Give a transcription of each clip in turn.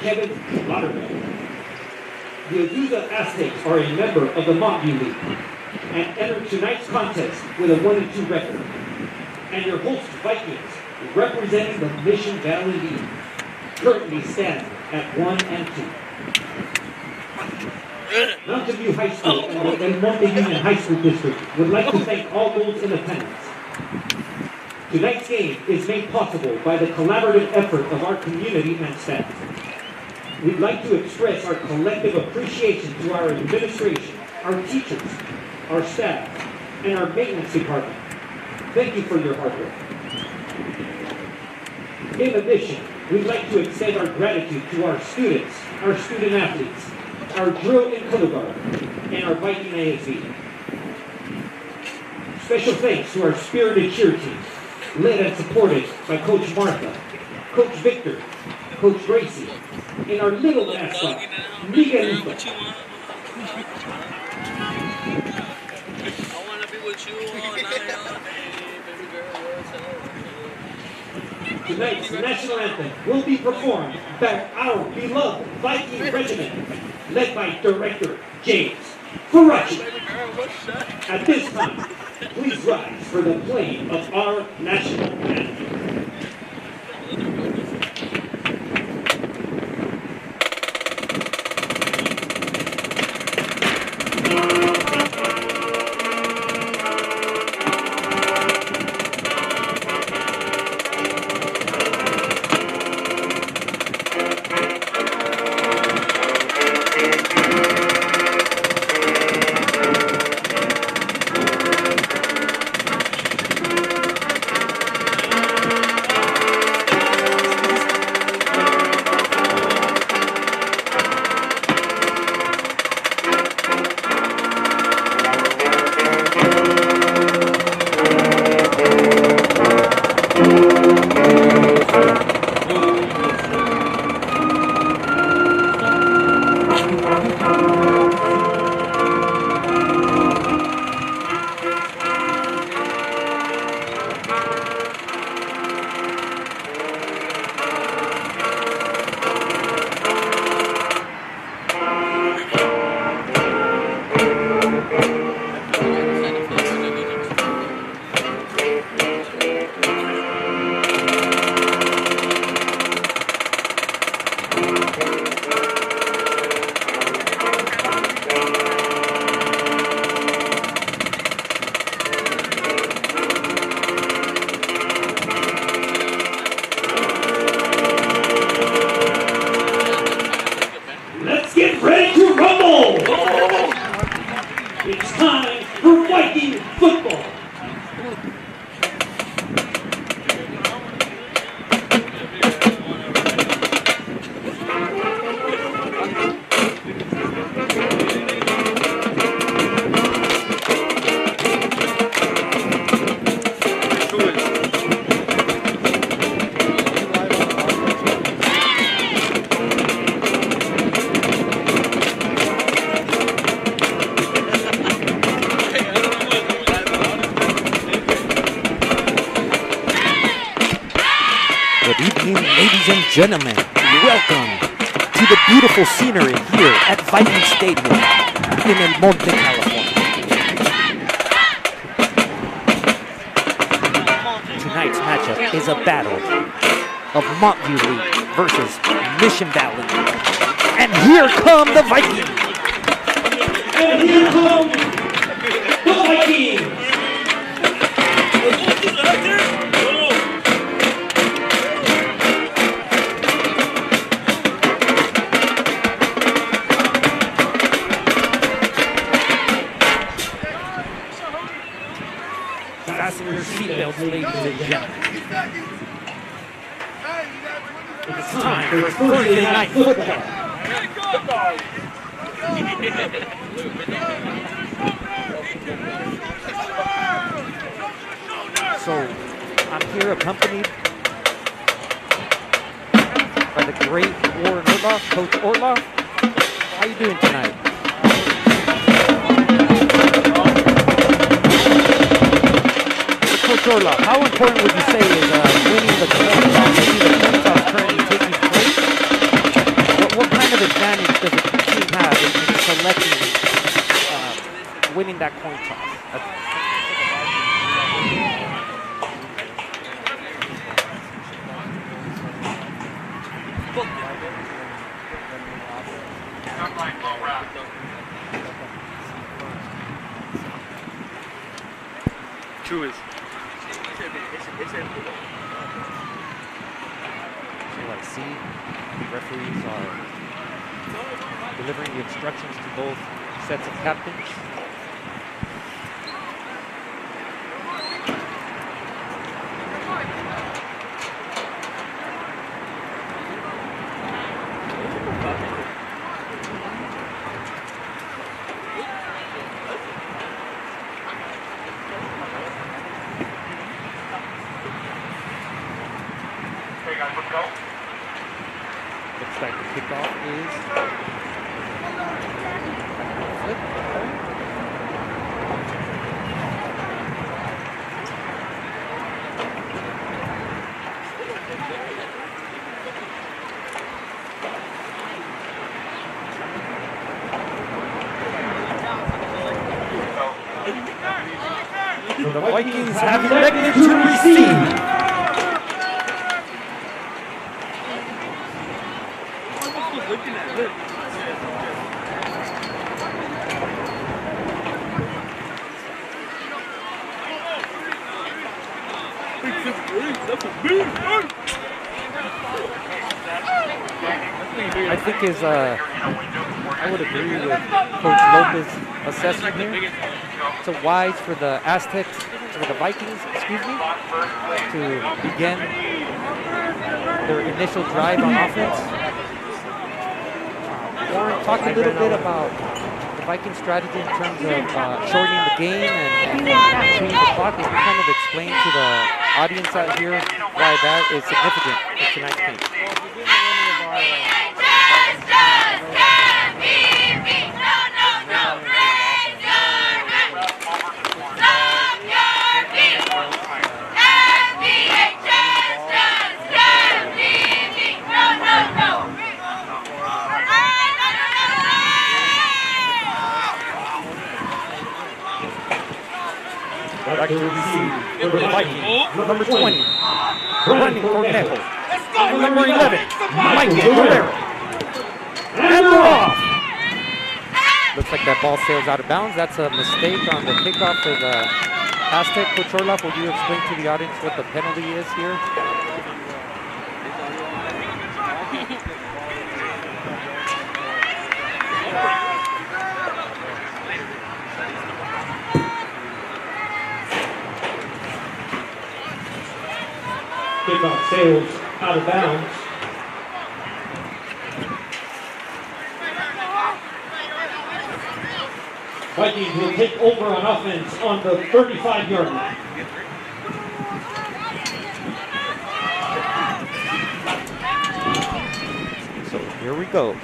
Lauderdale. The Azusa Aztecs are a member of the Montview League and enter tonight's contest with a 1-2 record. And your host Vikings, representing the Mission Valley League, currently stand at 1-2. Mountain View High School and the El Monte Union High School District would like to thank all those in attendance. Tonight's game is made possible by the collaborative effort of our community and staff. We'd like to express our collective appreciation to our administration, our teachers, our staff, and our maintenance department. Thank you for your hard work. In addition, we'd like to extend our gratitude to our students, our student athletes, our drill and color guard, and our Viking ASV. Special thanks to our spirited cheer team, led and supported by Coach Martha, Coach Victor, Coach Gracie, and our little mascot, Miguelito. I want to be with you all night, all day, baby girl. Tonight's national anthem will be performed by our beloved Viking regiment, led by Director James Farachi. At this time, please rise for the playing of our national anthem. Get ready to rumble! It's time for Viking football! Good evening, ladies and gentlemen. Welcome to the beautiful scenery here at Viking Stadium in El Monte, California. Tonight's matchup is a battle of Montview League versus Mission Valley. And here come the Vikings! And here come the Vikings! Fasten your seatbelts, ladies and gentlemen. It's time for Thursday Night Football. So, I'm here accompanied by the great Warren Orloff, Coach Orloff. How you doing tonight? Coach Orloff, how important would you say is winning the coin toss? Maybe the coin toss currently taking place? of advantage does a team have in selecting, winning that coin toss? True is. So I see the referees are delivering the instructions to both sets of captains. Looks like the kickoff is flip. The Vikings have elected to receive. Looking at it. I think I would agree with Coach Lopez's assessment here. It's wise for the Aztecs, for the Vikings, excuse me, to begin their initial drive on offense. Warren talked a little bit about the Viking strategy in terms of shortening the game and changing the clock. We kind of explain to the audience out here why that is significant in tonight's game. Back to receive for the Vikings, number 20, Brandon Cornejo. Number 11, Mike Guerrero. And we're off. Looks like that ball sails out of bounds. That's a mistake on the kickoff for the Aztec. Coach Orloff, will you explain to the audience what the penalty is here? Kickoff sails out of bounds. Vikings will take over on offense on the 35-yard line. So here we go.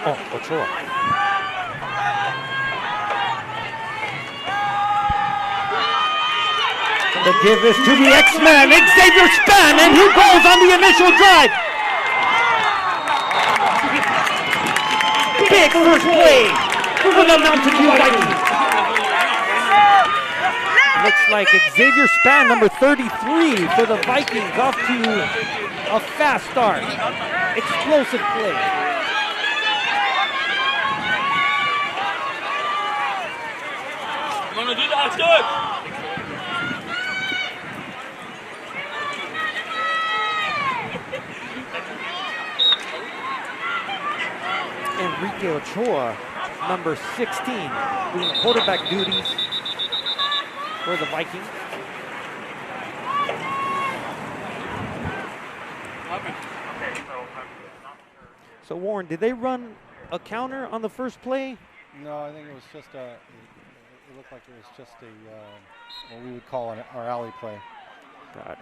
Oh, Ochoa. The give is to the X-Man, Xavier Span, and he goes on the initial drive. Big first play for the Mountain View Vikings. Looks like Xavier Span, number 33 for the Vikings, off to a fast start. Explosive play. I'm gonna do that, good. Enrique Ochoa, number 16, doing quarterback duties for the Vikings. So Warren, did they run a counter on the first play? No, I think it was just it looked like it was just what we would call our alley play. Got it.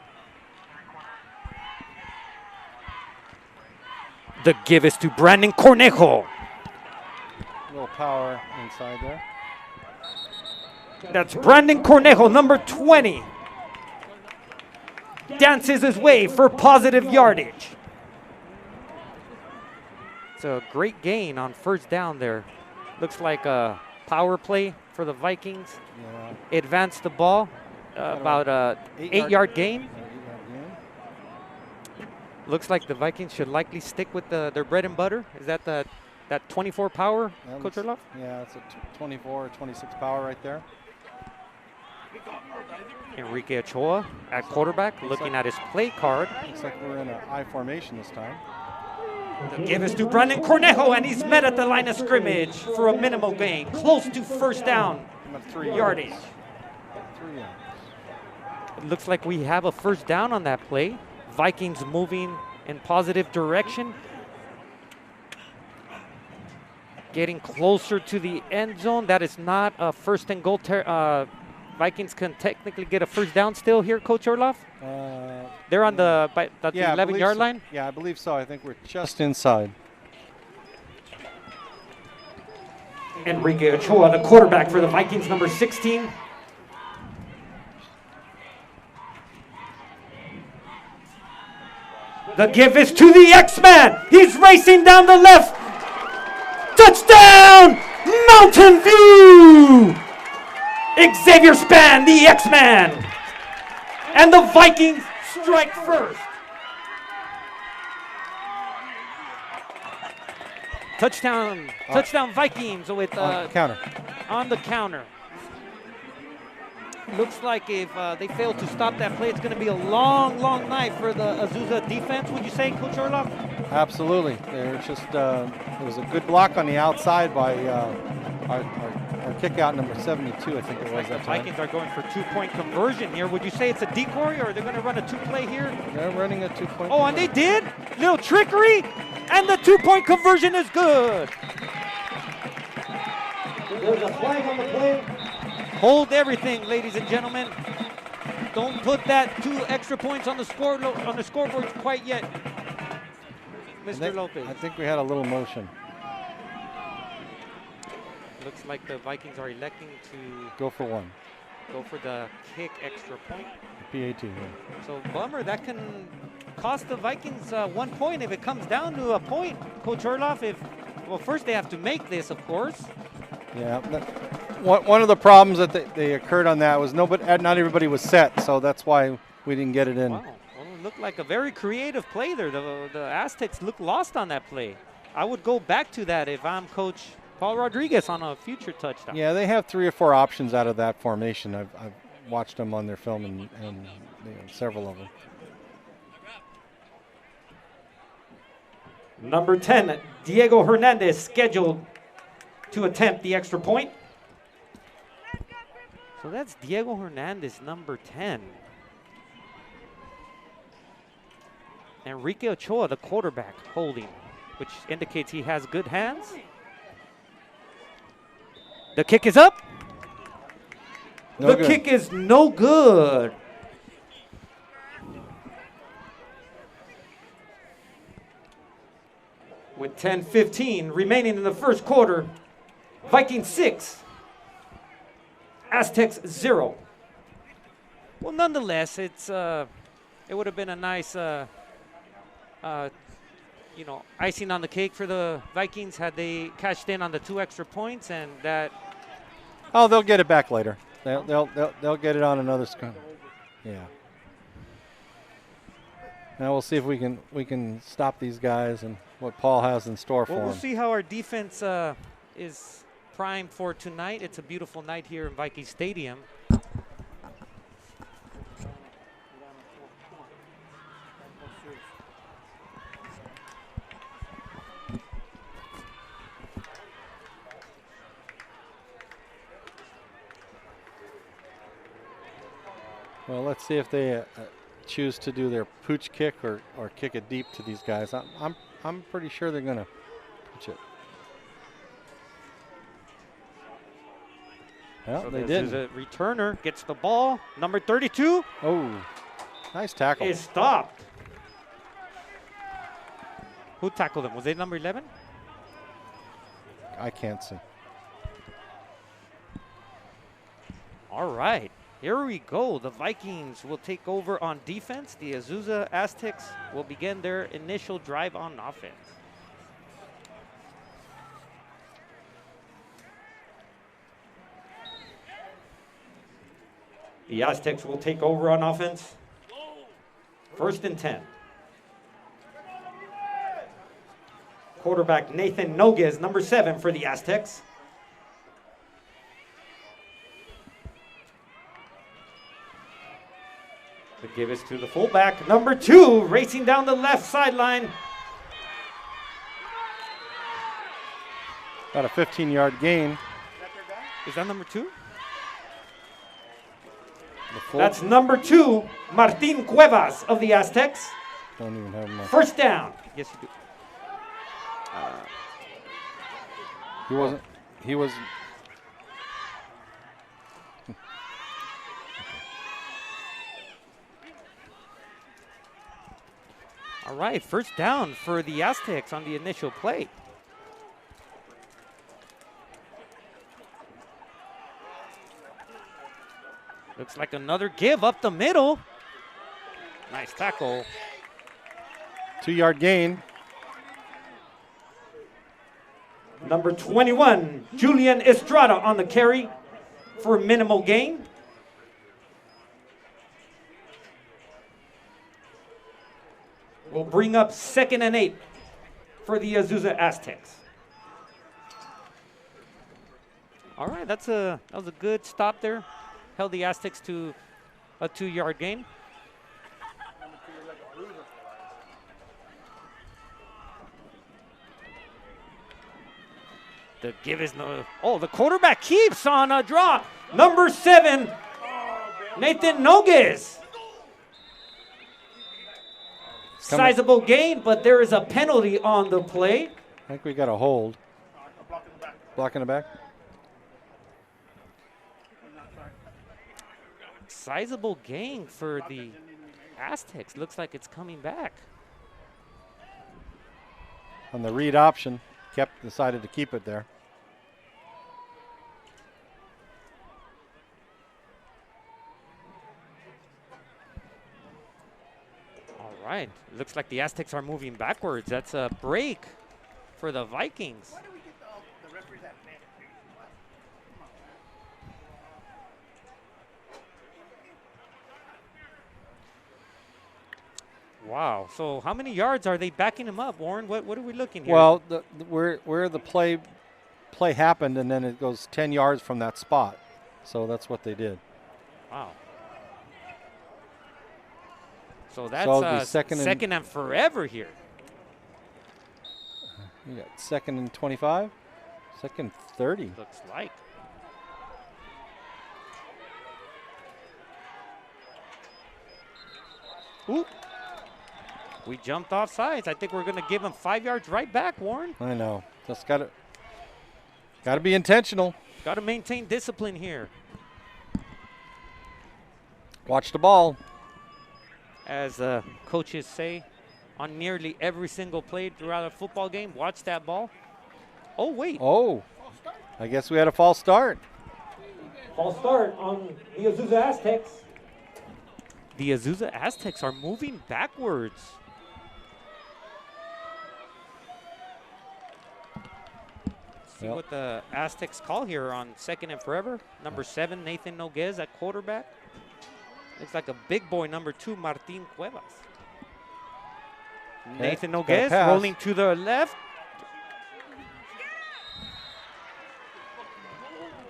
The give is to Brandon Cornejo. A little power inside there. That's Brandon Cornejo, number 20. Dances his way for positive yardage. It's a great gain on first down there. Looks like a power play for the Vikings. Yeah. Advance the ball, about a 8-yard gain. 8-yard gain. Looks like the Vikings should likely stick with their bread and butter. Is that that 24 power, Coach Orloff? Yeah, it's a 24 or 26 power right there. Enrique Ochoa at quarterback, looking at his play card. Looks like we're in an I formation this time. The give is to Brandon Cornejo, and he's met at the line of scrimmage for a minimal gain, close to first down About 3 yardage. yards. 3 yards. It looks like we have a first down on that play. Vikings moving in positive direction. Getting closer to the end zone. That is not a first and goal. Vikings can technically get a first down still here, Coach Orloff? They're on the 11-yard line? Yeah, I believe so. I think we're just inside. Enrique Ochoa, the quarterback for the Vikings, number 16. The give is to the X-Man. He's racing down the left. Touchdown, Mountain View! Xavier Span, the X-Man. And the Vikings strike first. Touchdown Vikings with Counter. on the counter. Looks like if they fail to stop that play, it's going to be a long, long night for the Azusa defense, would you say, Coach Orloff? Absolutely. They're just, it was a good block on the outside by our kick out number 72, I think it was that time. Vikings are going for 2-point conversion here. Would you say it's a decoy, or they're going to run a 2-play here? They're running a 2-point. Oh, and they did? Little trickery, and the 2-point conversion is good. There's a flag on the play. Hold everything, ladies and gentlemen. Don't put that 2 extra points on the scoreboard quite yet, Mr. Lopez. I think we had a little motion. Looks like the Vikings are electing to Go for one. go for the kick extra point. PAT. Yeah. So bummer, that can cost the Vikings 1 point if it comes down to a point, Coach Orloff. Well, first they have to make this, of course. Yeah. One of the problems that they occurred on that was not everybody was set, so that's why we didn't get it in. Wow, well, it looked like a very creative play there. The Aztecs looked lost on that play. I would go back to that if I'm Coach Paul Rodriguez on a future touchdown. Yeah, they have 3 or 4 options out of that formation. I've watched them on their film and several of them. Number 10, Diego Hernandez, scheduled to attempt the extra point. So that's Diego Hernandez, number 10. Enrique Ochoa, the quarterback, holding, which indicates he has good hands. The kick is up. The kick is no good. With 10:15 remaining in the first quarter, Vikings 6, Aztecs 0. Well, nonetheless, it would have been a nice, icing on the cake for the Vikings had they cashed in on the 2 extra points, and that. Oh, they'll get it back later. They'll get it on another score. Yeah. Now we'll see if we can stop these guys and what Paul has in store for them. We'll see how our defense is primed for tonight. It's a beautiful night here in Viking Stadium. Well, let's see if they choose to do their pooch kick or kick it deep to these guys. I'm pretty sure they're gonna pooch it. Well, So they this did. is a returner, gets the ball. Number 32 Oh, nice tackle. is stopped. Who tackled him? Was it number 11? I can't see. All right, here we go. The Vikings will take over on defense. The Azusa Aztecs will begin their initial drive on offense. The Aztecs will take over on offense. 1st and 10. Quarterback Nathan Noguez, number 7 for the Aztecs. The give is to the fullback, number 2, racing down the left sideline. Got a 15-yard gain. Is that number 2? That's number 2, Martin Cuevas of the Aztecs. Don't even have him. 1st down. Yes, you do. He was. All right, 1st down for the Aztecs on the initial play. Looks like another give up the middle. Nice tackle. 2-yard gain. Number 21, Julian Estrada on the carry for minimal gain. Will bring up 2nd and 8 for the Azusa Aztecs. All right, that was a good stop there. Held the Aztecs to a 2-yard gain. The give is no. Oh, the quarterback keeps on a draw. Number 7, Nathan Noguez. Sizable gain, but there is a penalty on the play. I think we got a hold. Block in the back. Sizable gain for the Aztecs. Looks like it's coming back. On the read option, decided to keep it there. All right. Looks like the Aztecs are moving backwards. That's a break for the Vikings. Wow. So how many yards are they backing him up, Warren? What are we looking here? Well, where the play happened, and then it goes 10 yards from that spot. So that's what they did. Wow. So that's second and forever here. You got 2nd and 25, 2nd 30. Looks like. Ooh. We jumped off sides. I think we're going to give him 5 yards right back, Warren. I know. Just got to be intentional. Got to maintain discipline here. Watch the ball. As coaches say on nearly every single play throughout a football game, watch that ball. Oh, wait. Oh, I guess we had a false start. False start on the Azusa Aztecs. The Azusa Aztecs are moving backwards. See what the Aztecs call here on 2nd and forever. Number 7, Nathan Noguez at quarterback. Looks like a big boy, number 2, Martin Cuevas. Nathan Noguez rolling to the left.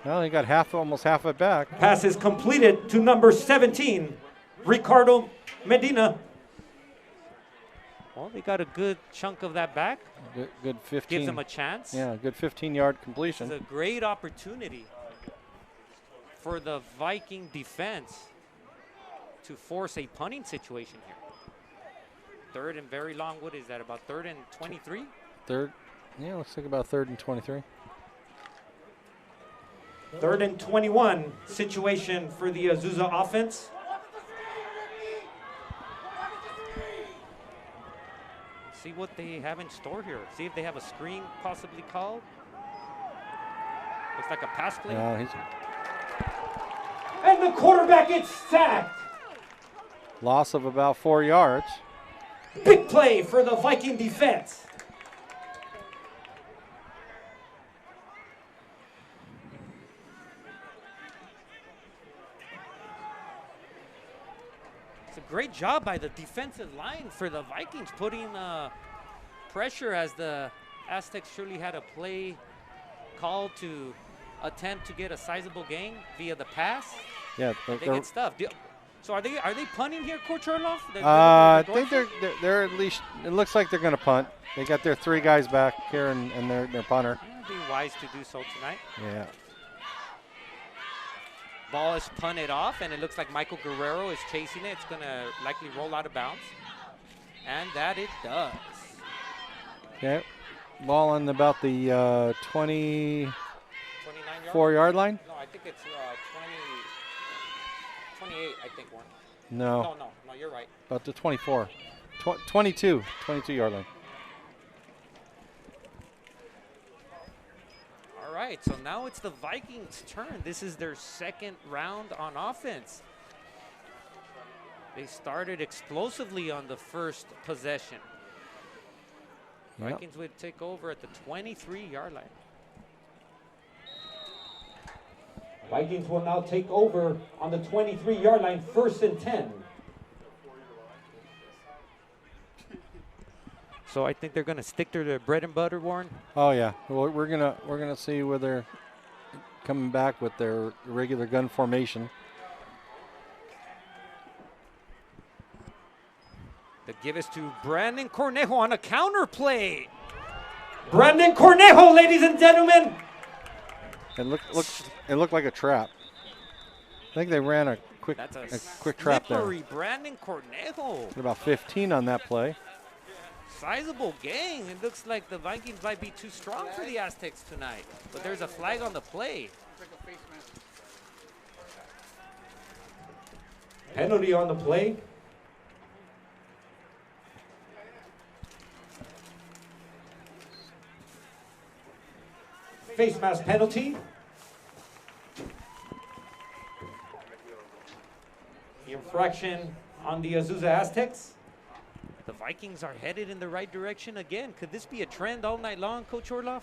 Well, he got almost half it back. Pass is completed to number 17, Ricardo Medina. Well, they got a good chunk of that back. Good 15. Gives them a chance. Yeah, good 15-yard completion. It's a great opportunity for the Viking defense to force a punting situation here. 3rd and very long. What is that, about 3rd and 23? Yeah, looks like about 3rd and 23. 3rd and 21 situation for the Azusa offense. See what they have in store here. See if they have a screen possibly called. Looks like a pass play. No, And the quarterback gets sacked. Loss of about 4 yards. Big play for the Viking defense. It's a great job by the defensive line for the Vikings, putting pressure as the Aztecs surely had a play called to attempt to get a sizable gain via the pass. Yeah, They get stuffed. So are they punting here, Coach Orloff? I think they're at least. It looks like they're going to punt. They got their 3 guys back here and their punter. It'd be wise to do so tonight. Yeah. Ball is punted off, and it looks like Michael Guerrero is chasing it. It's going to likely roll out of bounds, and that it does. Okay. Ball on about the 24-yard line. No, I think it's 28, I think, one. No, No, you're right. about the 24. 22-yard line. All right, so now it's the Vikings' turn. This is their second round on offense. They started explosively on the first possession. Yep. Vikings would take over at the 23-yard line. Vikings will now take over on the 23-yard line, 1st and 10. So I think they're going to stick to their bread and butter, Warren. Oh yeah, well, we're gonna see where they're coming back with their regular gun formation. The give is to Brandon Cornejo on a counter play. Brandon Cornejo, ladies and gentlemen. It looked like a trap. I think they ran a quick trap there. Slippery Brandon Cornejo. About 15 on that play. Sizable gang. It looks like the Vikings might be too strong for the Aztecs tonight. But there's a flag on the play. Penalty on the play. Face mask penalty. The infraction on the Azusa Aztecs. The Vikings are headed in the right direction again. Could this be a trend all night long, Coach Orloff?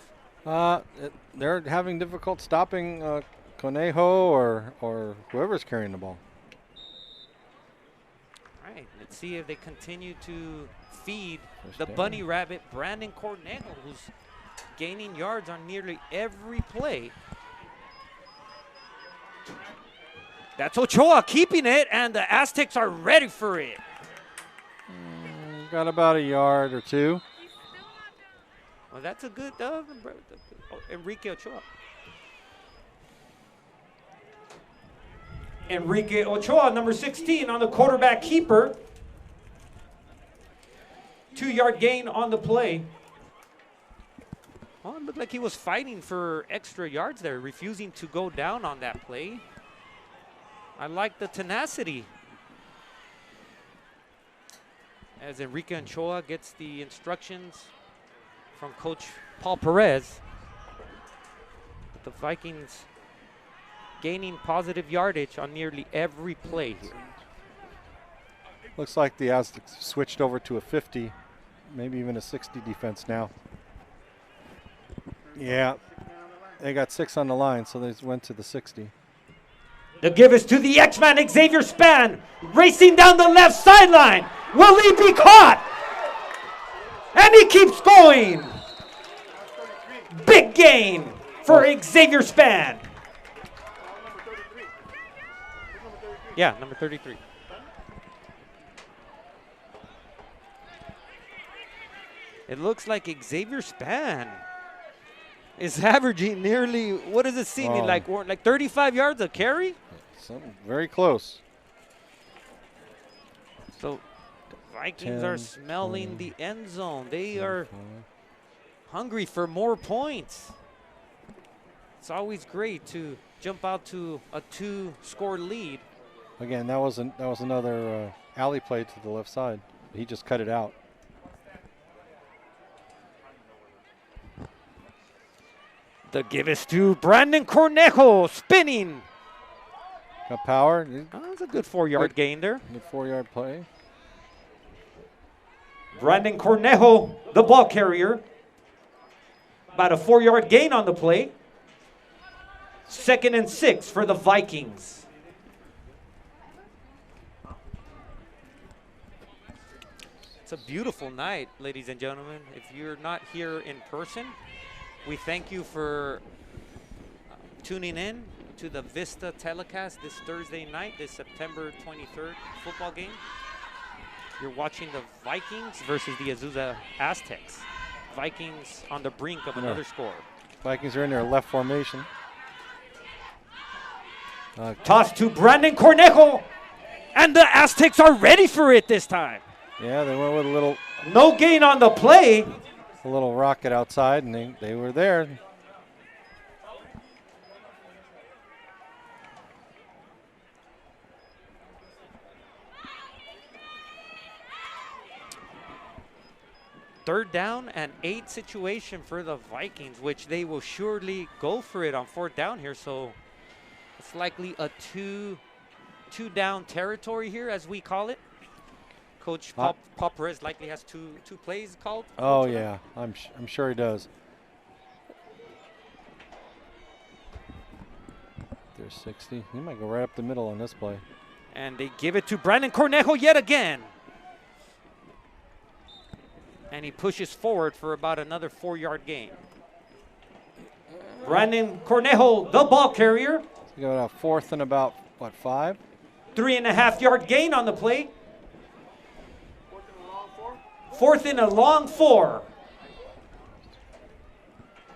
They're having difficult stopping Conejo or whoever's carrying the ball. All right, let's see if they continue to feed the bunny rabbit, Brandon Cornejo, who's gaining yards on nearly every play. That's Ochoa keeping it, and the Aztecs are ready for it. Got about a yard or 2. Well, that's a good Enrique Ochoa. Enrique Ochoa, number 16, on the quarterback keeper. 2-yard gain on the play. Well, it looked like he was fighting for extra yards there, refusing to go down on that play. I like the tenacity. As Enrique Ochoa gets the instructions from Coach Paul Perez. The Vikings gaining positive yardage on nearly every play here. Looks like the Aztecs switched over to a 50, maybe even a 60 defense now. Yeah, they got 6 on the line, so they went to the 60. The give is to the X-Man, Xavier Span, racing down the left sideline. Will he be caught? And he keeps going. Big gain for Xavier Span. Yeah, number 33. It looks like Xavier Span is averaging nearly, what does it seem like 35 yards a carry? Something very close. So the Vikings are smelling the end zone. They are hungry for more points. It's always great to jump out to a 2-score lead. Again, that was another alley play to the left side. He just cut it out. The give is to Brandon Cornejo, spinning. Got power. That's a good 4-yard gain there. Good 4-yard play. Brandon Cornejo, the ball carrier. About a 4-yard gain on the play. 2nd and 6 for the Vikings. It's a beautiful night, ladies and gentlemen. If you're not here in person, we thank you for tuning in to the Vista telecast this Thursday night, this September 23rd football game. You're watching the Vikings versus the Azusa Aztecs. Vikings on the brink of another score. Vikings are in their left formation. Toss to Brandon Cornejo. And the Aztecs are ready for it this time. Yeah, they went with a little No gain on the play. rocket outside, and they were there. Third down and 8 situation for the Vikings, which they will surely go for it on 4th down here. So it's likely a two down territory here, as we call it. Coach Paul Perez likely has two plays called. Oh yeah, I'm sure he does. There's 60. He might go right up the middle on this play. And they give it to Brandon Cornejo yet again. And he pushes forward for about another 4-yard gain. Brandon Cornejo, the ball carrier. We got a 4th and about, what, 5? 3.5-yard gain on the play. 4th and a long 4.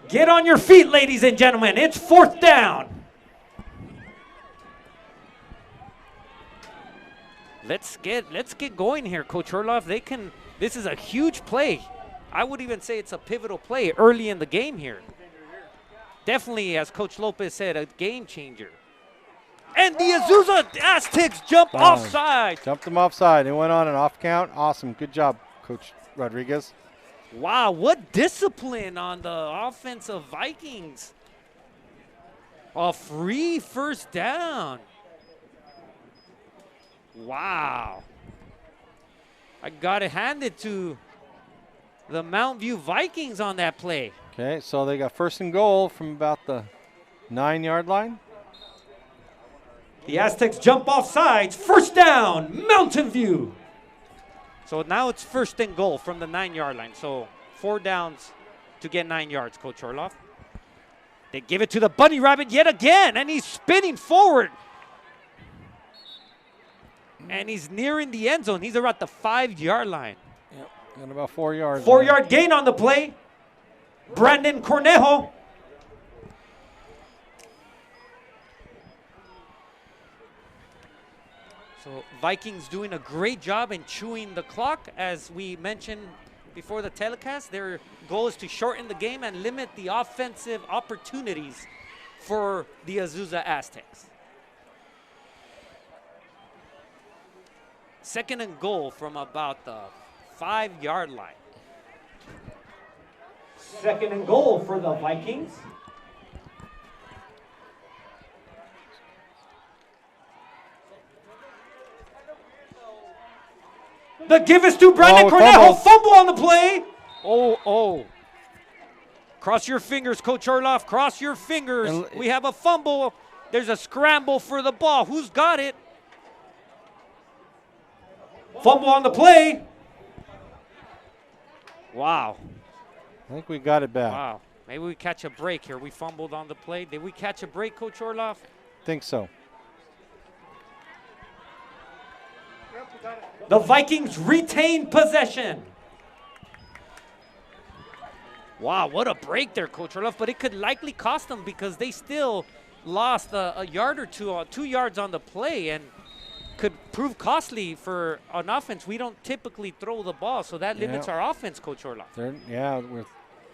Get on your feet, ladies and gentlemen. It's 4th down. Let's get going here, Coach Orloff. This is a huge play. I would even say it's a pivotal play early in the game here. Definitely, as Coach Lopez said, a game changer. And the Azusa Aztecs jump offside. Jumped them offside. It went on an off count. Awesome. Good job, Coach Rodriguez. Wow, what discipline on the offensive Vikings. A free 1st down. Wow. I got to hand it to the Mountain View Vikings on that play. Okay, so they got 1st and goal from about the 9-yard line. The Aztecs jump off sides. 1st down, Mountain View. So now it's 1st and goal from the 9-yard line. So 4 downs to get 9 yards, Coach Orloff. They give it to the Bunny Rabbit yet again, and he's spinning forward. And he's nearing the end zone. He's around the 5-yard line. Yep, got about 4 yards. 4-yard gain on the play. Brandon Cornejo. So Vikings doing a great job in chewing the clock. As we mentioned before the telecast, their goal is to shorten the game and limit the offensive opportunities for the Azusa Aztecs. 2nd and goal from about the 5-yard line. 2nd and goal for the Vikings. The give is to Brandon Cornejo. Fumble on the play. Oh. Cross your fingers, Coach Orloff. Cross your fingers. We have a fumble. There's a scramble for the ball. Who's got it? Fumble on the play. Wow. I think we got it back. Wow. Maybe we catch a break here. We fumbled on the play. Did we catch a break, Coach Orloff? Think so. The Vikings retain possession. Wow, what a break there, Coach Orloff. But it could likely cost them because they still lost a yard or two, 2 yards on the play, and could prove costly for an offense. We don't typically throw the ball, so that limits our offense, Coach Orloff. We're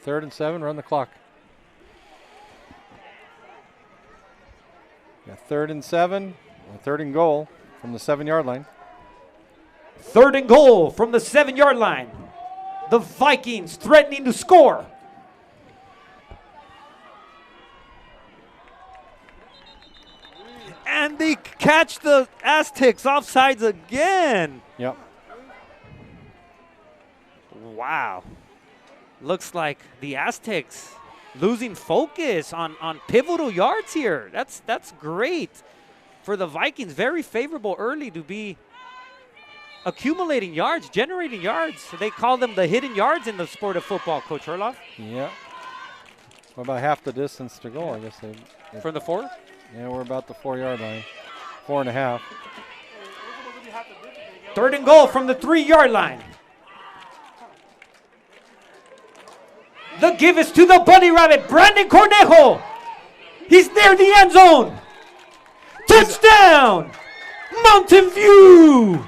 3rd and 7. Run the clock. Yeah, 3rd and 7. 3rd and goal from the 7-yard line. 3rd and goal from the 7-yard line. The Vikings threatening to score. And they catch the Aztecs offsides again. Yep. Wow. Looks like the Aztecs losing focus on pivotal yards here. That's great for the Vikings. Very favorable early to be accumulating yards, generating yards. So they call them the hidden yards in the sport of football, Coach Orloff. Yep. We're about half the distance to go, I guess. From the 4? Yeah, we're about the 4-yard line. 4.5. 3rd and goal from the 3-yard line. The give is to the bunny rabbit, Brandon Cornejo. He's near the end zone. Touchdown, Mountain View.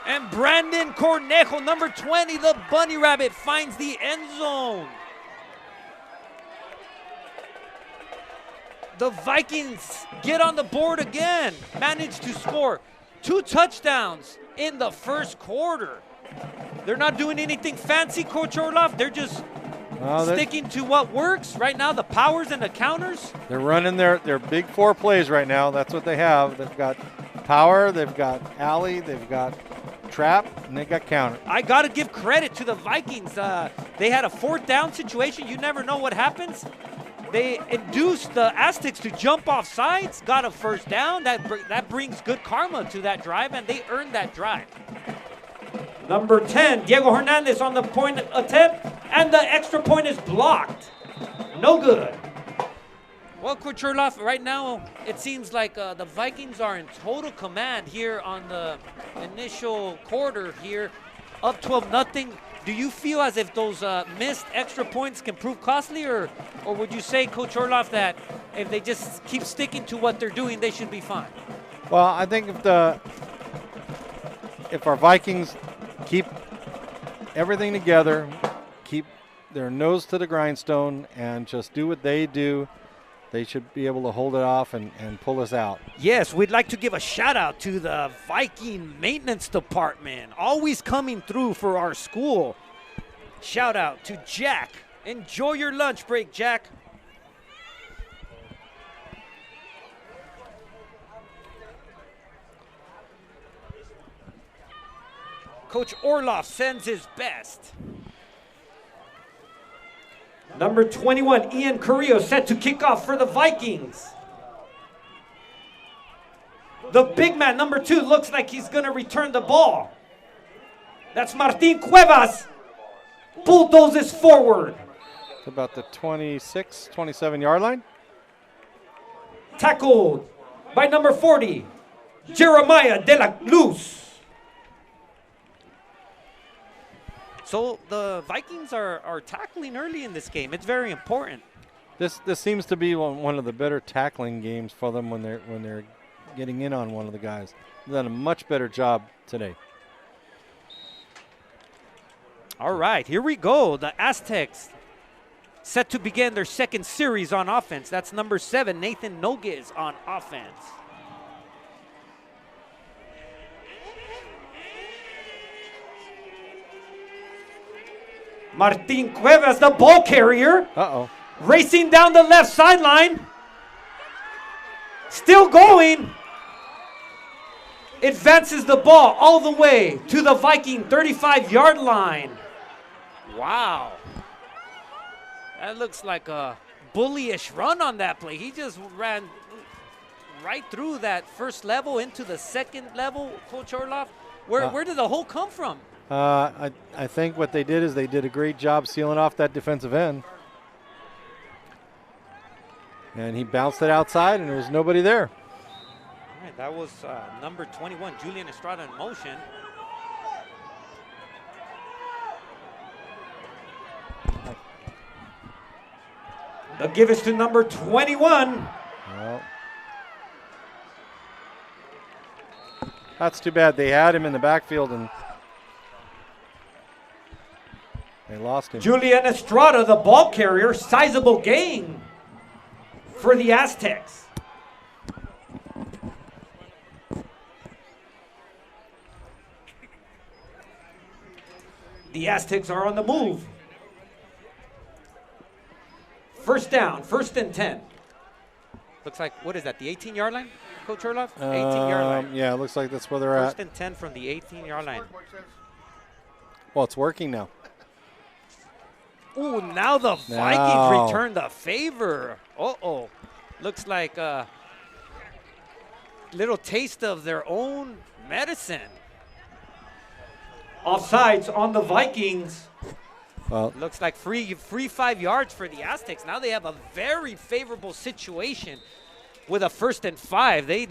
And Brandon Cornejo, number 20, the bunny rabbit, finds the end zone. The Vikings get on the board again, manage to score 2 touchdowns in the first quarter. They're not doing anything fancy, Coach Orloff. They're just sticking to what works right now, the powers and the counters. They're running their big 4 plays right now. That's what they have. They've got power, they've got alley, they've got trap, and they got counter. I got to give credit to the Vikings. They had a 4th down situation. You never know what happens. They induced the Aztecs to jump off sides, got a 1st down. That brings good karma to that drive, and they earned that drive. Number 10, Diego Hernandez on the point attempt, and the extra point is blocked. No good. Well, Coach Orloff, right now it seems like the Vikings are in total command here on the initial quarter here, up 12-0. Do you feel as if those missed extra points can prove costly, or would you say, Coach Orloff, that if they just keep sticking to what they're doing, they should be fine? Well, I think if our Vikings keep everything together, keep their nose to the grindstone, and just do what they do, they should be able to hold it off and pull us out. Yes, we'd like to give a shout out to the Viking maintenance department, always coming through for our school. Shout out to Jack. Enjoy your lunch break, Jack. Coach Orloff sends his best. Number 21, Ian Carrillo, set to kick off for the Vikings. The big man, number 2, looks like he's going to return the ball. That's Martin Cuevas. Bulldozes forward. It's about the 26, 27-yard line. Tackled by number 40, Jeremiah De La Luz. So the Vikings are tackling early in this game. It's very important. This seems to be one of the better tackling games for them when they're getting in on one of the guys. They've done a much better job today. All right, here we go. The Aztecs set to begin their 2nd series on offense. That's number 7, Nathan Noguez on offense. Martin Cuevas, the ball carrier. Uh-oh. Racing down the left sideline. Still going. Advances the ball all the way to the Viking 35-yard line. Wow. That looks like a bullyish run on that play. He just ran right through that 1st level into the 2nd level, Coach Orloff. Where did the hole come from? I think what they did is they did a great job sealing off that defensive end. And he bounced it outside, and there was nobody there. All right, that was number 21, Julian Estrada in motion. The give is to number 21. Well, that's too bad. They had him in the backfield, and they lost him. Julian Estrada, the ball carrier, sizable gain for the Aztecs. The Aztecs are on the move. 1st down, 1st and 10. Looks like, what is that, the 18-yard line? Coach Orloff? 18-yard line. Yeah, it looks like that's where they're First at. and 10 from the 18-yard line. Well, it's working now. Ooh, now the Vikings return the favor. Uh-oh. Looks like a little taste of their own medicine. Offsides on the Vikings. Well, Looks like free 5 yards for the Aztecs. Now they have a very favorable situation with a 1st and 5. They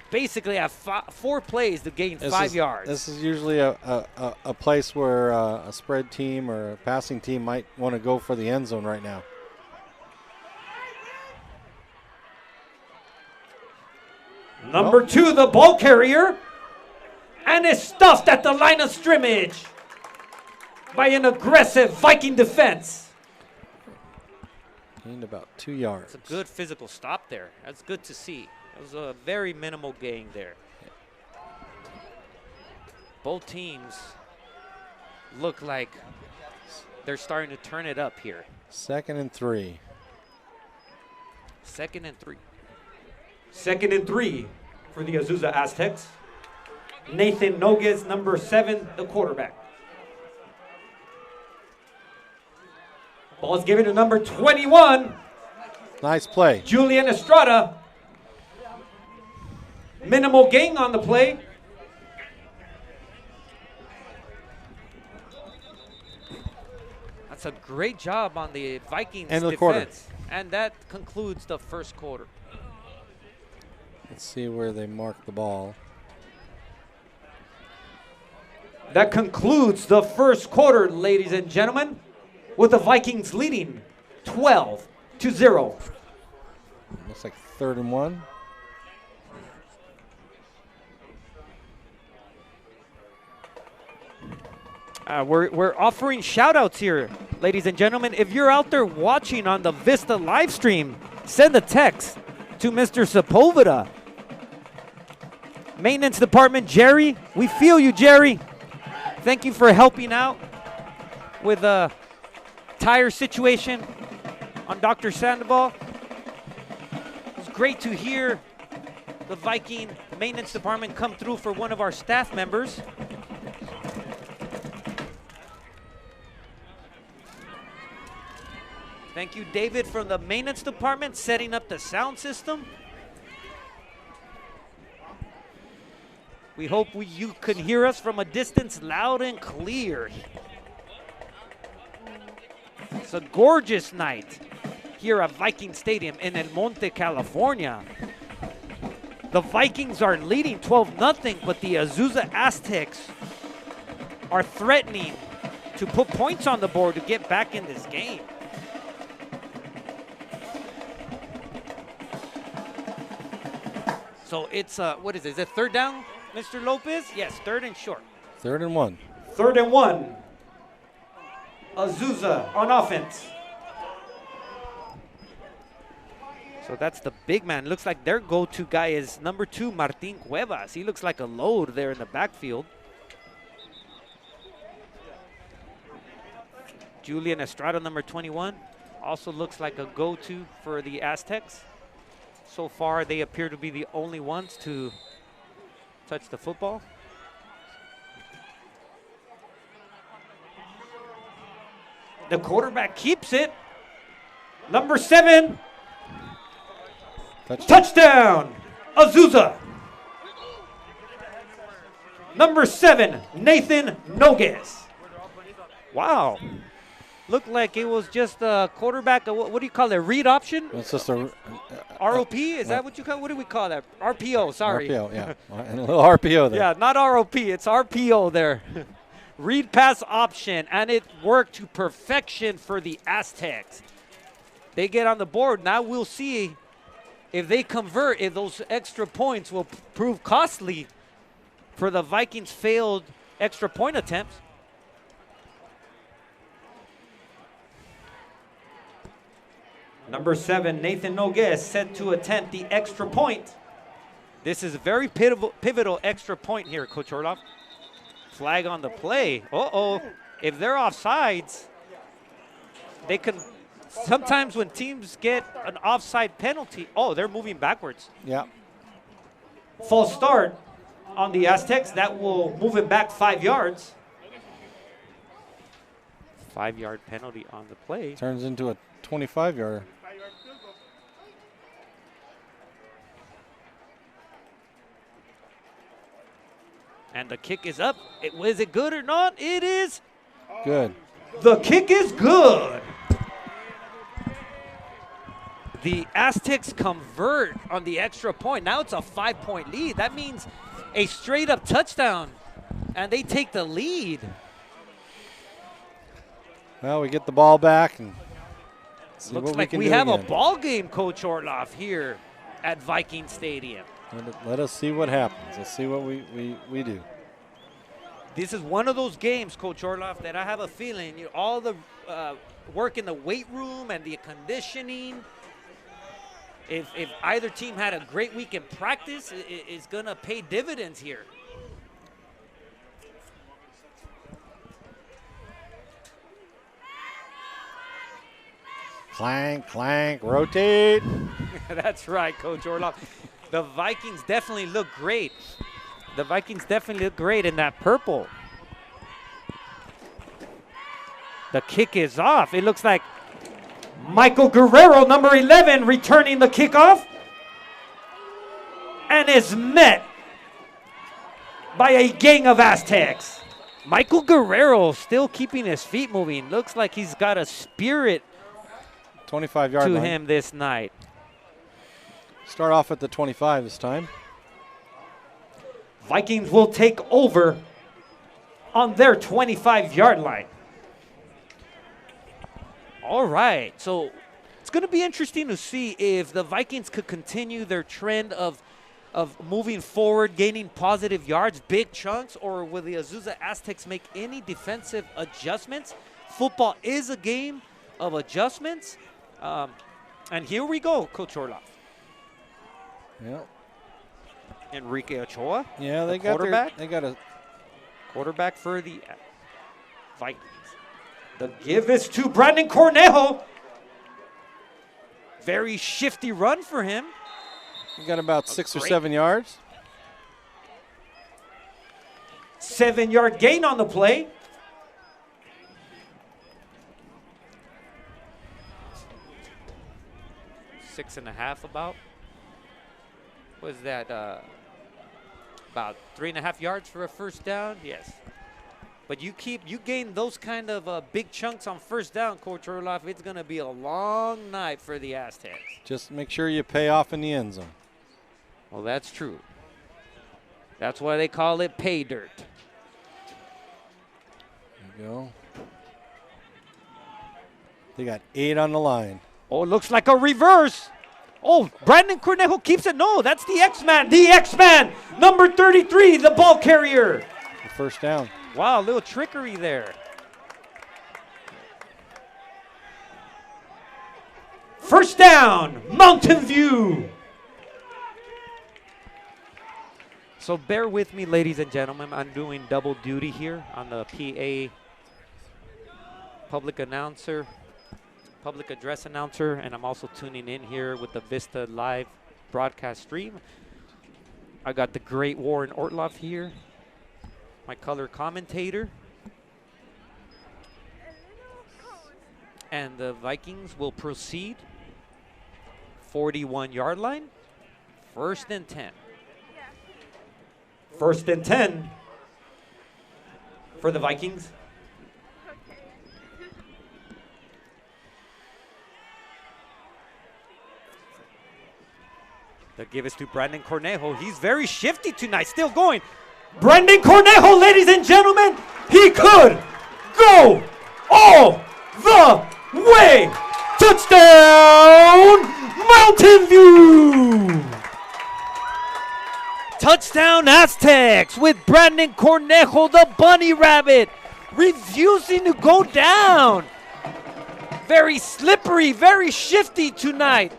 basically have 4 plays to gain 5 yards. This is usually a place where a spread team or a passing team might want to go for the end zone right now. Number 2, the ball carrier. And is stuffed at the line of scrimmage by an aggressive Viking defense. Gained about 2 yards. It's a good physical stop there. That's good to see. It was a very minimal gain there. Both teams look like they're starting to turn it up here. 2nd and 3. 2nd and 3. 2nd and 3 for the Azusa Aztecs. Nathan Noguez, number 7, the quarterback. Ball is given to number 21, Nice play. Julian Estrada. Minimal gain on the play. That's a great job on the Vikings End of the defense. quarter. And that concludes the first quarter. Let's see where they mark the ball. That concludes the first quarter, ladies and gentlemen, with the Vikings leading 12-0. Looks like 3rd and 1. We're offering shout-outs here, ladies and gentlemen. If you're out there watching on the Vista live stream, send a text to Mr. Sepulveda. Maintenance Department, Jerry. We feel you, Jerry. Thank you for helping out with a tire situation on Dr. Sandoval. It was great to hear the Viking Maintenance Department come through for one of our staff members. Thank you, David, from the Maintenance Department, setting up the sound system. We hope you can hear us from a distance loud and clear. It's a gorgeous night here at Viking Stadium in El Monte, California. The Vikings are leading 12-0, but the Azusa Aztecs are threatening to put points on the board to get back in this game. So it's, what is it? Is it 3rd down, Mr. Lopez? Yes, 3rd and short. 3rd and 1. 3rd and 1. Azusa on offense. So that's the big man. Looks like their go-to guy is number 2, Martin Cuevas. He looks like a load there in the backfield. Julian Estrada, number 21, also looks like a go-to for the Aztecs. So far, they appear to be the only ones to touch the football. The quarterback keeps it. Number 7. Touchdown, Azusa. Number 7, Nathan Noguez. Wow. Looked like it was just a quarterback, what do you call it, read option? It's just a ROP, is that what you call, what do we call that? RPO, sorry. RPO, yeah. And a little RPO there. Yeah, not ROP, it's RPO there. Read pass option, and it worked to perfection for the Aztecs. They get on the board. Now we'll see if they convert, if those extra points will prove costly for the Vikings' failed extra point attempts. Number 7, Nathan Noguez, set to attempt the extra point. This is a very pivotal extra point here, Coach Orloff. Flag on the play. Uh-oh. If they're offsides, they can, sometimes when teams get an offside penalty, oh, they're moving backwards. Yeah. false start on the Aztecs. That will move it back 5 yards. 5-yard penalty on the play. Turns into a 25-yarder. And the kick is up. Was it good or not? It is. Good. The kick is good. The Aztecs convert on the extra point. Now it's a 5-point lead. That means a straight-up touchdown, and they take the lead. Well, we get the ball back and see Looks what like we can we do have again. a ball game, Coach Orloff, here at Viking Stadium. Let us see what happens. Let's see what we do. This is one of those games, Coach Orloff, that I have a feeling all the work in the weight room and the conditioning, if either team had a great week in practice, it's going to pay dividends here. Clank, clank, rotate. That's right, Coach Orloff. The Vikings definitely look great. The Vikings definitely look great in that purple. The kick is off. It looks like Michael Guerrero, number 11, returning the kickoff, and is met by a gang of Aztecs. Michael Guerrero still keeping his feet moving. Looks like he's got a spirit 25-yard to line. him this night. Start off at the 25 this time. Vikings will take over on their 25-yard line. All right, so it's going to be interesting to see if the Vikings could continue their trend of moving forward, gaining positive yards, big chunks, or will the Azusa Aztecs make any defensive adjustments? Football is a game of adjustments. And here we go, Coach Orloff. Yeah. Enrique Ochoa. Yeah, they the got quarterback. they got a Quarterback for the Vikings. The give is to Brandon Cornejo. Very shifty run for him. you got about 6 or great. 7 yards. 7-yard gain on the play. Six and a half about. Was that about 3.5 yards for a first down? Yes. But you gain those kind of big chunks on first down, Coach Orloff. It's going to be a long night for the Aztecs. Just make sure you pay off in the end zone. Well, that's true. That's why they call it pay dirt. There you go. They got 8 on the line. Oh, it looks like a reverse. Oh, Brandon Cornejo keeps it. No, that's the X-Man. The X-Man, number 33, the ball carrier. The first down. Wow, a little trickery there. First down, Mountain View. So bear with me, ladies and gentlemen. I'm doing double duty here on the PA public address announcer, and I'm also tuning in here with the Vista live broadcast stream. I got the great Warren Ortloff here, my color commentator. And the Vikings will proceed 41-yard line, 1st and 10. 1st and 10 for the Vikings. The give is to Brandon Cornejo. He's very shifty tonight, still going. Brandon Cornejo, ladies and gentlemen, he could go all the way. Touchdown, Mountain View. Touchdown Aztecs with Brandon Cornejo, the bunny rabbit, refusing to go down. Very slippery, very shifty tonight.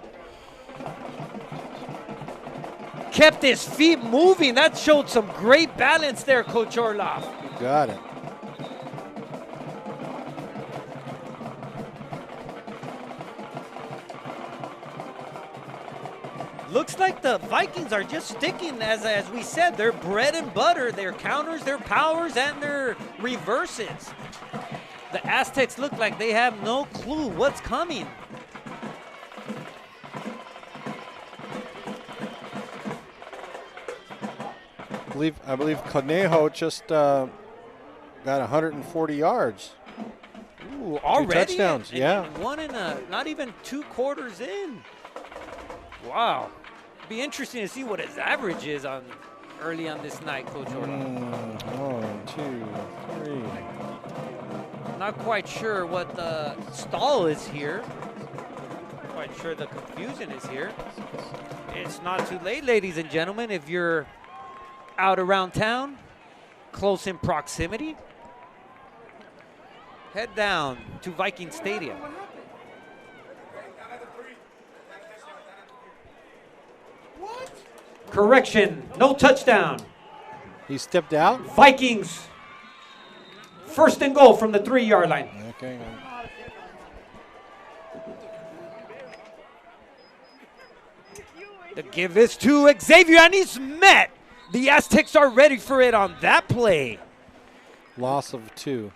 Kept his feet moving. That showed some great balance there, Coach Orloff. You got it. Looks like like the Vikings are just sticking, as we said, their bread and butter, their counters, their powers, and their reverses. The Aztecs look like they have no clue what's coming. I believe Conejo just got 140 yards. Ooh, already? 2 touchdowns, yeah. And one in not even 2 quarters in. Wow. Be interesting to see what his average is on early on this night, Coach Orlando. 1, 2, 3. Not quite sure what the stall is here. Not quite sure the confusion is here. It's not too late, ladies and gentlemen, if you're out around town, close in proximity, head down to Viking Stadium. Correction, no touchdown. He stepped out? Vikings, 1st and goal from the 3-yard line. Okay. The give is to Xavier, and he's met. The Aztecs are ready for it on that play. Loss of 2.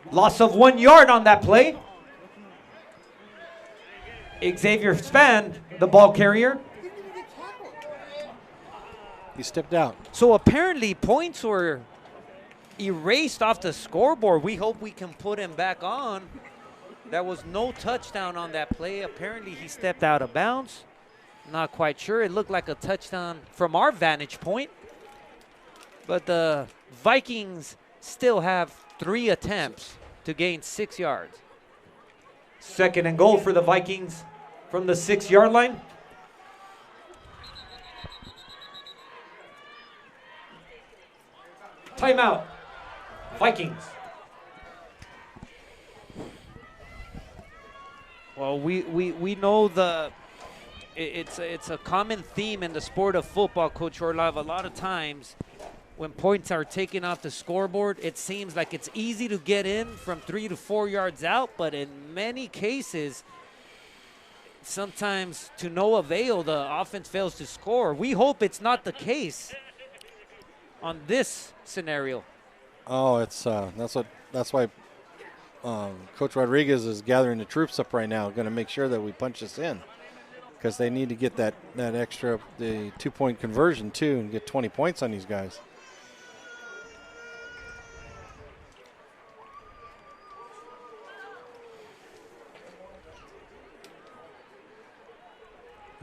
Loss of 1 yard on that play. Xavier Span, the ball carrier. He stepped out. So apparently points were erased off the scoreboard. We hope we can put him back on. There was no touchdown on that play. Apparently he stepped out of bounds. Not quite sure. It looked like a touchdown from our vantage point. But the Vikings still have 3 attempts to gain 6 yards. 2nd and goal for the Vikings from the 6-yard line. Timeout. Vikings. Well, we know it's a common theme in the sport of football, Coach Orlov. A lot of times when points are taken off the scoreboard, it seems like it's easy to get in from 3 to 4 yards out, but in many cases, sometimes to no avail, the offense fails to score. We hope it's not the case on this scenario. Oh, it's that's why Coach Rodriguez is gathering the troops up right now, going to make sure that we punch this in, because they need to get that extra, the 2-point conversion too, and get 20 points on these guys.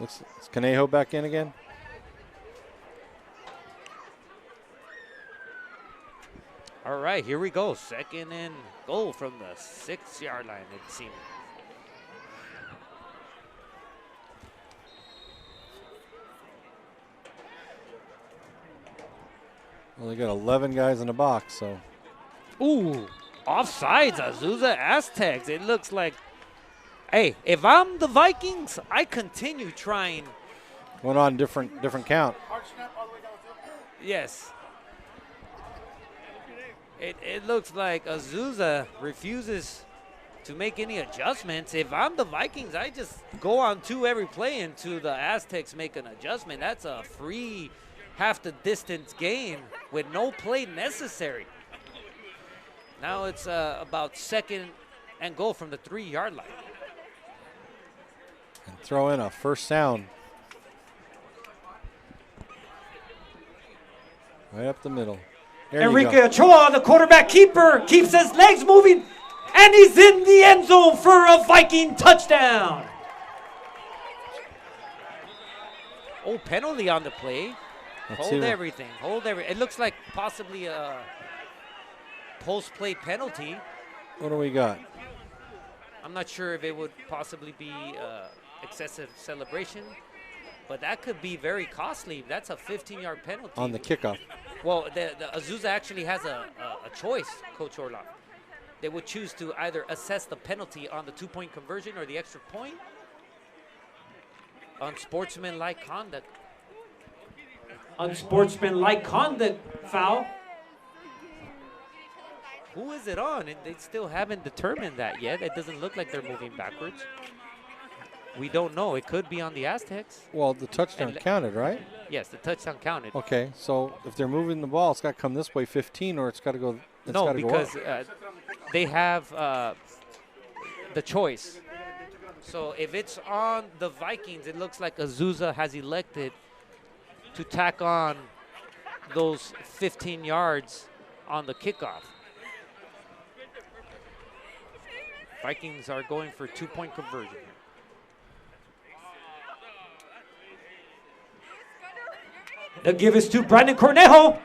Is Conejo back in again? All right, here we go. 2nd and goal from the 6-yard line, it seems. Well, they got 11 guys in the box, so. Ooh, offsides, Azusa Aztecs. It looks like, hey, if I'm the Vikings, I continue trying. Went on different count. Yes. It looks like Azusa refuses to make any adjustments. If I'm the Vikings, I just go on 2 every play until the Aztecs make an adjustment. That's a free half the distance gain with no play necessary. Now it's about 2nd and goal from the 3-yard line. And throw in a first down. Right up the middle. There Enrique Ochoa, the quarterback keeper, keeps his legs moving, and he's in the end zone for a Viking touchdown. Oh, penalty on the play. Let's Hold everything. It looks like possibly a post-play penalty. What do we got? I'm not sure if it would possibly be excessive celebration, but that could be very costly. That's a 15-yard penalty. On the kickoff. Well, the Azusa actually has a choice, Coach Orlov. They would choose to either assess the penalty on the 2-point conversion or the extra point unsportsmanlike conduct. Unsportsmanlike conduct foul. Who is it on? And they still haven't determined that yet. It doesn't look like they're moving backwards. We don't know. It could be on the Aztecs. Well, the touchdown And- counted, right? Yes, the touchdown counted. Okay, so if they're moving the ball, it's got to come this way 15, or it's got to go. It's No, gotta go up. because they have the choice. So if it's on the Vikings, it looks like Azusa has elected to tack on those 15 yards on the kickoff. Vikings are going for 2-point conversion. The give is to Brandon Cornejo.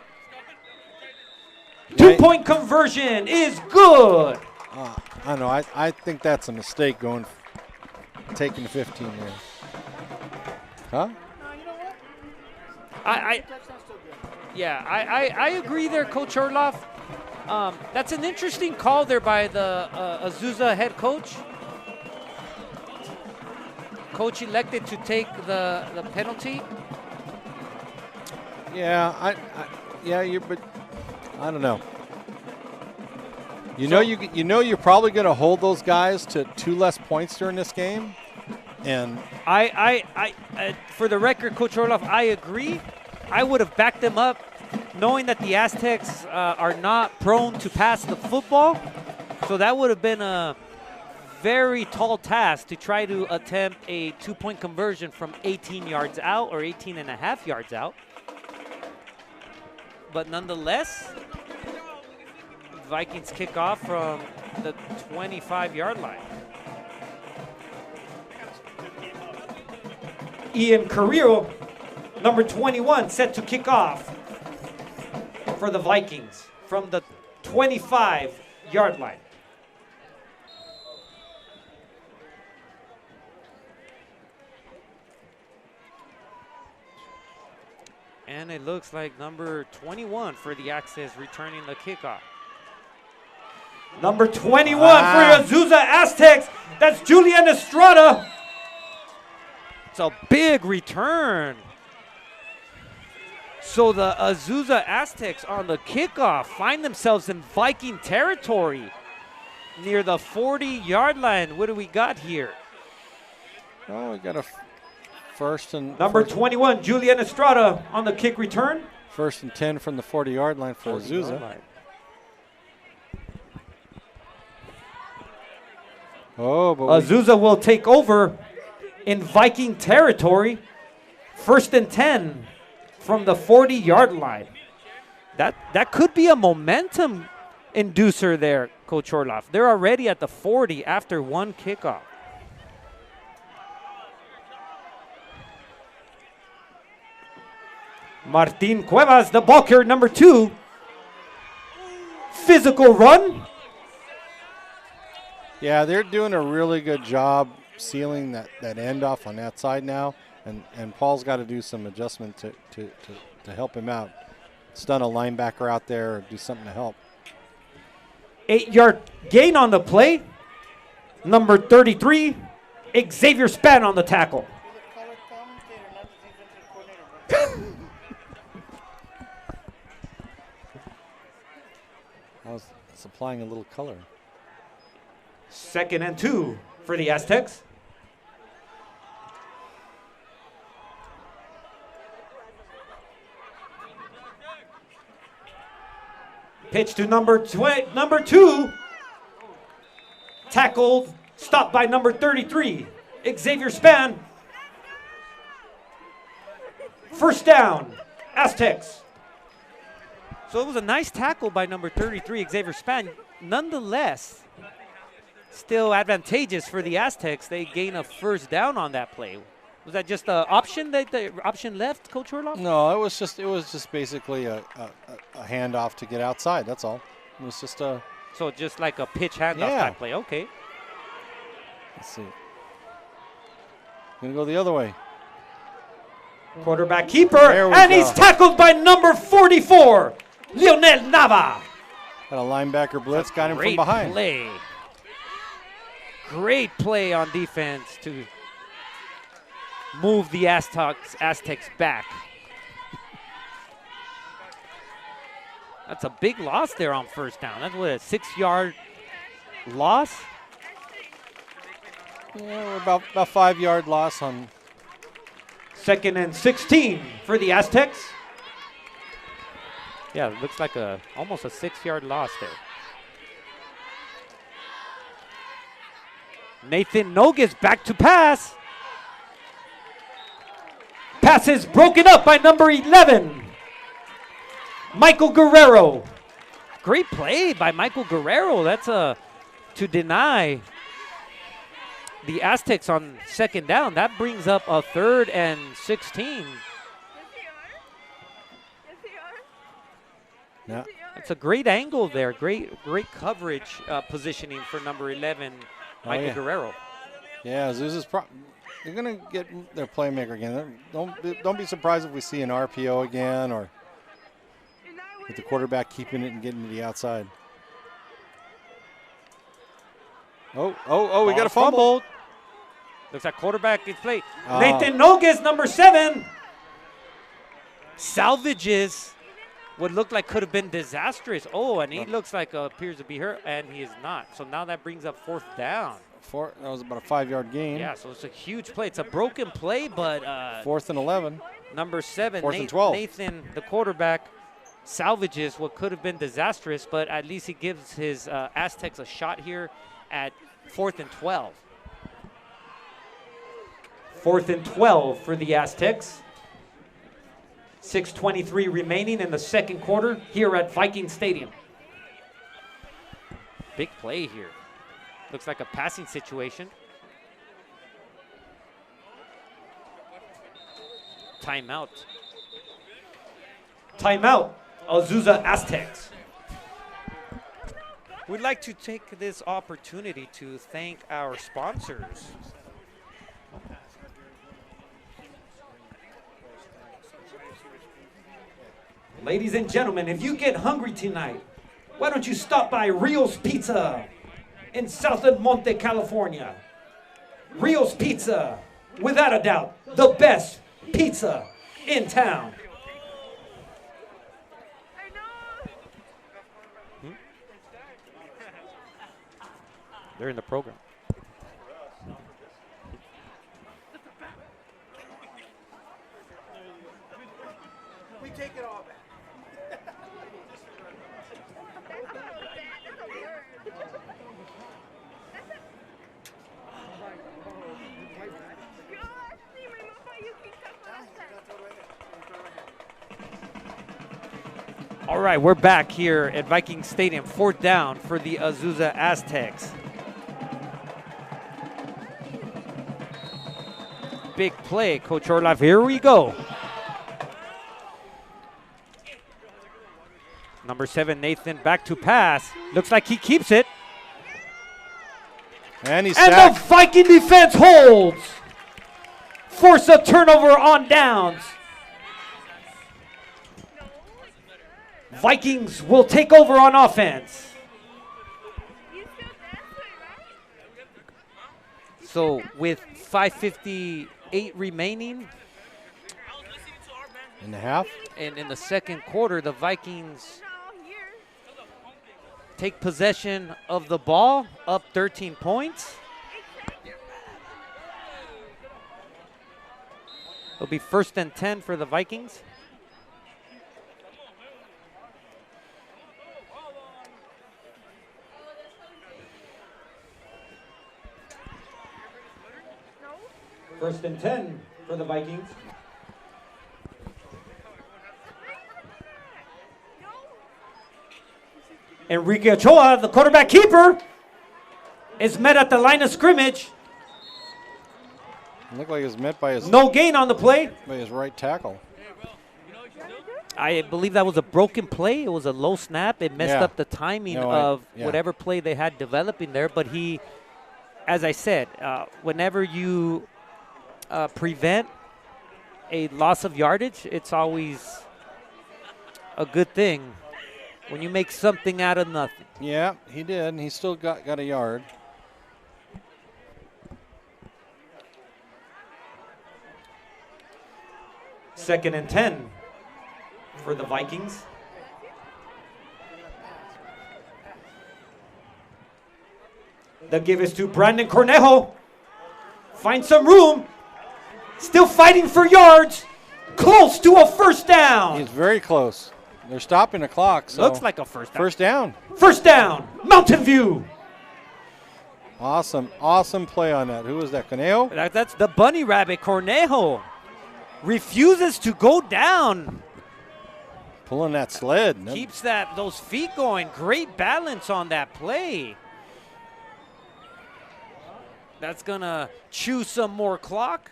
2-point conversion is good. I don't know. I think that's a mistake taking the 15 there. Huh? I agree there, Coach Orloff. That's an interesting call there by the Azusa head coach. Coach elected to take the penalty. Yeah, but I don't know. You know you're probably going to hold those guys to 2 less points during this game, and I for the record, Coach Orloff, I agree. I would have backed them up, knowing that the Aztecs are not prone to pass the football. So that would have been a very tall task to try to attempt a 2-point conversion from 18 yards out or 18 and a half yards out. But nonetheless, Vikings kick off from the 25-yard line. Ian Carrillo, number 21, set to kick off for the Vikings from the 25-yard line. And it looks like number 21 for the Axis returning the kickoff. Number 21 for Azusa Aztecs. That's Julian Estrada. It's a big return. So the Azusa Aztecs on the kickoff find themselves in Viking territory near the 40-yard line. What do we got here? oh, we got a first and Number 21, Julian Estrada on the kick return. 1st and 10 from the 40-yard line for 40-yard Azusa. line. Oh, but Azusa will take over in Viking territory. 1st and 10 from the 40-yard line. That could be a momentum inducer there, Coach Orloff. They're already at the 40 after one kickoff. Martin Cuevas, the ball carrier, number 2. Physical run. yeah, they're doing a really good job sealing that end off on that side now, and Paul's got to do some adjustment to help him out. Stun a linebacker out there or do something to help. 8-yard gain on the play. Number 33, Xavier Span on the tackle. I was supplying a little color. 2nd and 2 for the Aztecs. Pitch to number 2. Tackled, stopped by number 33, Xavier Span. 1st down, Aztecs. So it was a nice tackle by number 33, Xavier Span. Nonetheless, still advantageous for the Aztecs. They gain a 1st down on that play. Was that just the option that the option left, Coach Orloff? No, it was just basically a handoff to get outside. That's all. It was just a. So just like a pitch handoff Yeah. type play. Okay. Let's see. Gonna go the other way. Quarterback keeper, There we and go. he's tackled by number 44, Lionel Nava. Had a linebacker blitz, got him from Great behind. play. Great play on defense to move the Aztecs back. That's a big loss there on 1st down. That's what, a 6-yard loss? Yeah, we're about 5-yard loss on. 2nd and 16 for the Aztecs. Yeah, it looks like almost a 6-yard loss there. Nathan Nogues back to pass. Pass is broken up by number 11, Michael Guerrero. Great play by Michael Guerrero. That's to deny the Aztecs on 2nd down. That brings up a 3rd and 16. Yeah. It's a great angle there. Great coverage positioning for number 11, Michael Guerrero. Yeah, Azusa's they're gonna get their playmaker again. Don't be surprised if we see an RPO again, or with the quarterback keeping it and getting to the outside. Oh, we got a fumble. Looks like quarterback gets played. Nathan Nogues, number 7. Salvages what looked like could have been disastrous. Oh, and he looks like appears to be hurt, and he is not. So now that brings up 4th down. That was about a 5-yard gain. Yeah, so it's a huge play. It's a broken play, but 4th and 11. Number 7, 4th and 12. Nathan, the quarterback, salvages what could have been disastrous, but at least he gives his Aztecs a shot here at 4th and 12. 4th and 12 for the Aztecs. 6:23 remaining in the 2nd quarter here at Viking Stadium. Big play here. Looks like a passing situation. Timeout. Timeout, Azusa Aztecs. We'd like to take this opportunity to thank our sponsors. Ladies and gentlemen, if you get hungry tonight, why don't you stop by Rio's Pizza in South El Monte, California. Rio's Pizza, without a doubt, the best pizza in town. They're in the program. We take it all back. All right, we're back here at Viking Stadium, 4th down for the Azusa Aztecs. Big play, Coach Orloff. Here we go. Number 7, Nathan, back to pass. Looks like he keeps it. And he's And sacked. the Viking defense holds. Force a turnover on downs. Vikings will take over on offense. So with 5:58 remaining, In the half. and in the 2nd quarter, the Vikings take possession of the ball, up 13 points. It'll be 1st and 10 for the Vikings. First and 10 for the Vikings. Enrique Ochoa, the quarterback keeper, is met at the line of scrimmage. It looked like it was met by his No gain on the play. right tackle. I believe that was a broken play. It was a low snap. It messed Yeah. up the timing No, of yeah. whatever play they had developing there. But he, as I said, whenever you prevent a loss of yardage, it's always a good thing when you make something out of nothing. Yeah, he did, and he still got a yard. Second and 10 for the Vikings. The give is to Brandon Cornejo. Find some room. Still fighting for yards. Close to a first down. He's very close. They're stopping the clock. So Looks like a first down. first down. First down. Mountain View. Awesome, awesome play on that. Who was that, Conejo? That's the bunny rabbit, Cornejo. Refuses to go down. Pulling that sled. Keeps those feet going. Great balance on that play. That's going to chew some more clock.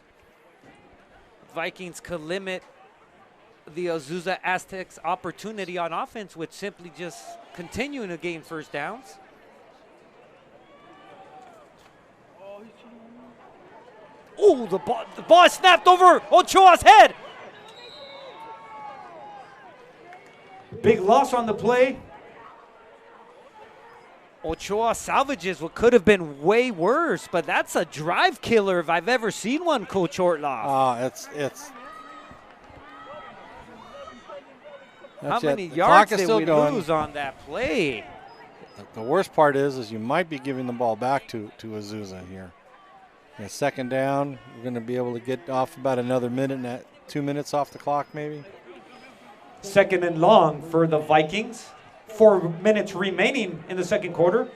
Vikings could limit the Azusa Aztecs' opportunity on offense with simply just continuing to gain first downs. Oh, the ball is snapped over Ochoa's head. Big loss on the play. Ochoa salvages what could have been way worse, but that's a drive killer if I've ever seen one, Coach Ortloff. How many yards did we lose on that play? The worst part is you might be giving the ball back to Azusa here. Yeah, second down, we're going to be able to get off about another minute and 2 minutes off the clock maybe. Second and long for the Vikings. 4 minutes remaining in the second quarter.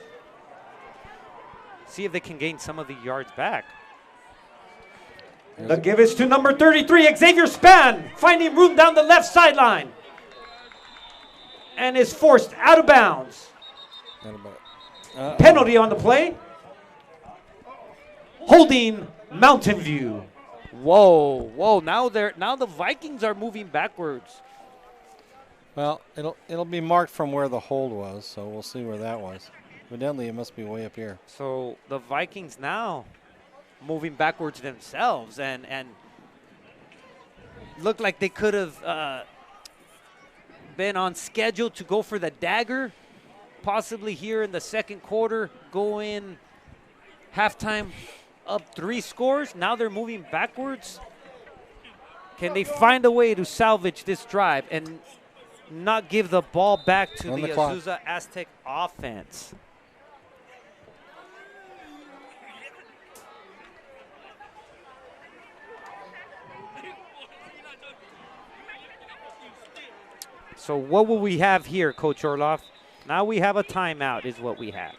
See if they can gain some of the yards back. The give is to number 33, Xavier Span, finding room down the left sideline. And is forced out of bounds. Penalty on the play. Holding Mountain View. Whoa. Now the Vikings are moving backwards. Well, it'll be marked from where the hold was, so we'll see where that was. Evidently, it must be way up here. So the Vikings now moving backwards themselves and look like they could have been on schedule to go for the dagger, possibly here in the second quarter, go in halftime up 3 scores. Now they're moving backwards. Can they find a way to salvage this drive and not give the ball back to the Azusa Aztec offense? So what will we have here, Coach Orloff? Now we have a timeout is what we have.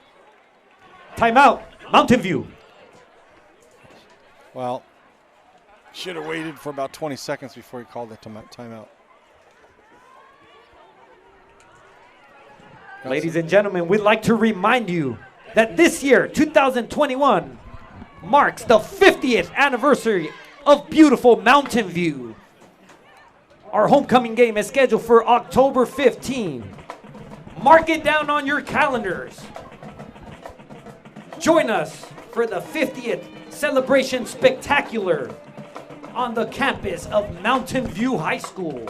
Timeout, Mountain View. Well, should have waited for about 20 seconds before he called the timeout. Ladies and gentlemen, we'd like to remind you that this year, 2021, marks the 50th anniversary of beautiful Mountain View. Our homecoming game is scheduled for October 15. Mark it down on your calendars. Join us for the 50th celebration spectacular on the campus of Mountain View High School.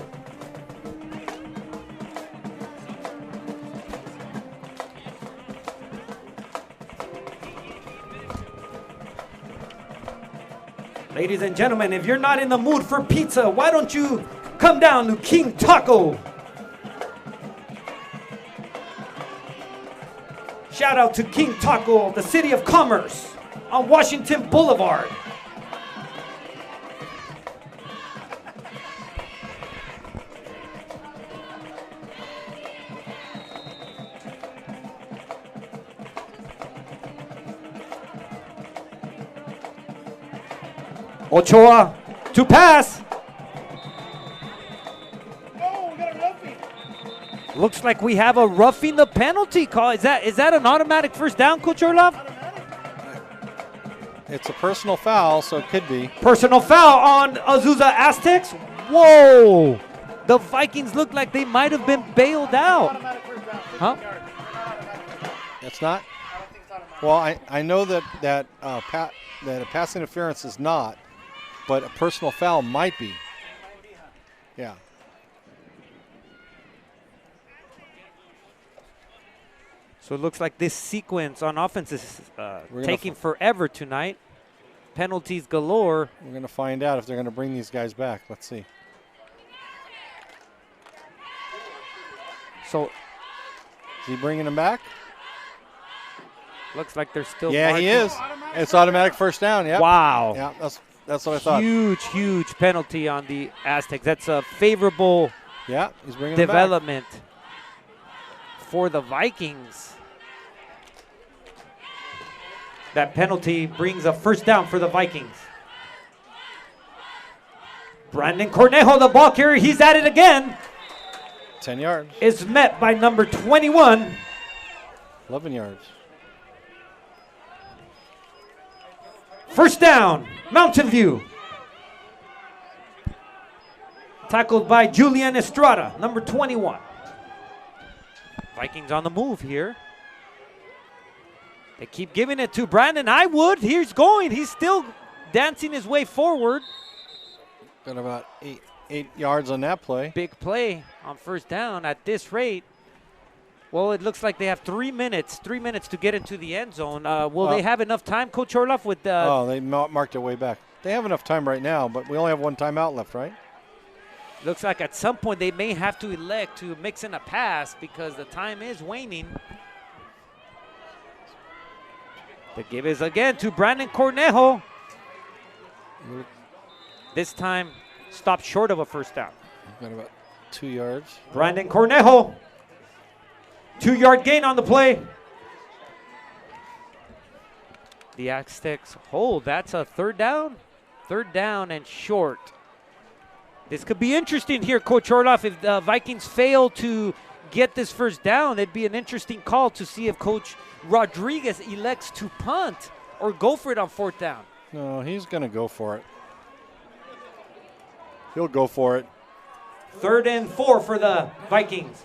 Ladies and gentlemen, if you're not in the mood for pizza, why don't you come down to King Taco? Shout out to King Taco, the city of commerce on Washington Boulevard. Ochoa to pass. Looks like we have a roughing the penalty call. Is that an automatic first down, Coach Orlov? It's a personal foul, so it could be. Personal foul on Azusa Aztecs. Whoa! The Vikings look like they might have been bailed out. Huh? It's not? Well, I know that a pass interference is not, but a personal foul might be. Yeah. So it looks like this sequence on offense is taking forever tonight. Penalties galore. We're going to find out if they're going to bring these guys back. Let's see. So, is he bringing them back? Looks like they're still Yeah, marking. he is. It's automatic first down. Yeah. Wow. Yeah, that's what I thought. Huge penalty on the Aztecs. That's a favorable Yeah, he's bringing it back. development for the Vikings. That penalty brings a first down for the Vikings. Brandon Cornejo, the ball carrier, he's at it again. 10 yards. Is met by number 21. 11 yards. First down, Mountain View. Tackled by Julian Estrada, number 21. Vikings on the move here. They keep giving it to Brandon Highwood. He's going. He's still dancing his way forward. Got about eight yards on that play. Big play on first down at this rate. Well, it looks like they have 3 minutes. 3 minutes to get into the end zone. Will they have enough time, Coach Orloff? With they marked their way back. They have enough time right now, but we only have one timeout left, right? Looks like at some point they may have to elect to mix in a pass because the time is waning. The give is again to Brandon Cornejo. This time stopped short of a first down. Got about 2 yards. Brandon Cornejo. 2-yard gain on the play. The Aztecs hold. That's a third down. Third down and short. This could be interesting here, Coach Orloff. If the Vikings fail to get this first down, it'd be an interesting call to see if Coach Rodriguez elects to punt or go for it on fourth down. No, he's going to go for it. He'll go for it. 3rd and 4 for the Vikings.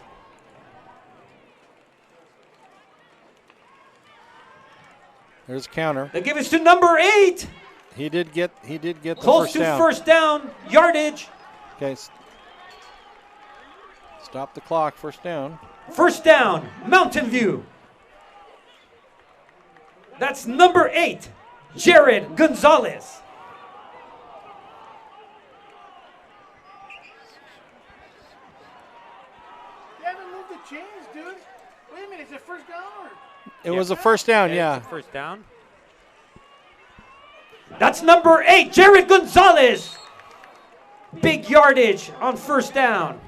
There's a counter. The give is to number 8. He did get the Close first to down. first down yardage. Okay. Stop the clock. First down. First down, Mountain View. That's number 8, Jared Gonzalez. You haven't moved the chains, dude. Wait a minute, is it first down or? It was a first down, yeah. It's a first down. That's number 8, Jared Gonzalez. Big yardage on first down.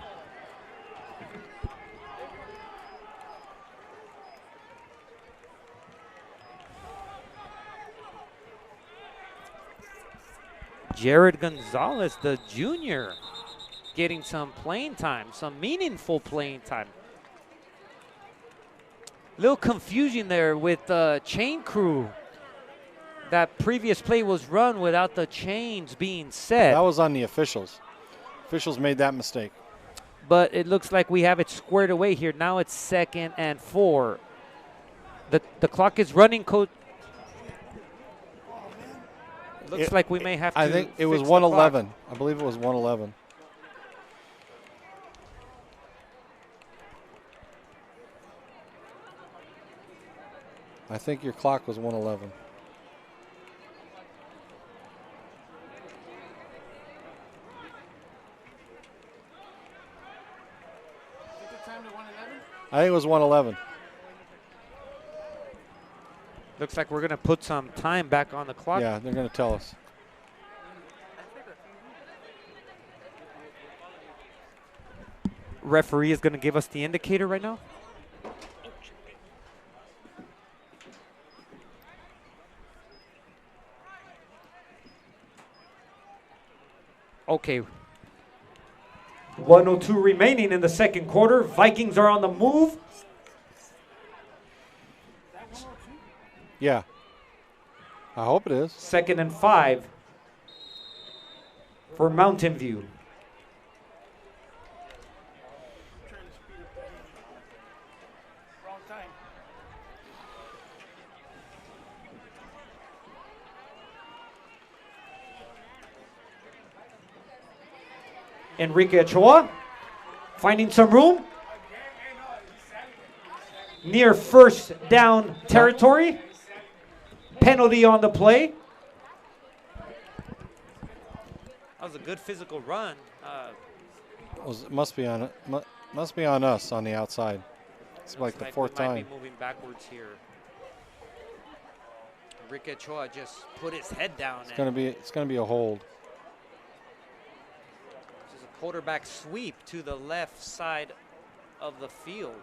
Jared Gonzalez, the junior, getting some playing time, some meaningful playing time. Little confusion there with the chain crew. That previous play was run without the chains being set. That was on the officials. Officials made that mistake. But it looks like we have it squared away here. Now it's 2nd and 4. The clock is running, Coach. Looks like we may have to. I think it was fix the 111. clock. I believe it was 111. I think your clock was 111. Take the time to 111? I think it was 111. Looks like we're going to put some time back on the clock. Yeah, they're going to tell us. Referee is going to give us the indicator right now. Okay. 1:02 remaining in the second quarter. Vikings are on the move. Yeah. I hope it is. 2nd and 5 for Mountain View. Trying to speed up that. Wrong time. Enrique Ochoa finding some room near first down territory. Penalty on the play. That was a good physical run. Must be on it. Must be on us on the outside. It's like the fourth we might time. be moving backwards here. Enrique Ochoa just put his head down. It's gonna be a hold. This is a quarterback sweep to the left side of the field.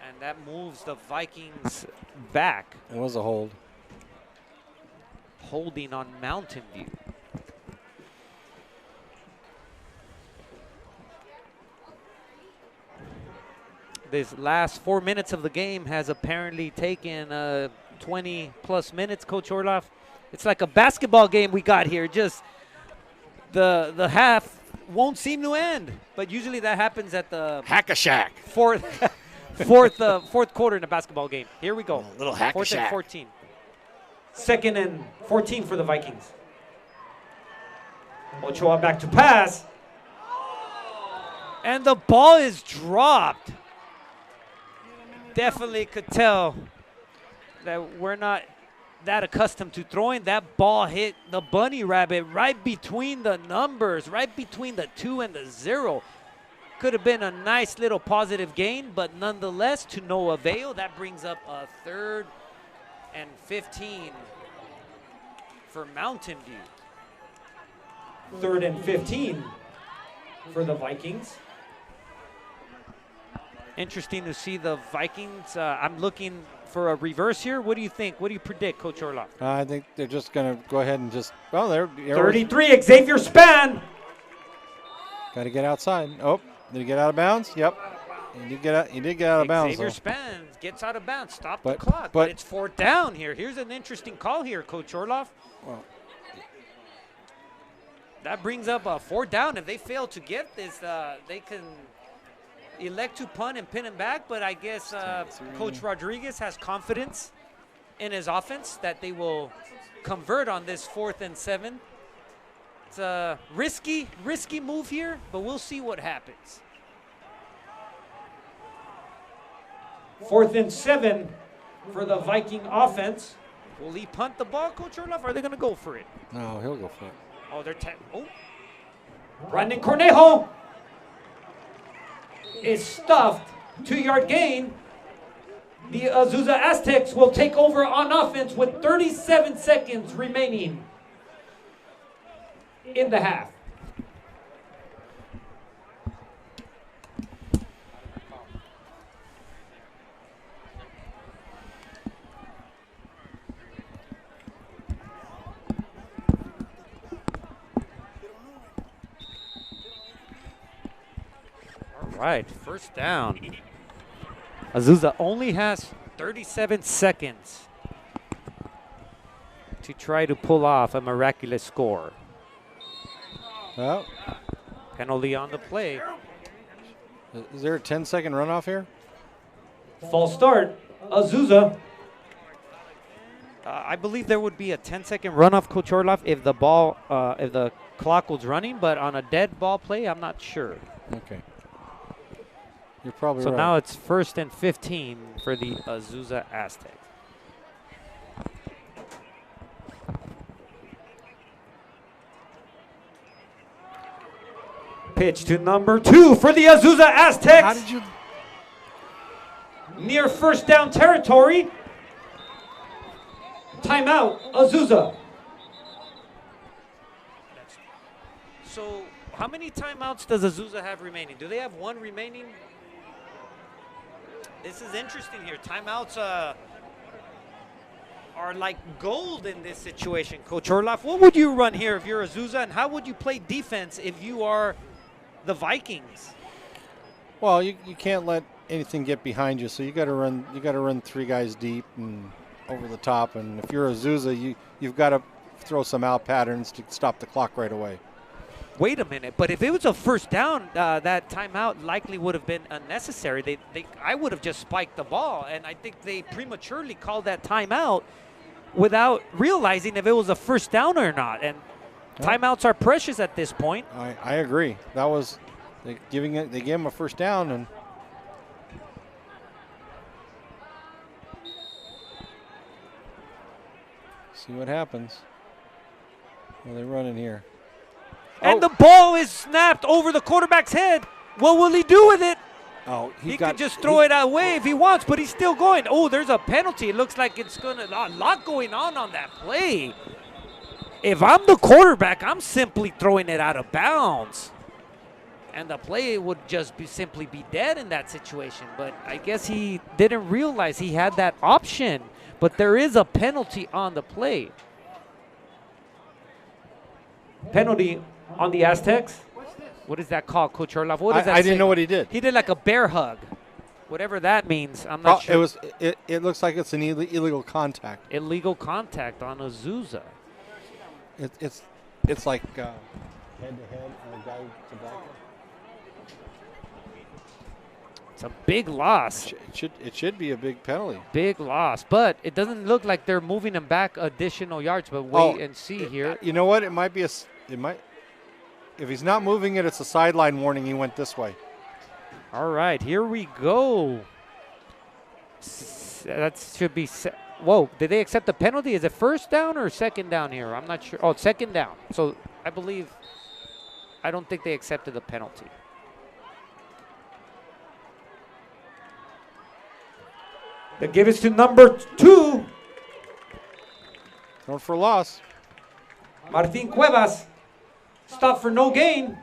And that moves the Vikings back. It was a hold. Holding on Mountain View. This last 4 minutes of the game has apparently taken 20 plus minutes, Coach Orloff. It's like a basketball game we got here. Just the half won't seem to end, but usually that happens at the Hack-a-shack. fourth quarter in a basketball game. Here we go. A little Fourth and hack-a-shack. 14. 2nd and 14 for the Vikings. Ochoa back to pass. And the ball is dropped. Definitely could tell that we're not that accustomed to throwing. That ball hit the bunny rabbit right between the numbers, right between the 2 and the 0. Could have been a nice little positive gain, but nonetheless to no avail. That brings up a 3rd and 15 for Mountain View. 3rd and 15 for the Vikings. Interesting to see the Vikings. I'm looking for a reverse here. What do you think? What do you predict, Coach Orloff? I think they're just going to go ahead and just, well, they're 33, Xavier Span. got to get outside. Oh, did he get out of bounds? Yep. He did get out of bounds. Xavier though. Span gets out of bounds. Stop the But- clock. But but- it's 4th down here. Here's an interesting call here, Coach Orloff. Well, That brings up a 4th down. If they fail to get this, they can elect to punt and pin him back. But I guess Coach Rodriguez has confidence in his offense that they will convert on this 4th and 7. It's a risky move here, but we'll see what happens. 4th and 7 for the Viking offense. Will he punt the ball, Coach Orloff, or are they going to go for it? no, he'll go for it. Oh, they're Brandon Cornejo is stuffed. 2-yard gain. The Azusa Aztecs will take over on offense with 37 seconds remaining in the half. All right, 1st down. Azusa only has 37 seconds to try to pull off a miraculous score. Well, Penalty on the play. is there a 10-second runoff here? False start. Azusa. I believe there would be a 10-second runoff, Coach Orloff, if the ball, if the clock was running, but on a dead ball play, I'm not sure. Okay. You're probably So right. now it's 1st and 15 for the Azusa Aztecs. Pitch to number 2 for the Azusa Aztecs. How did you? Near 1st down territory. Timeout, Azusa. So how many timeouts does Azusa have remaining? Do they have 1 remaining? This is interesting here. Timeouts are like gold in this situation, Coach Orloff. What would you run here if you're Azusa, and how would you play defense if you are the Vikings? Well, you can't let anything get behind you, so you got to run. You got to run 3 guys deep and over the top. And if you're Azusa, you've got to throw some out patterns to stop the clock right away. Wait a minute, but if it was a 1st down, that timeout likely would have been unnecessary. I would have just spiked the ball, and I think they prematurely called that timeout without realizing if it was a 1st down or not. And timeouts are precious at this point. I agree. That was they gave him a 1st down, and see what happens. What are they running here? And the ball is snapped over the quarterback's head. What will he do with it? Oh, He could just throw it away if he wants, but he's still going. Oh, there's a penalty. It looks like it's going to a lot going on that play. If I'm the quarterback, I'm simply throwing it out of bounds. And the play would just simply be dead in that situation. But I guess he didn't realize he had that option. But there is a penalty on the play. Penalty on the Aztecs. What is that called, Coach Orlov? What does that I didn't say? know what he did. He did like a bear hug. Whatever that means, I'm not sure. It looks like it's an illegal contact. Illegal contact on Azusa. It's like head to head and a guy to back. It's a big loss. It should be a big penalty. Big loss, but it doesn't look like they're moving him back additional yards. But wait and see here. You know what? It might be if he's not moving it, it's a sideline warning. He went this way. All right, here we go. That should be. Whoa! Did they accept the penalty? Is it first down or second down here? I'm not sure. Oh, it's second down. So I don't think they accepted the penalty. They give it to number 2. Going for a loss. Martin Cuevas. Stop for no gain.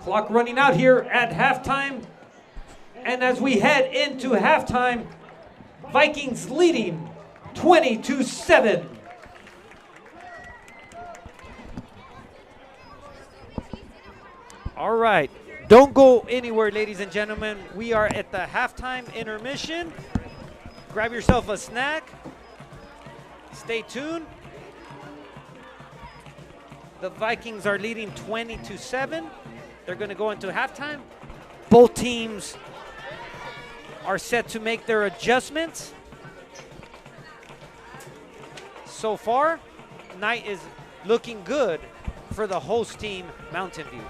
Clock running out here at halftime. And as we head into halftime, Vikings leading 20-7. All right. Don't go anywhere, ladies and gentlemen. We are at the halftime intermission. Grab yourself a snack. Stay tuned. The Vikings are leading 20-7. They're going to go into halftime. Both teams are set to make their adjustments. So far, night is looking good for the host team, Mountain View.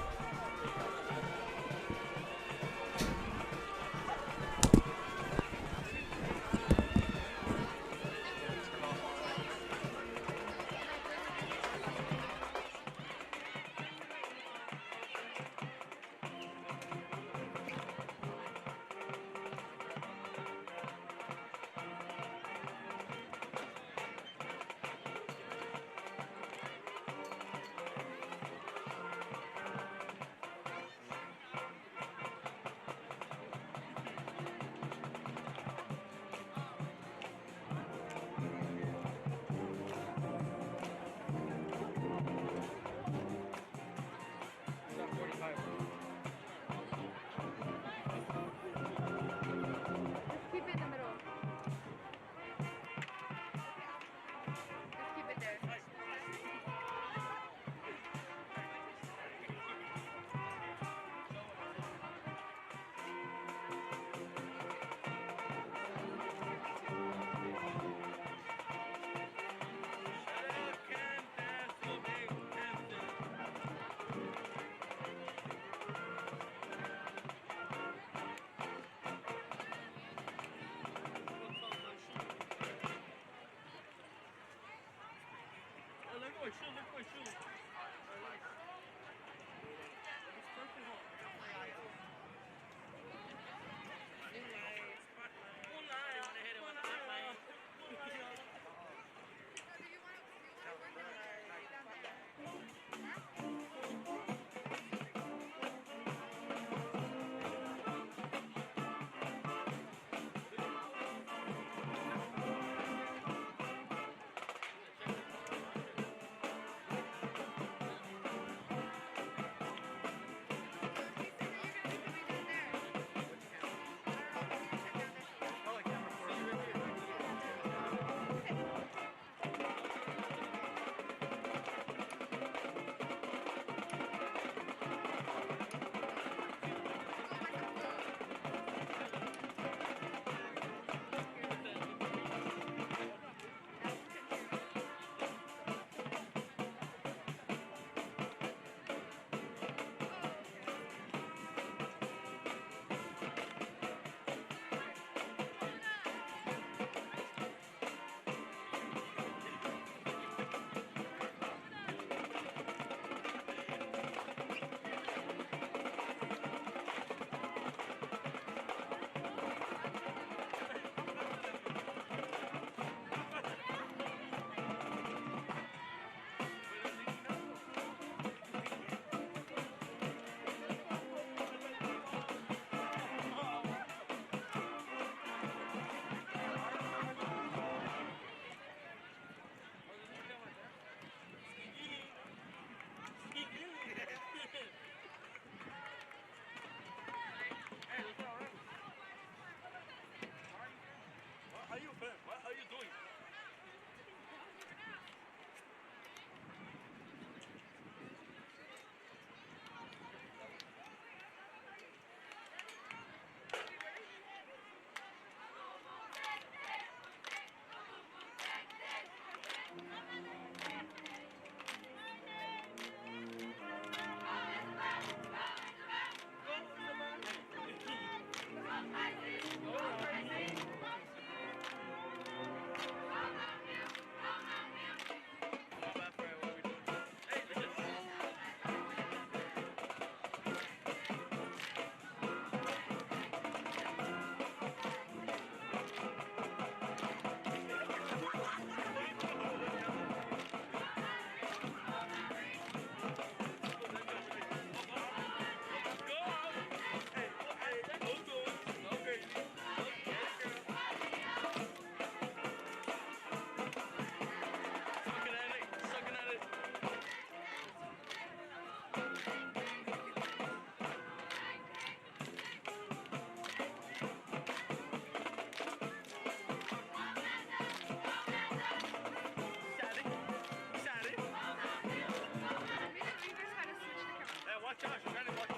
watch out. She's trying to watch me.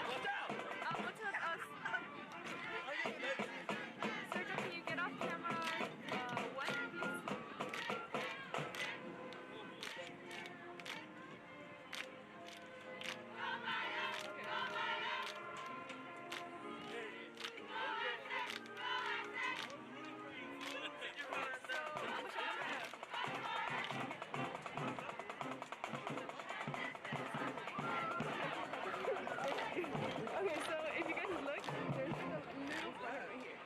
Watch out. What's up, Sergio, can you get off camera? One, please? Okay, so if you guys look, there's like a little flag right here.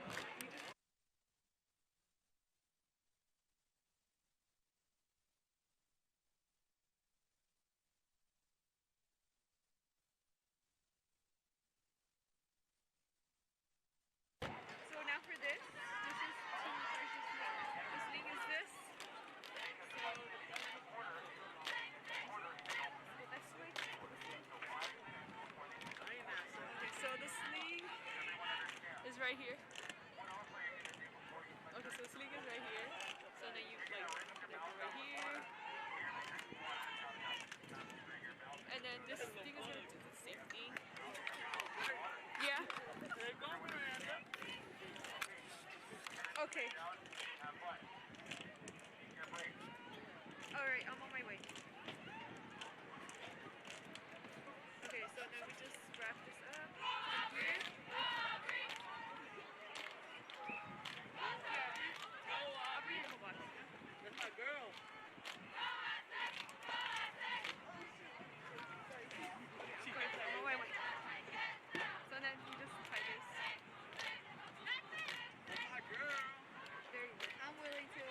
So now for this is two versus one. The sling is this. Okay, so the sling is right here. Okay, so the sling is right here. So then you like go right here. And then this thing is gonna do the same thing. Yeah. Okay. Alright, I'm on my way. Okay, so then we just wrap this up here. I'll bring it in the box. That's my girl. I'm on my way. So then you just tie this. That's my girl. There you go. I'm willing to.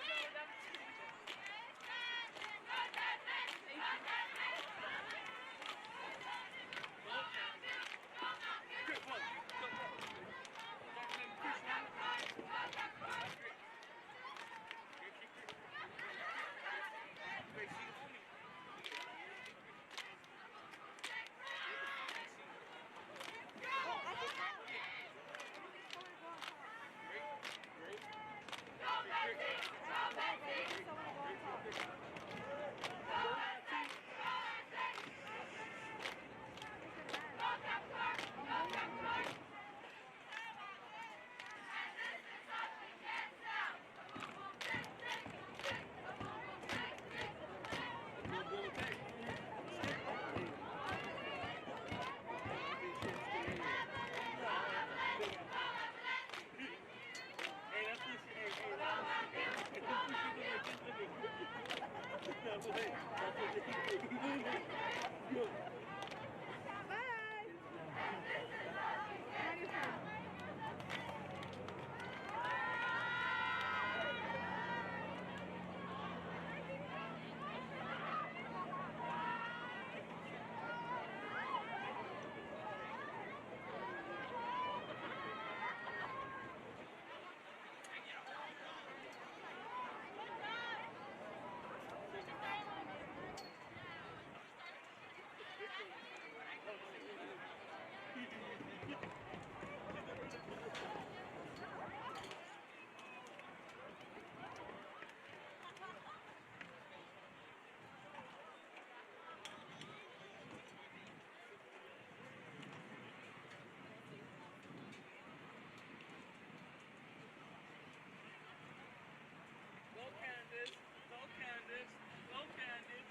Go Candace. Go Candace. Go Candace.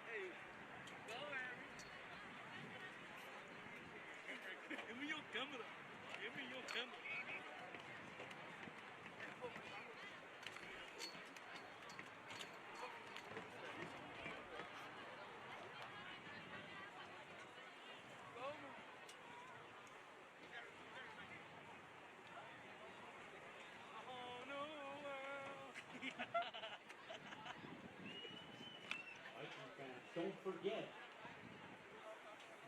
Hey. Go Harry. Give me your camera. Give me your camera. Viking fans, don't forget,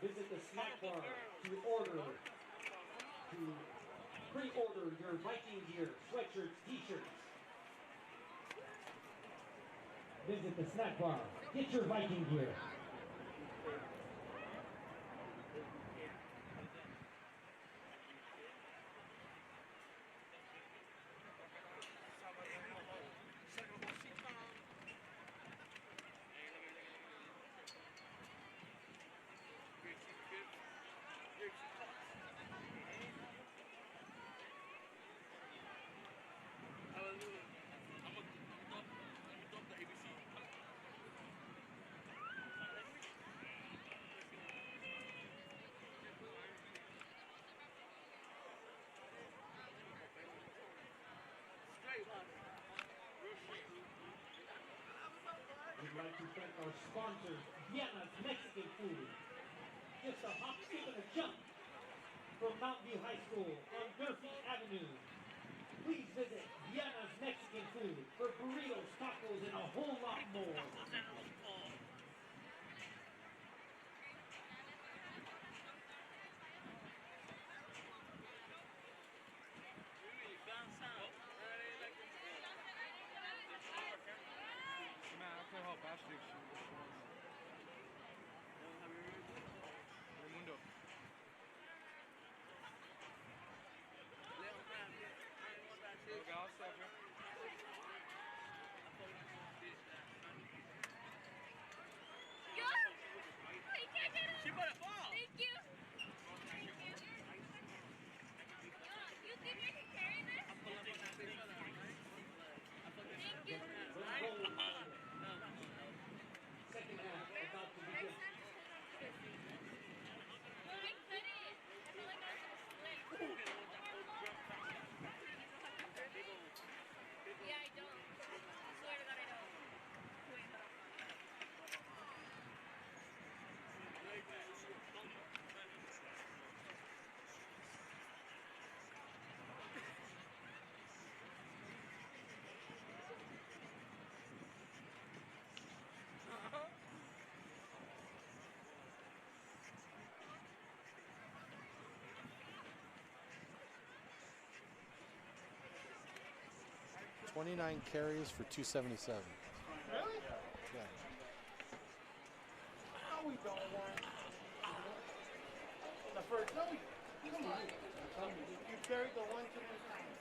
visit the snack bar to pre-order your Viking gear, sweatshirts, t-shirts. Visit the snack bar, get your Viking gear. our sponsors, Vienna's Mexican Food. Just a hop, skip, and a jump from Mountain View High School on Durfee Avenue. Please visit Vienna's Mexican Food for burritos, tacos, and a whole lot more. She put a ball. Thank you. Thank you. You think I can carry this? Thank you. Second half about to begin. I couldn't. I feel like I was gonna slip. Yeah, I don't. I swear to God, I don't. – 29 carries for 277. Really? Yeah. No, we don't want. The first, no, we, come on. You carried the one too many times.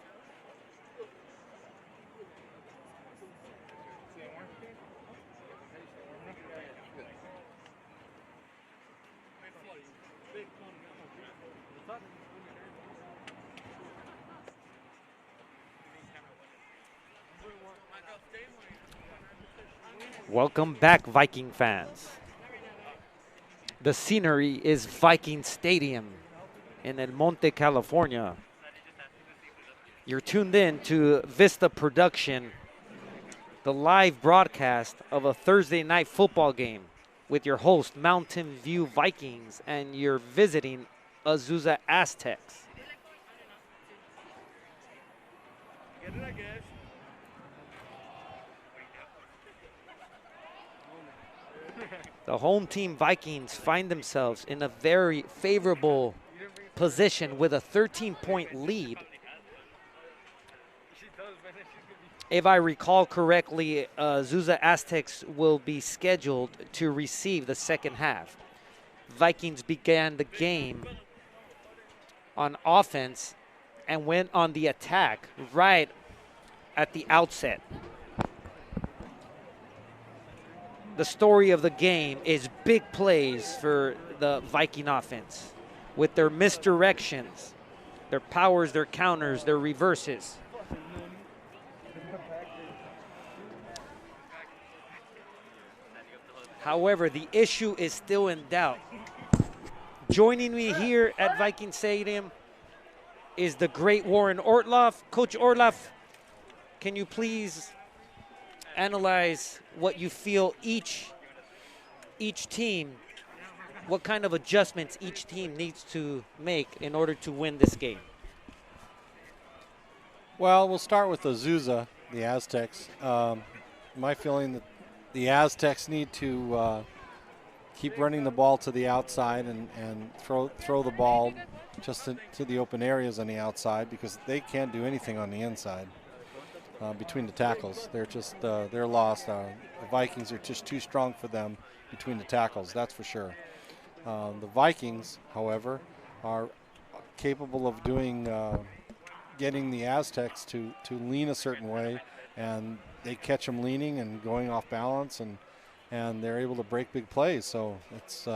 Welcome back, Viking fans. The scenery is Viking Stadium in El Monte, California. You're tuned in to Vista Production, the live broadcast of a Thursday night football game with your host, Mountain View Vikings, and you're visiting Azusa Aztecs. Get it, I guess. The home team Vikings find themselves in a very favorable position with a 13-point lead. If I recall correctly, Azusa Aztecs will be scheduled to receive the second half. Vikings began the game on offense and went on the attack right at the outset. The story of the game is big plays for the Viking offense with their misdirections, their powers, their counters, their reverses. However, the issue is still in doubt. Joining me here at Viking Stadium is the great Warren Ortloff. Coach Ortloff, can you please analyze what you feel each team, what kind of adjustments each team needs to make in order to win this game? Well, we'll start with Azusa, the Aztecs. My feeling that the Aztecs need to keep running the ball to the outside and throw the ball just to the open areas on the outside, because they can't do anything on the inside. Between the tackles, they're lost. The Vikings are just too strong for them between the tackles, that's for sure. The Vikings, however, are capable of getting the Aztecs to lean a certain way, and they catch them leaning and going off balance, and they're able to break big plays. So it's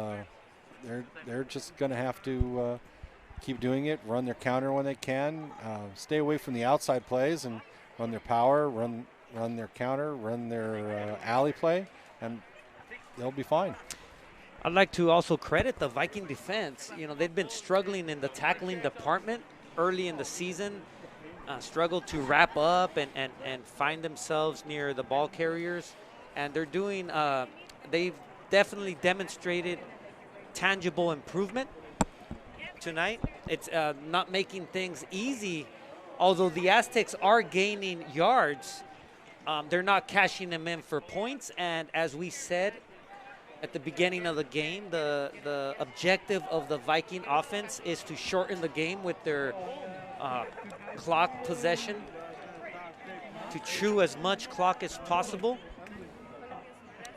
they're just going to have to keep doing it, run their counter when they can, stay away from the outside plays, and run their power, run their counter, run their alley play, and they'll be fine. I'd like to also credit the Viking defense. You know, they've been struggling in the tackling department early in the season, struggled to wrap up and find themselves near the ball carriers. And they're doing they've definitely demonstrated tangible improvement tonight. It's not making things easy. Although the Aztecs are gaining yards, they're not cashing them in for points. And as we said at the beginning of the game, the objective of the Viking offense is to shorten the game with their clock possession, to chew as much clock as possible,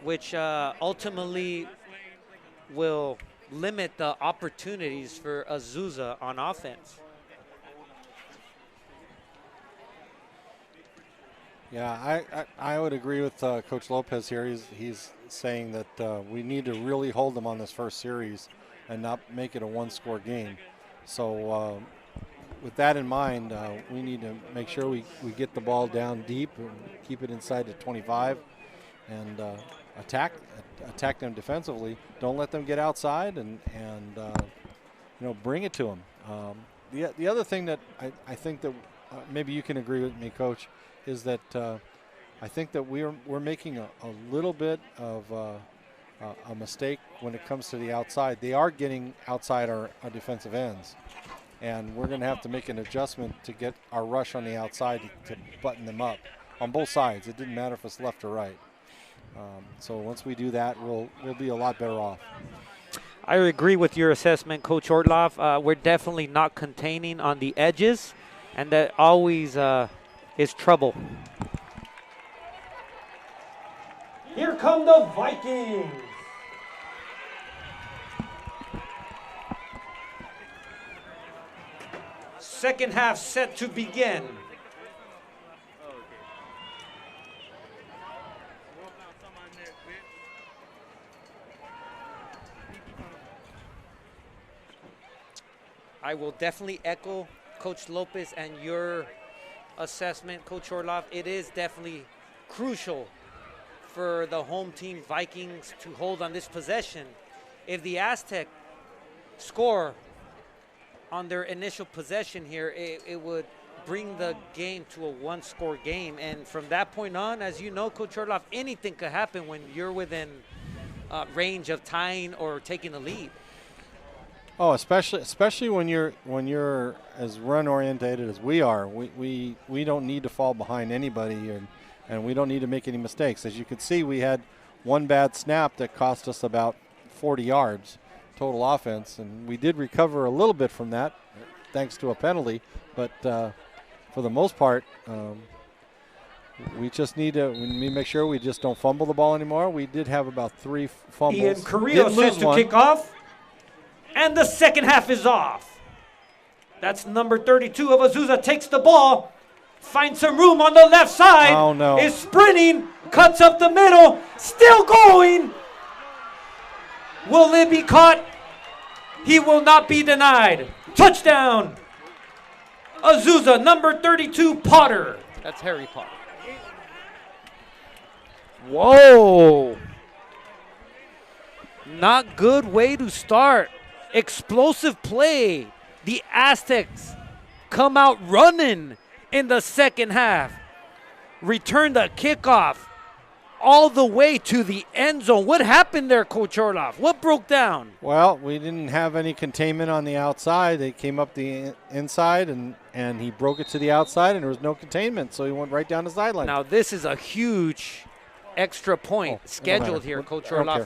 which ultimately will limit the opportunities for Azusa on offense. Yeah, I would agree with Coach Lopez here. He's saying that we need to really hold them on this first series and not make it a one-score game. So with that in mind, we need to make sure we get the ball down deep and keep it inside the 25 and attack them defensively. Don't let them get outside and bring it to them. The other thing that I think that maybe you can agree with me, Coach, is that I think that we're making a little bit of a mistake when it comes to the outside. They are getting outside our defensive ends, and we're going to have to make an adjustment to get our rush on the outside to button them up on both sides. It didn't matter if it's left or right. So once we do that, we'll be a lot better off. I agree with your assessment, Coach Ortloff. We're definitely not containing on the edges, and that always is trouble. Here come the Vikings. Second half set to begin. I will definitely echo Coach Lopez and your assessment, Coach Ortloff. It is definitely crucial for the home team Vikings to hold on this possession. If the Aztec score on their initial possession here, it would bring the game to a one-score game. And from that point on, as you know, Coach Ortloff, anything could happen when you're within range of tying or taking the lead. Oh, especially when you're as run orientated as we are. We don't need to fall behind anybody, and we don't need to make any mistakes. As you can see, we had one bad snap that cost us about 40 yards total offense, and we did recover a little bit from that thanks to a penalty. But for the most part, we just need to make sure we just don't fumble the ball anymore. We did have about 3 fumbles. Ian Carrillo set to kick off. And the second half is off. That's number 32 of Azusa, takes the ball, finds some room on the left side. Oh, no. Is sprinting, cuts up the middle, still going. Will it be caught? He will not be denied. Touchdown. Azusa, number 32, Potter. That's Harry Potter. Whoa. Not good way to start. Explosive play. The Aztecs come out running in the second half. Return the kickoff all the way to the end zone. What happened there, Coach Ortloff? What broke down? Well, we didn't have any containment on the outside. They came up the inside, and he broke it to the outside, and there was no containment, so he went right down the sideline. Now, this is a huge extra point scheduled here, Coach Ortloff.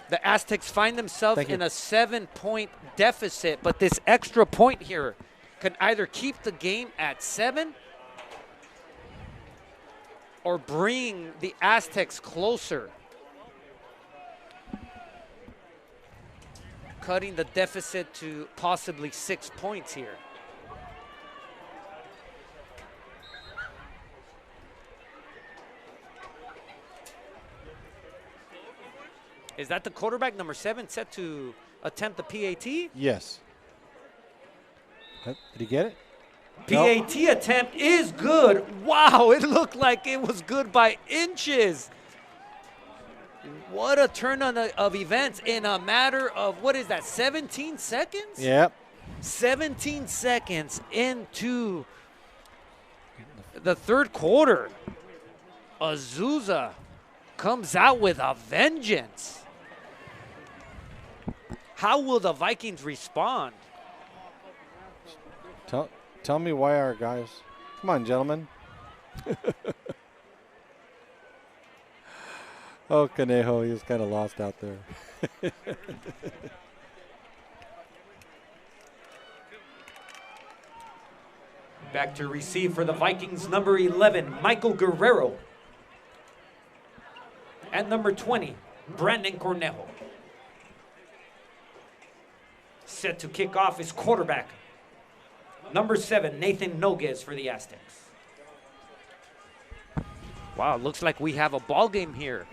The Aztecs find themselves in a 7-point deficit, but this extra point here can either keep the game at 7 or bring the Aztecs closer, cutting the deficit to possibly 6 points here. Is that the quarterback, number 7, set to attempt the PAT? Yes. Did he get it? PAT attempt is good. Wow, it looked like it was good by inches. What a turn of events in a matter of, 17 seconds? Yep. 17 seconds into the third quarter. Azusa comes out with a vengeance. How will the Vikings respond? Tell me why our guys. Come on, gentlemen. Oh, Conejo, he was kind of lost out there. Back to receive for the Vikings, number 11, Michael Guerrero. At number 20, Brandon Cornejo. Set to kick off his quarterback, number 7, Nathan Noguez for the Aztecs. Wow, looks like we have a ball game here.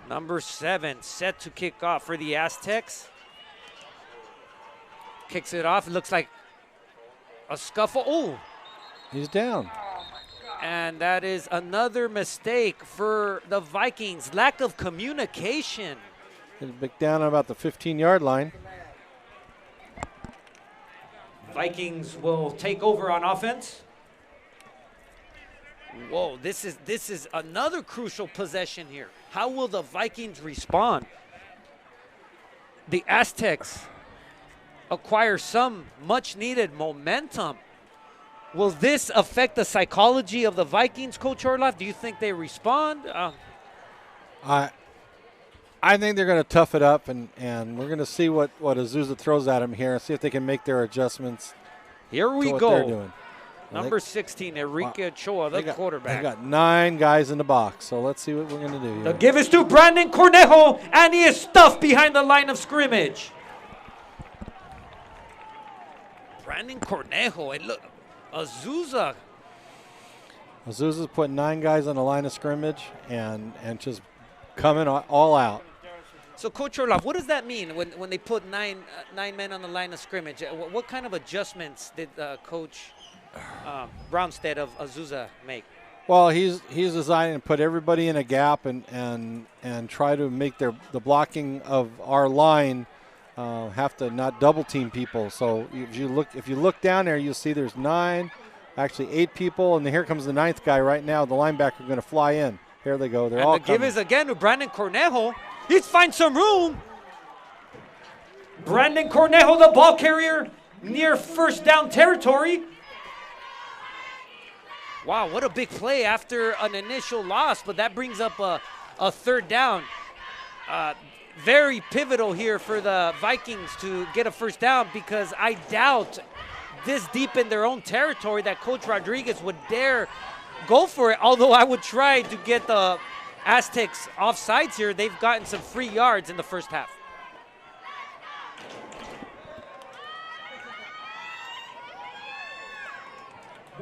Number 7 set to kick off for the Aztecs. Kicks it off. It looks like a scuffle. Oh, He's down. and that is another mistake for the Vikings. Lack of communication. He's back down on about the 15-yard line. Vikings will take over on offense. Whoa, this is another crucial possession here. How will the Vikings respond? The Aztecs acquire some much-needed momentum. Will this affect the psychology of the Vikings, Coach Orloff? Do you think they respond? I think they're going to tough it up, and we're going to see what Azusa throws at them here and see if they can make their adjustments. Here we to what go. they're doing. Number 16, Enrique Ochoa, the quarterback. They got 9 guys in the box, so let's see what we're going to do here. The give is to Brandon Cornejo, and he is stuffed behind the line of scrimmage. Brandon Cornejo, and look, Azusa. Azusa's putting 9 guys on the line of scrimmage and just coming all out. So, Coach Orloff, what does that mean when they put nine men on the line of scrimmage? What kind of adjustments did Coach Brownstead of Azusa make? Well, he's designing to put everybody in a gap and try to make the blocking of our line have to not double team people. So if you look down there, you'll see there's 8 people, and here comes the 9th guy right now. The linebacker going to fly in. Here they go. They're all coming. The give is again to Brandon Cornejo. He's find some room. Brandon Cornejo, the ball carrier, near first down territory. Wow, what a big play after an initial loss, but that brings up a 3rd down. Very pivotal here for the Vikings to get a 1st down, because I doubt this deep in their own territory that Coach Rodriguez would dare go for it, although I would try to get the Aztecs off sides here. They've gotten some free yards in the first half.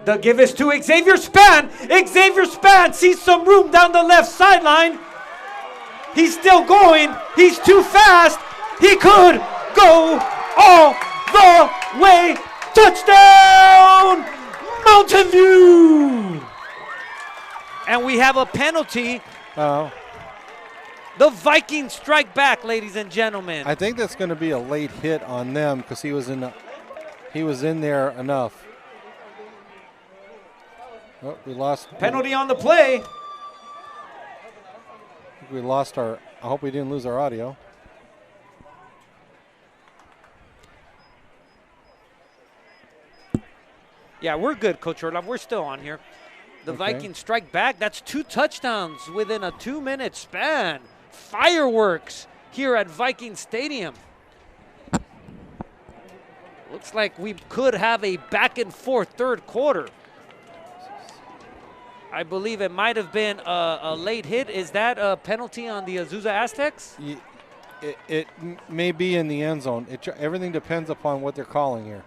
The give is to Xavier Span. Xavier Span sees some room down the left sideline. He's still going. He's too fast. He could go all the way. Touchdown, Mountain View. And we have a penalty. Oh. The Vikings strike back, ladies and gentlemen. I think that's going to be a late hit on them because he was in there enough. Oh, we lost. Penalty on the play. We lost I hope we didn't lose our audio. Yeah, we're good, Coach Orloff. We're still on here. The Vikings strike back. That's 2 touchdowns within a 2-minute span. Fireworks here at Viking Stadium. Looks like we could have a back-and-forth 3rd quarter. I believe it might have been a late hit. Is that a penalty on the Azusa Aztecs? It may be in the end zone. Everything depends upon what they're calling here.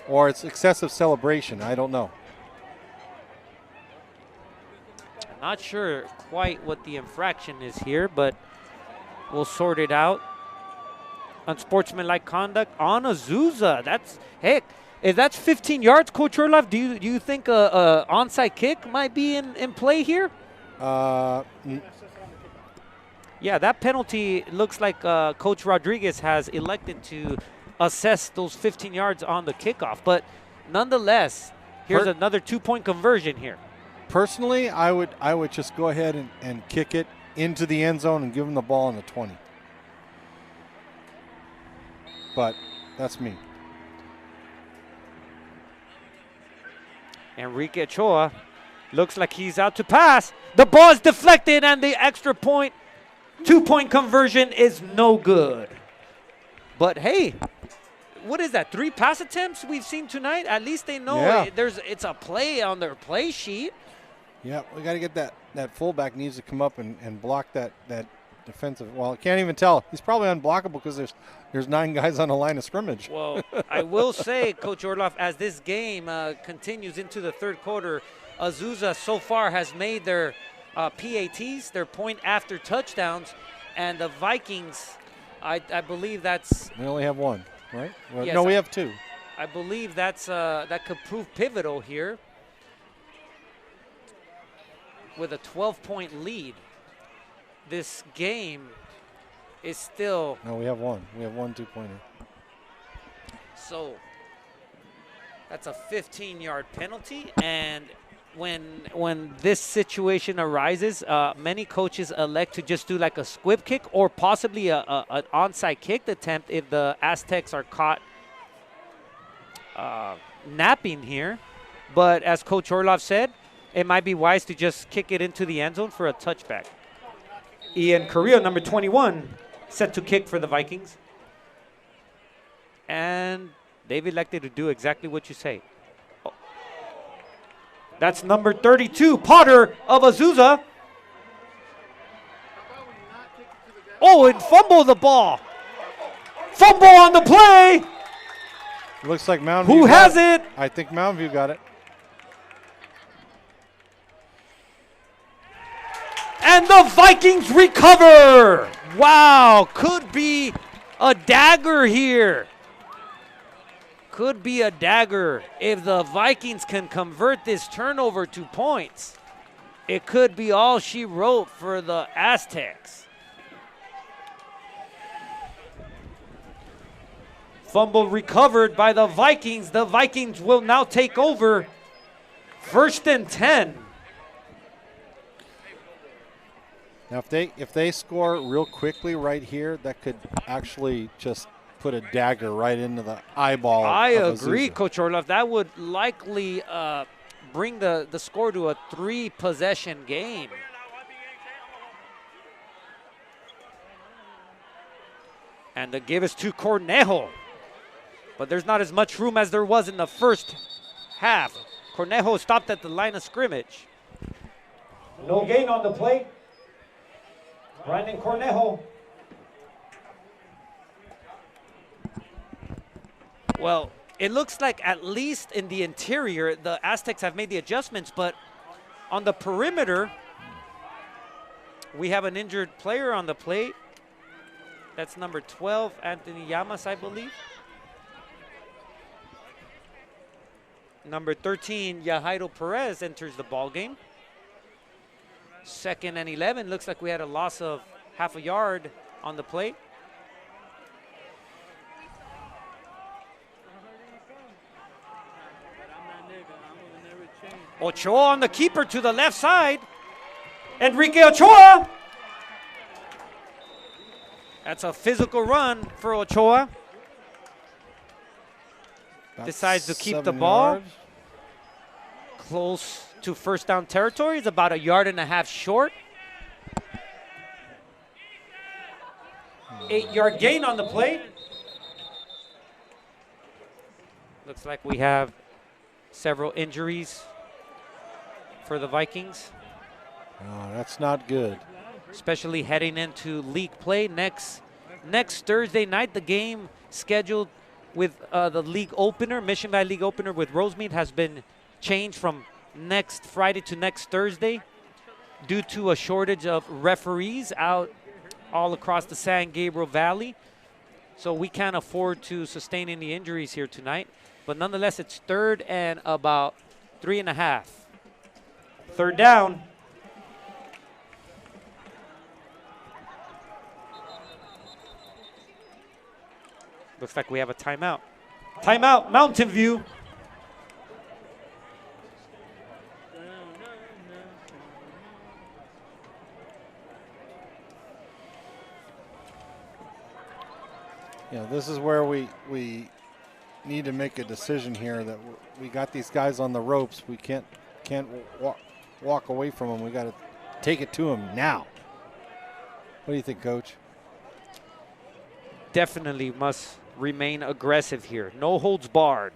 Or it's excessive celebration. I don't know. Not sure quite what the infraction is here, but we'll sort it out. Unsportsmanlike conduct on Azusa. If that's 15 yards, Coach Orloff, do you think a onside kick might be in play here? Yeah, that penalty looks like Coach Rodriguez has elected to assess those 15 yards on the kickoff. But nonetheless, here's another 2-point conversion here. Personally, I would just go ahead and kick it into the end zone and give them the ball on the 20. But that's me. Enrique Ochoa looks like he's out to pass. The ball is deflected, and the extra point, 2-point conversion is no good. But hey, what is that? 3 pass attempts we've seen tonight? At least they know it's a play on their play sheet. Yeah, we got to get that fullback needs to come up and block that defensive. Well, I can't even tell. He's probably unblockable because there's 9 guys on the line of scrimmage. Well, I will say, Coach Orloff, as this game continues into the third quarter, Azusa so far has made their PATs, their point after touchdowns, and the Vikings, I believe that's... We only have 1, right? Well, yes, no, we have 2. I believe that could prove pivotal here with a 12-point lead. This game is still... No, we have 1. We have 1 2-pointer. So that's a 15-yard penalty, and when this situation arises, many coaches elect to just do like a squib kick or possibly an onside kick attempt if the Aztecs are caught napping here. But as Coach Orloff said, it might be wise to just kick it into the end zone for a touchback. Ian Carrillo, number 21, set to kick for the Vikings. And they've elected to do exactly what you say. Oh. That's number 32, Potter of Azusa. Oh, and fumble the ball. Fumble on the play. Looks like Mountain View. Who has it? I think Mountain View got it. And the Vikings recover. Wow, could be a dagger here. Could be a dagger. If the Vikings can convert this turnover to points, it could be all she wrote for the Aztecs. Fumble recovered by the Vikings. The Vikings will now take over. 1st and 10. Now, if they score real quickly right here, that could actually just put a dagger right into the eyeball. I of agree, Azusa. Coach Orloff. That would likely bring the score to a 3-possession game. And the give is to Cornejo. But there's not as much room as there was in the first half. Cornejo stopped at the line of scrimmage. No gain on the play. Brandon Cornejo. Well, it looks like at least in the interior, the Aztecs have made the adjustments, but on the perimeter, we have an injured player on the plate. That's number 12, Anthony Llamas, I believe. Number 13, Yajairo Perez enters the ball game. 2nd and 11. Looks like we had a loss of half a yard on the plate. Ochoa on the keeper to the left side. Enrique Ochoa. That's a physical run for Ochoa. About Decides to keep the 7 ball. yards. Close to first down territory. It's about 1.5 yards short. 8-yard gain on the play. Looks like we have several injuries for the Vikings, Oh, that's not good. especially heading into league play next Thursday night. The game scheduled with the league opener, Mission Valley League opener with Rosemead, has been changed from next Friday to next Thursday due to a shortage of referees out all across the San Gabriel Valley. So we can't afford to sustain any injuries here tonight. But nonetheless, it's 3rd and about 3.5. 3rd down. Looks like we have a timeout. Timeout, Mountain View. This is where we need to make a decision here that we got these guys on the ropes. We can't walk away from them. We got to take it to them now. What do you think, Coach? Definitely must remain aggressive here. No holds barred.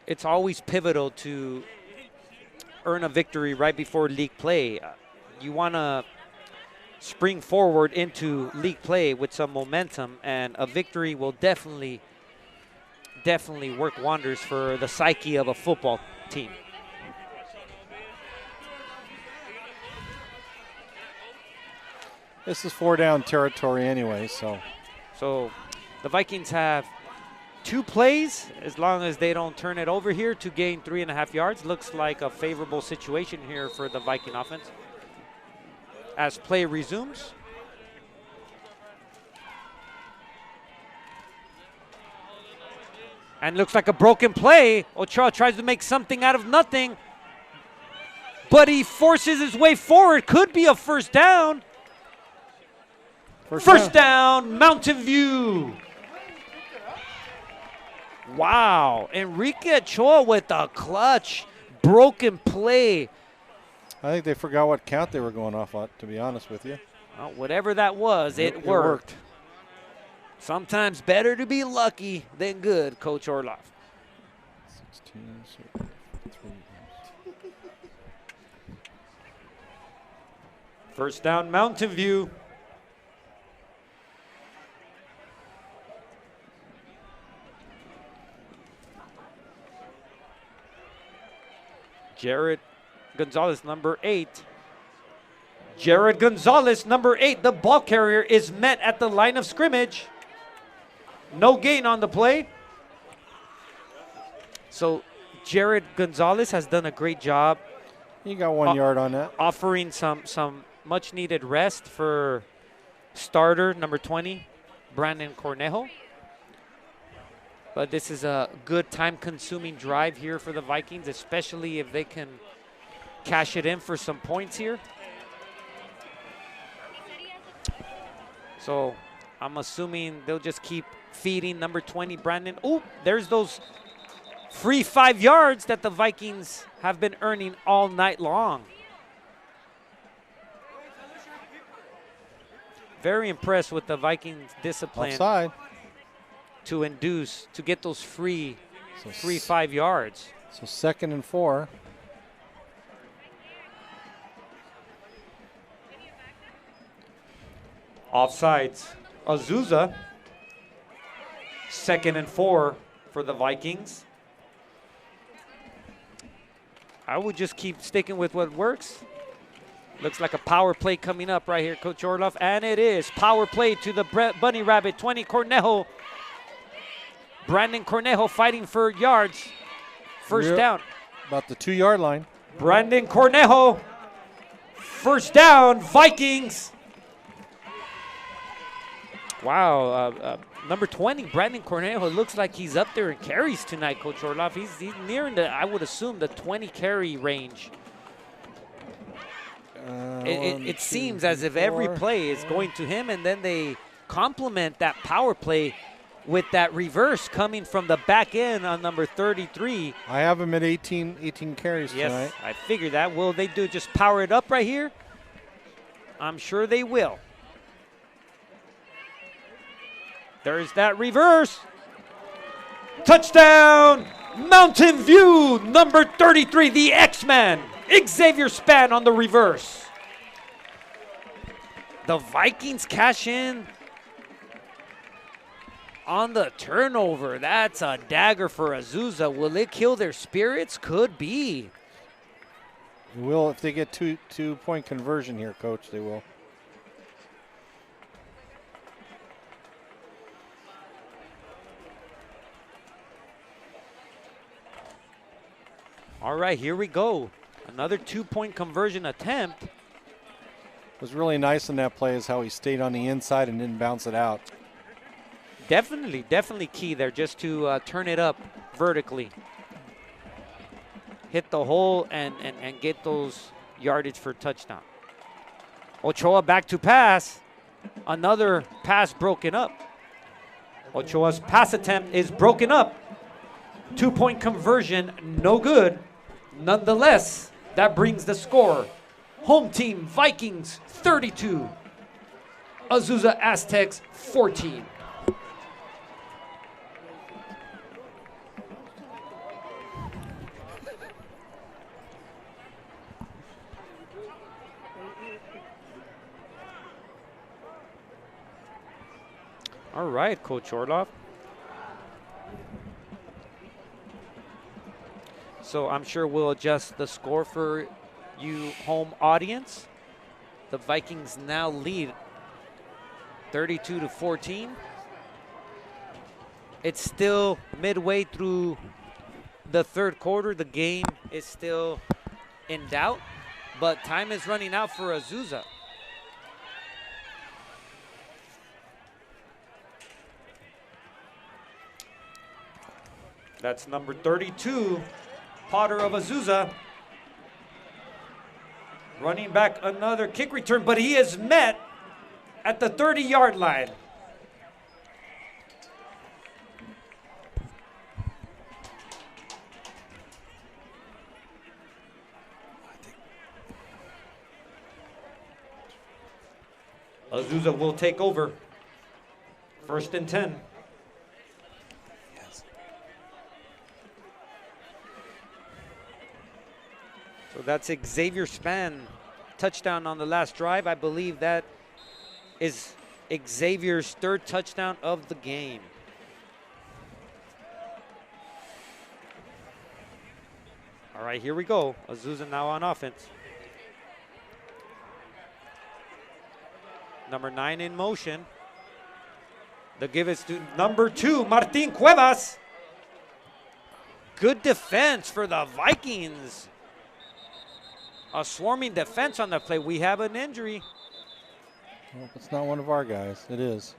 It's always pivotal to earn a victory right before league play. You want to spring forward into league play with some momentum, and a victory will definitely work wonders for the psyche of a football team. This is 4-down territory anyway, so the Vikings have 2 plays, as long as they don't turn it over here, to gain 3.5 yards. Looks like a favorable situation here for the Viking offense. As play resumes. And looks like a broken play. Ochoa tries to make something out of nothing, but he forces his way forward. Could be a first down. First down, Mountain View. Wow, Enrique Ochoa with a clutch broken play. I think they forgot what count they were going off on, to be honest with you. Well, whatever that was, it worked. Sometimes better to be lucky than good, Coach Orloff. 16, 3. First down, Mountain View. Jared Gonzalez, number 8. Jared Gonzalez, number 8, the ball carrier, is met at the line of scrimmage. No gain on the play. So Jared Gonzalez has done a great job. He got 1 yard on that. Offering some much needed rest for starter number 20, Brandon Cornejo. But this is a good time-consuming drive here for the Vikings, especially if they can cash it in for some points here. So I'm assuming they'll just keep feeding number 20, Brandon. Oh, there's those free 5 yards that the Vikings have been earning all night long. Very impressed with the Vikings' discipline. Offside. To get those free 5 yards. So 2nd and 4. Offsides, Azusa. 2nd and 4 for the Vikings. I would just keep sticking with what works. Looks like a power play coming up right here, Coach Orloff, and it is. Power play to the Bunny Rabbit, 20, Cornejo. Brandon Cornejo fighting for yards. First down. About the 2 yard line. Brandon Cornejo. First down, Vikings. Wow, number 20, Brandon Cornejo, looks like he's up there in carries tonight, Coach Orloff. He's nearing the, I would assume, the 20 carry range. It seems as if every play is going to him, and then they complement that power play with that reverse coming from the back end on number 33. I have him at 18 carries tonight. Yes, I figured that. Will they do just power it up right here? I'm sure they will. There's that reverse. Touchdown, Mountain View, number 33, the X-Man, Xavier Span on the reverse. The Vikings cash in on the turnover. That's a dagger for Azusa. Will it kill their spirits? Could be. They will if they get two-point conversion here, Coach. They will. All right, here we go. Another 2-point conversion attempt. What was really nice in that play is how he stayed on the inside and didn't bounce it out. Definitely key there, just to turn it up vertically. Hit the hole and get those yardage for touchdown. Ochoa back to pass. Another pass broken up. Ochoa's pass attempt is broken up. 2-point conversion, no good. Nonetheless, that brings the score. Home team Vikings 32. Azusa Aztecs 14. All right, Coach Orloff. So I'm sure we'll adjust the score for you home audience. The Vikings now lead 32-14. It's still midway through the third quarter. The game is still in doubt, but time is running out for Azusa. That's number 32, Potter of Azusa. Running back another kick return, but he is met at the 30-yard line. Azusa will take over. 1st and 10. So that's Xavier Span touchdown on the last drive. I believe that is Xavier's 3rd touchdown of the game. All right, here we go. Azusa now on offense. Number 9 in motion. The give is to number 2, Martin Cuevas. Good defense for the Vikings. A swarming defense on the play. We have an injury. Well, it's not one of our guys. It is.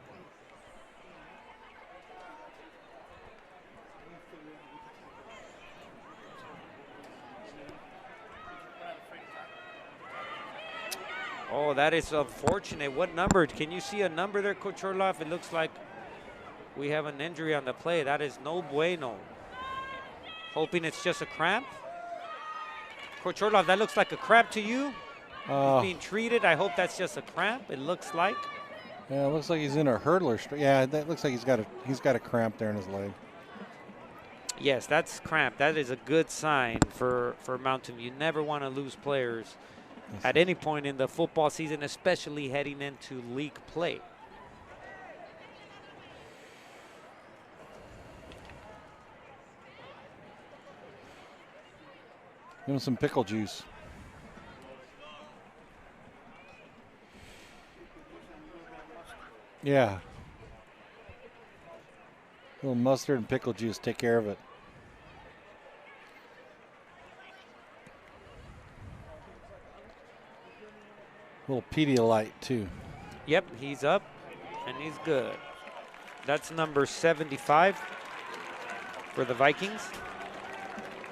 Oh, that is unfortunate. What number? Can you see a number there, Coach Orloff? It looks like we have an injury on the play. That is no bueno. Hoping it's just a cramp. Coach Orloff, that looks like a cramp to you. He's being treated. I hope that's just a cramp. It looks like. Yeah, it looks like he's in a hurdler. Yeah, that looks like he's got a cramp there in his leg. Yes, that's cramp. That is a good sign for Mountain View. You never want to lose players at any point in the football season, especially heading into league play. Give him some pickle juice. Yeah. A little mustard and pickle juice, take care of it. A little Pedialyte too. Yep, he's up and he's good. That's number 75 for the Vikings.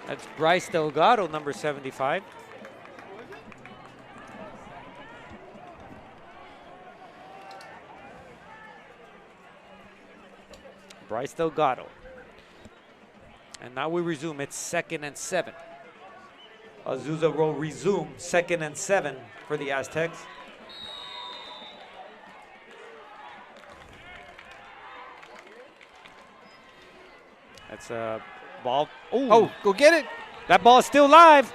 That's Bryce Delgado, number 75. Bryce Delgado. And now we resume. It's 2nd and 7. Azusa will resume 2nd and 7 for the Aztecs. That's a ball. Ooh. Oh, go get it. That ball is still live.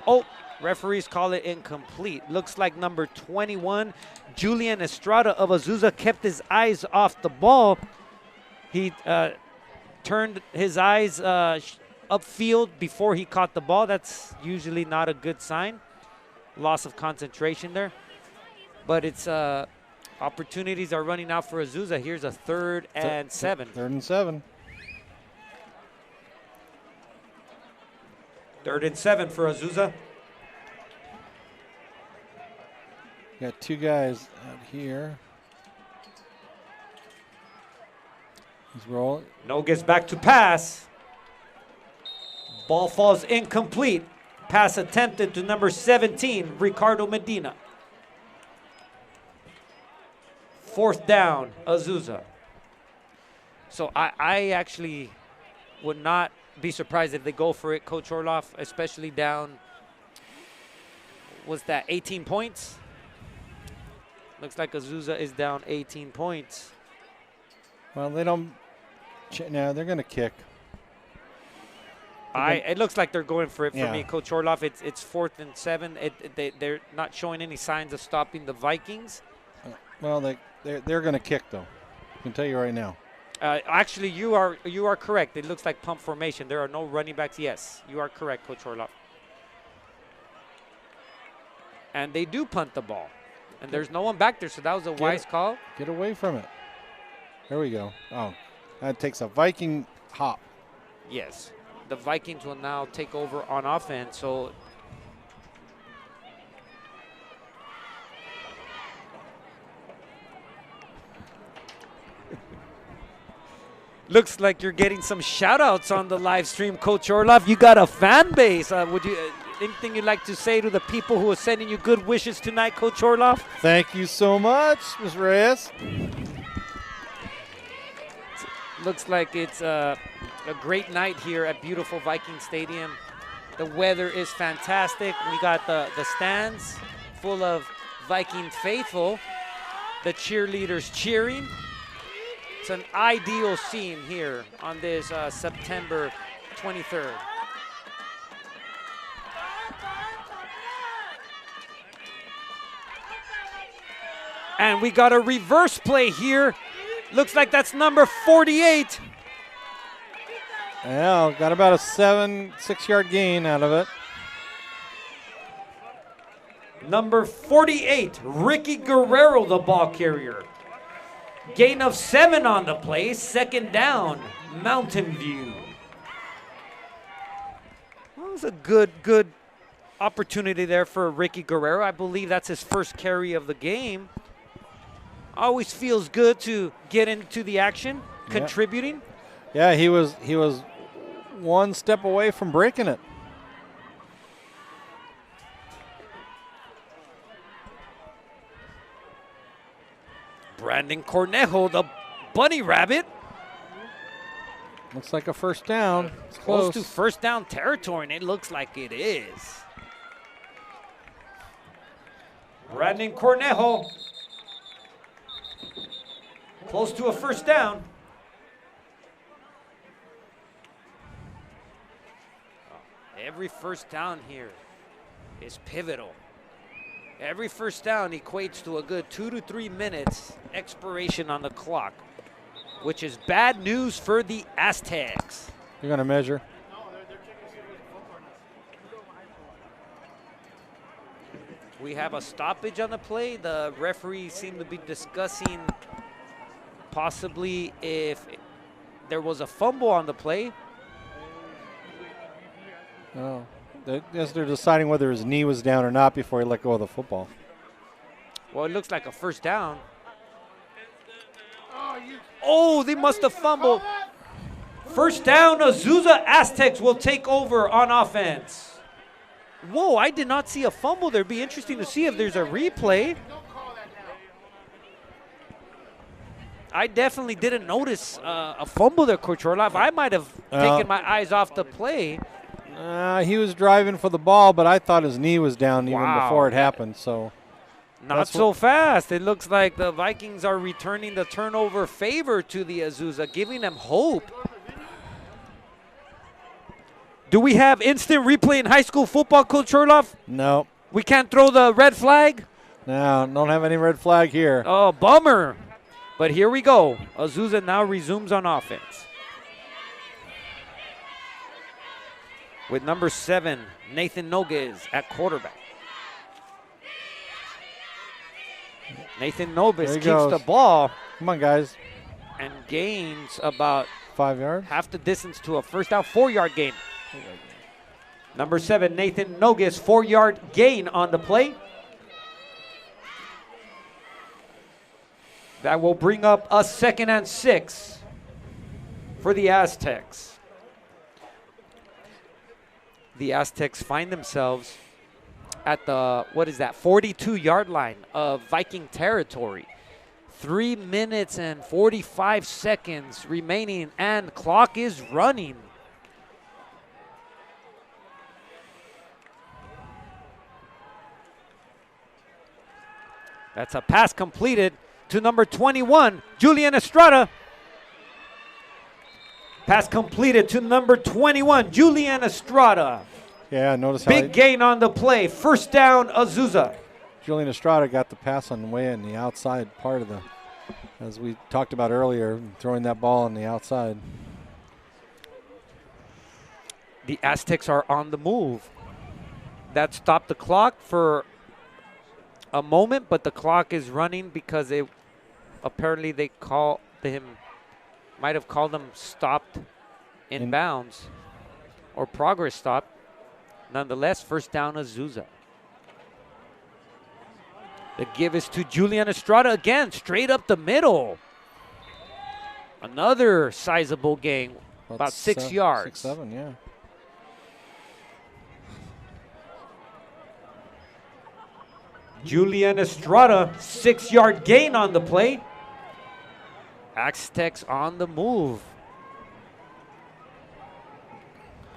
Oh, referees call it incomplete. Looks like number 21, Julian Estrada of Azusa, kept his eyes off the ball. He turned his eyes upfield before he caught the ball. That's usually not a good sign. Loss of concentration there. But it's opportunities are running out for Azusa. Here's a 3rd and 7. 3rd and 7. 3rd and 7 for Azusa. Got 2 guys out here. He's rolling. No gets back to pass. Ball falls incomplete. Pass attempted to number 17, Ricardo Medina. 4th down, Azusa. So I actually would not be surprised if they go for it, Coach Orloff, especially down, was that 18 points? Looks like Azusa is down 18 points. Well, they don't. No, they're going to kick. It looks like they're going for it for Yeah. me, Coach Orloff. It's 4th and 7. They're not showing any signs of stopping the Vikings. Well, they're going to kick though. I can tell you right now. Actually, you are correct. It looks like pump formation. There are no running backs. Yes, you are correct, Coach Orloff. And they do punt the ball. And there's no one back there, so that was a wise call. Get away from it. There we go. Oh, that takes a Viking hop. Yes. The Vikings will now take over on offense. So looks like you're getting some shout outs on the live stream, Coach Orloff. You got a fan base. Would you anything you'd like to say to the people who are sending you good wishes tonight, Coach Orloff? Thank you so much, Ms. Reyes. Looks like it's a great night here at beautiful Viking Stadium. The weather is fantastic. We got the stands full of Viking faithful, the cheerleaders cheering. It's an ideal scene here on this September 23rd. And we got a reverse play here. Looks like that's number 48. Yeah, got about a 6-yard gain out of it. Number 48, Ricky Guerrero, the ball carrier. Gain of 7 on the play, 2nd down, Mountain View. Well, it was a good opportunity there for Ricky Guerrero. I believe that's his first carry of the game. Always feels good to get into the action, contributing. Yeah, he was one step away from breaking it. Brandon Cornejo, the bunny rabbit. Looks like a 1st down. It's Close close. to 1st down territory, and it looks like it is. Brandon Cornejo. Close to a 1st down. Every 1st down here is pivotal. Every 1st down equates to a good 2 to 3 minutes expiration on the clock, which is bad news for the Aztecs. You're going to measure. We have a stoppage on the play. The referee seemed to be discussing possibly if there was a fumble on the play. Oh, I guess they're deciding whether his knee was down or not before he let go of the football. Well, it looks like a 1st down. Oh, they must have fumbled. 1st down, Azusa Aztecs will take over on offense. Whoa, I did not see a fumble there. It'd be interesting to see if there's a replay. I definitely didn't notice a fumble there, Coach Orloff. I might have taken my eyes off the play. He was driving for the ball, but I thought his knee was down even Wow. before it happened. So Not so fast. It looks like the Vikings are returning the turnover favor to the Azusa, giving them hope. Do we have instant replay in high school football, Coach Orloff? no, We can't throw the red flag? don't have any red flag here. Oh, bummer. But here we go. Azusa now resumes on offense. With number 7, Nathan Noguez at quarterback. Nathan There Noguez he keeps goes. the ball Come on, guys. and gains about 5 yards. half the distance to a 1st down, 4-yard gain. Number 7, Nathan Noguez, 4-yard gain on the play. That will bring up a 2nd and 6 for the Aztecs. The Aztecs find themselves at the, 42-yard line of Viking territory. 3 minutes and 45 seconds remaining, and clock is running. That's a pass completed to number 21, Julian Estrada. Pass completed to number 21, Julian Estrada. Yeah, notice how Big gain on the play. First down, Azusa. Julian Estrada got the pass on the way in the outside part of the, as we talked about earlier, throwing that ball on the outside. The Aztecs are on the move. That stopped the clock for a moment, but the clock is running because apparently they called him, might have called him stopped in bounds or progress stop. Nonetheless, first down, Azusa. The give is to Julian Estrada again, straight up the middle. Another sizable gain, about 6 yards. 6, 7, yeah. Julian Estrada, 6-yard gain on the play. Aztecs on the move.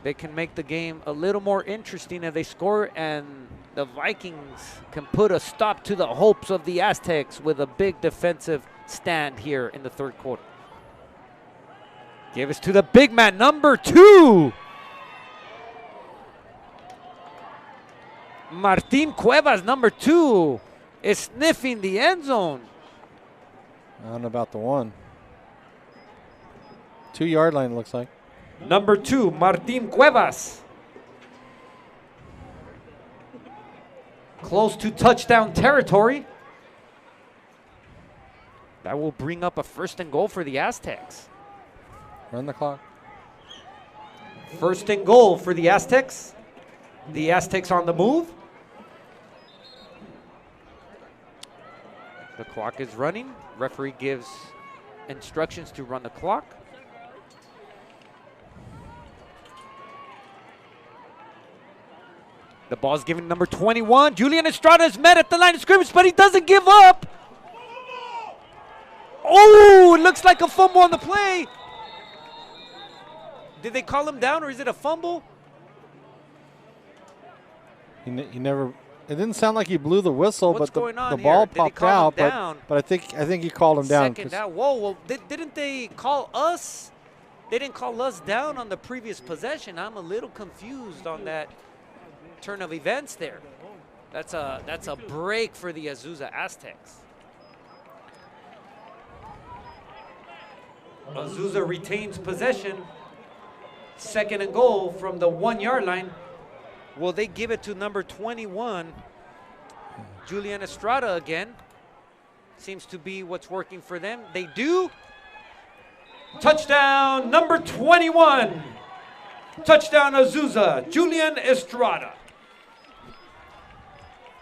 They can make the game a little more interesting if they score, and the Vikings can put a stop to the hopes of the Aztecs with a big defensive stand here in the third quarter. Give us to the big man, number 2. Martin Cuevas, number 2, is sniffing the end zone. I don't know about the 1. 2-yard line, looks like. Number 2, Martin Cuevas. Close to touchdown territory. That will bring up a first and goal for the Aztecs. Run the clock. First and goal for the Aztecs. The Aztecs on the move. The clock is running. Referee gives instructions to run the clock. The ball's given to number 21. Julian Estrada is met at the line of scrimmage, but he doesn't give up. Oh, it looks like a fumble on the play. Did they call him down, or is it a fumble? He never. It didn't sound like he blew the whistle, What's but going on the here? ball Did he popped call him out. down? But I think he called him down. Second down. Whoa, well, didn't they call us? They didn't call us down on the previous possession. I'm a little confused on that turn of events there. That's a break for the Azusa Aztecs. Azusa retains possession. Second and goal from the 1-yard line. Will they give it to number 21, Julian Estrada again? Seems to be what's working for them. They do. Touchdown, number 21. Touchdown, Azusa, Julian Estrada.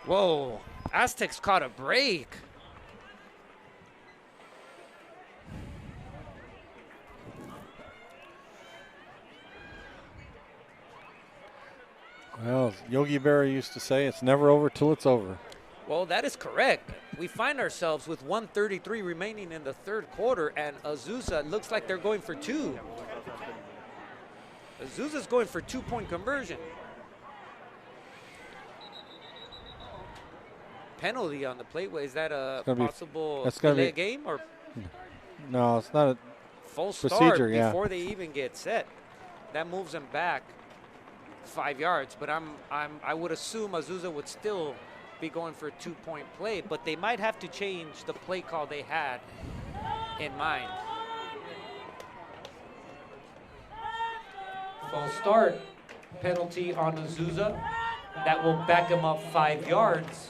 Whoa, Aztecs caught a break. Well, Yogi Berra used to say, it's never over till it's over. Well, that is correct. We find ourselves with 1:33 remaining in the third quarter, and Azusa looks like they're going for 2. Azusa's going for 2-point conversion. Penalty on the plate. Is that a possible delay game or No, it's not a full procedure, start yeah. before they even get set? That moves them back 5 yards, but I would assume Azusa would still be going for a 2-point play, but they might have to change the play call they had in mind. False start. Penalty on Azusa. That will back him up 5 yards.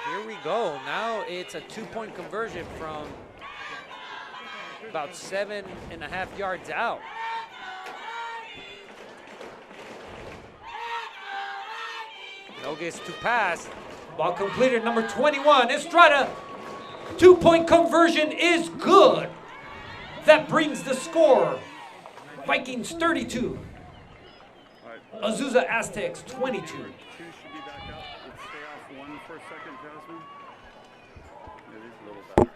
Here we go. Now it's a 2-point conversion from about 7.5 yards out. Nogues to pass. Ball completed, number 21, Estrada. 2-point conversion is good. That brings the score. Vikings 32. Azusa Aztecs 22. Two should be back up. Let's stay off one for a second, Jasmine. It is a little better.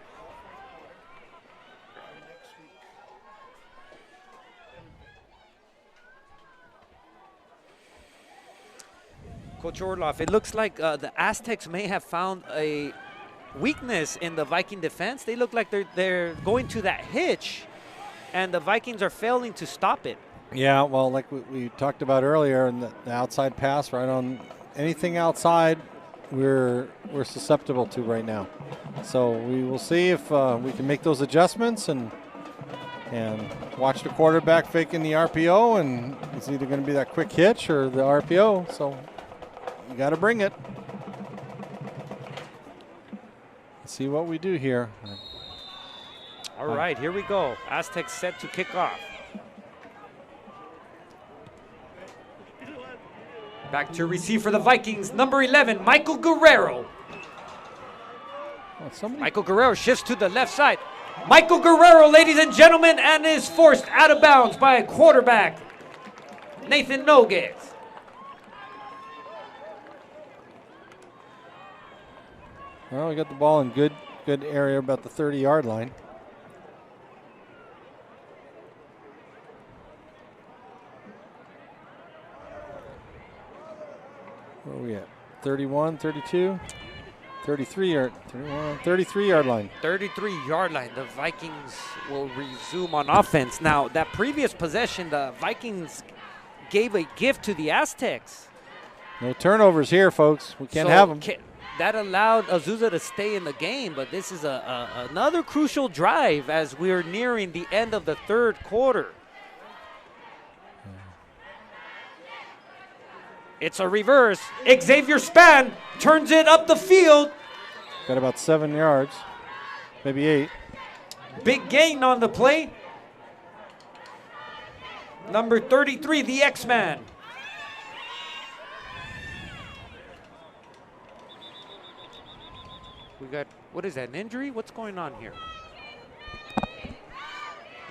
Coach Orloff, it looks like the Aztecs may have found a weakness in the Viking defense. They look like they're going to that hitch, and the Vikings are failing to stop it. Yeah, well, like we talked about earlier, and the outside pass right on anything outside, we're susceptible to right now. So we will see if we can make those adjustments and watch the quarterback faking the RPO, and it's either going to be that quick hitch or the RPO. So you got to bring it. Let's see what we do here. All right, here we go. Aztecs set to kick off. Back to receive for the Vikings, number 11, Michael Guerrero. Michael Guerrero shifts to the left side. Michael Guerrero, ladies and gentlemen, and is forced out of bounds by quarterback Nathan Noguez. Well, we got the ball in good area, about the 30-yard line. Where are we at? 31, 32, 33-yard, 31, 33-yard line. 33-yard line. The Vikings will resume on offense. Now, that previous possession, the Vikings gave a gift to the Aztecs. No turnovers here, folks. We can't have them. That allowed Azusa to stay in the game, but this is another crucial drive as we're nearing the end of the third quarter. It's a reverse. Xavier Span turns it up the field. Got about 7 yards, maybe 8. Big gain on the play. Number 33, the X-Man. We got, what is that, an injury? What's going on here?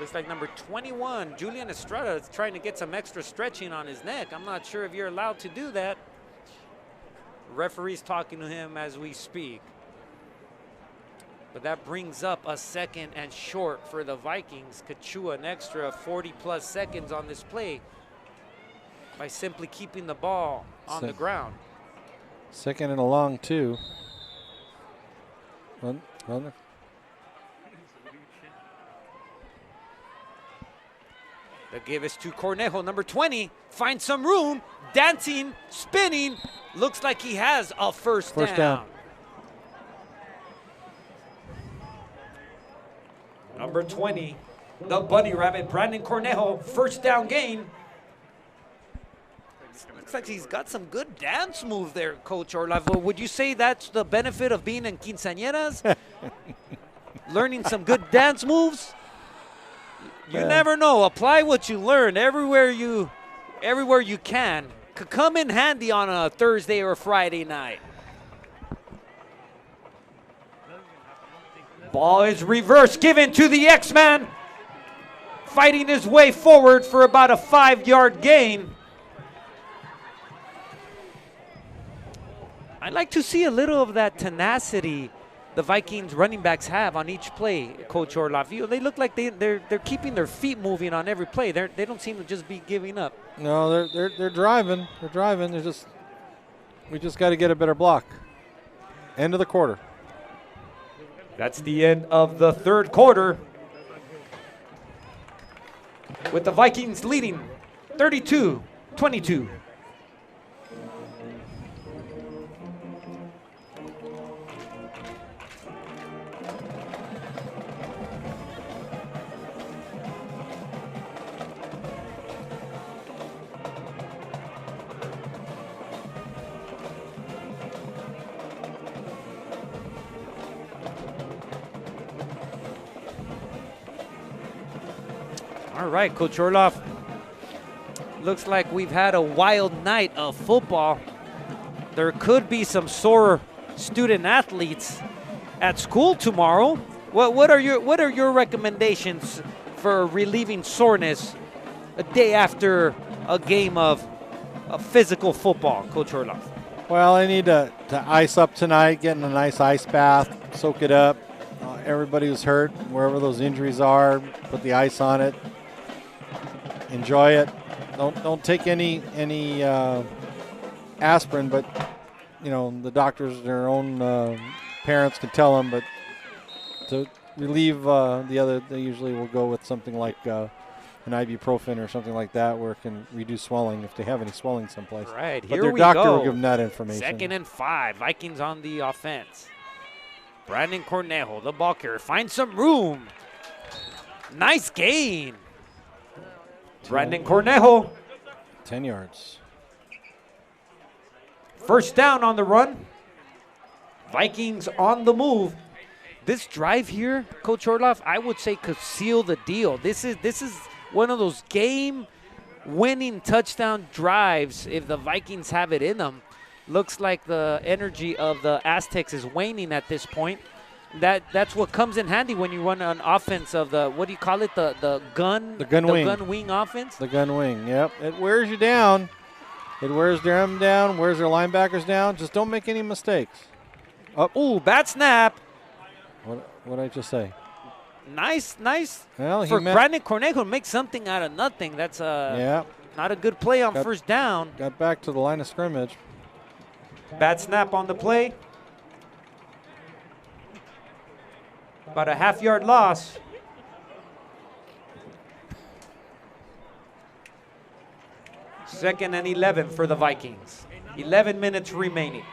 Looks like number 21, Julian Estrada, is trying to get some extra stretching on his neck. I'm not sure if you're allowed to do that. Referee's talking to him as we speak. But that brings up a second and short for the Vikings. Could chew an extra 40-plus seconds on this play by simply keeping the ball on the ground. Second and a long, too. Run. The give is to Cornejo, number 20. Finds some room, dancing, spinning. Looks like he has a first down. Number 20, the Bunny Rabbit, Brandon Cornejo, first down gain. Looks like he's got some good dance moves there, Coach Orlavo. Would you say that's the benefit of being in quinceañeras? Learning some good dance moves? You never know. Apply what you learn everywhere you can. Could come in handy on a Thursday or Friday night. Ball is reversed, given to the X-Man. Fighting his way forward for about a 5-yard gain. I'd like to see a little of that tenacity the Vikings running backs have on each play, Coach Orloff. They look like they're keeping their feet moving on every play. They don't seem to just be giving up. No, they're driving. They're driving. We just got to get a better block. End of the quarter. That's the end of the third quarter, with the Vikings leading 32-22. All right, Coach Orloff. Looks like we've had a wild night of football. There could be some sore student athletes at school tomorrow. What are your recommendations for relieving soreness a day after a game of of physical football, Coach Orloff? Well, I need to ice up tonight, get in a nice ice bath, soak it up. Everybody who's hurt, wherever those injuries are, put the ice on it. Enjoy it. Don't take any aspirin, but you know the doctors, their own parents can tell them. But to relieve the other, they usually will go with something like an ibuprofen or something like that, where it can reduce swelling if they have any swelling someplace. Right, but here their we doctor go. will give them that information. 2nd and 5, Vikings on the offense. Brandon Cornejo, the ball carrier, finds some room. Nice gain. Brandon Cornejo. 10 yards. First down on the run. Vikings on the move. This drive here, Coach Orloff, I would say could seal the deal. This is one of those game-winning touchdown drives if the Vikings have it in them. Looks like the energy of the Aztecs is waning at this point. That's what comes in handy when you run an offense of the, what do you call it, the gun wing offense? The gun wing, yep. It wears you down. It wears them down, wears their linebackers down. Just don't make any mistakes. Ooh, bad snap. What did I just say? Nice. Well, for Brandon Cornejo, make something out of nothing. That's not a good play on first down. Got back to the line of scrimmage. Bad snap on the play. About a half-yard loss. Second and 11 for the Vikings. 11 minutes remaining.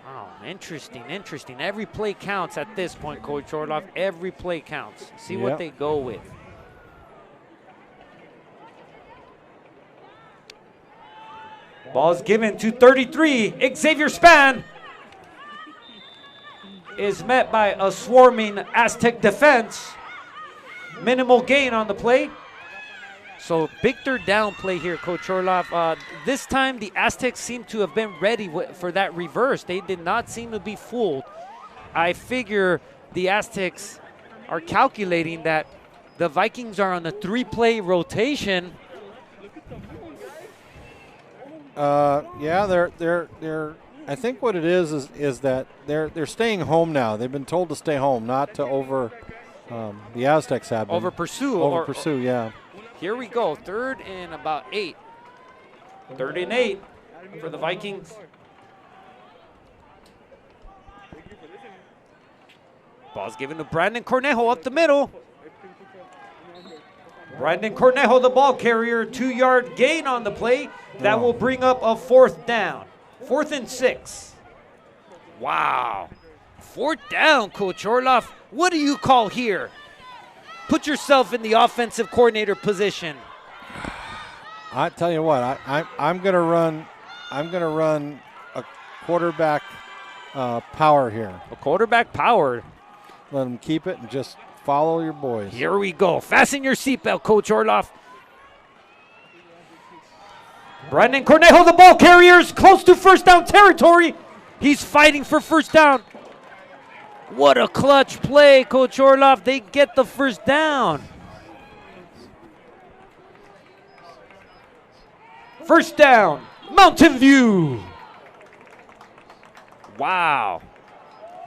Oh, interesting. Every play counts at this point, Coach Orloff. Every play counts. See what they go with. Ball's given to 33. Xavier Span is met by a swarming Aztec defense. Minimal gain on the play. So big third down play here, Coach Orloff. This time the Aztecs seem to have been ready for that reverse. They did not seem to be fooled. I figure the Aztecs are calculating that the Vikings are on a 3-play rotation. They're. I think what it is that they're staying home now. They've been told to stay home, not to the Aztecs have been. Over pursue, yeah. Here we go, 3rd and about 8. 3rd and 8 for the Vikings. Ball's given to Brandon Cornejo up the middle. Brandon Cornejo, the ball carrier, 2-yard gain on the play. That will bring up a 4th down. 4th and 6. Wow. 4th down, Coach Orloff. What do you call here? Put yourself in the offensive coordinator position. I tell you what, I'm gonna run a quarterback power here. A quarterback power. Let them keep it and just follow your boys. Here we go. Fasten your seatbelt, Coach Orloff. Brandon Cornejo, the ball carriers, close to first down territory. He's fighting for first down. What a clutch play, Coach Orloff. They get the first down. First down, Mountain View. Wow.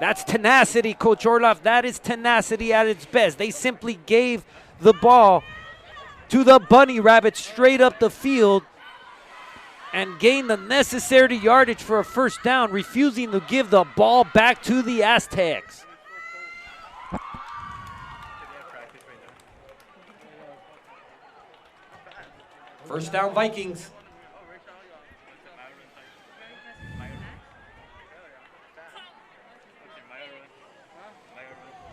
That's tenacity, Coach Orloff. That is tenacity at its best. They simply gave the ball to the bunny rabbit straight up the field and gained the necessary yardage for a first down, refusing to give the ball back to the Aztecs. First down, Vikings.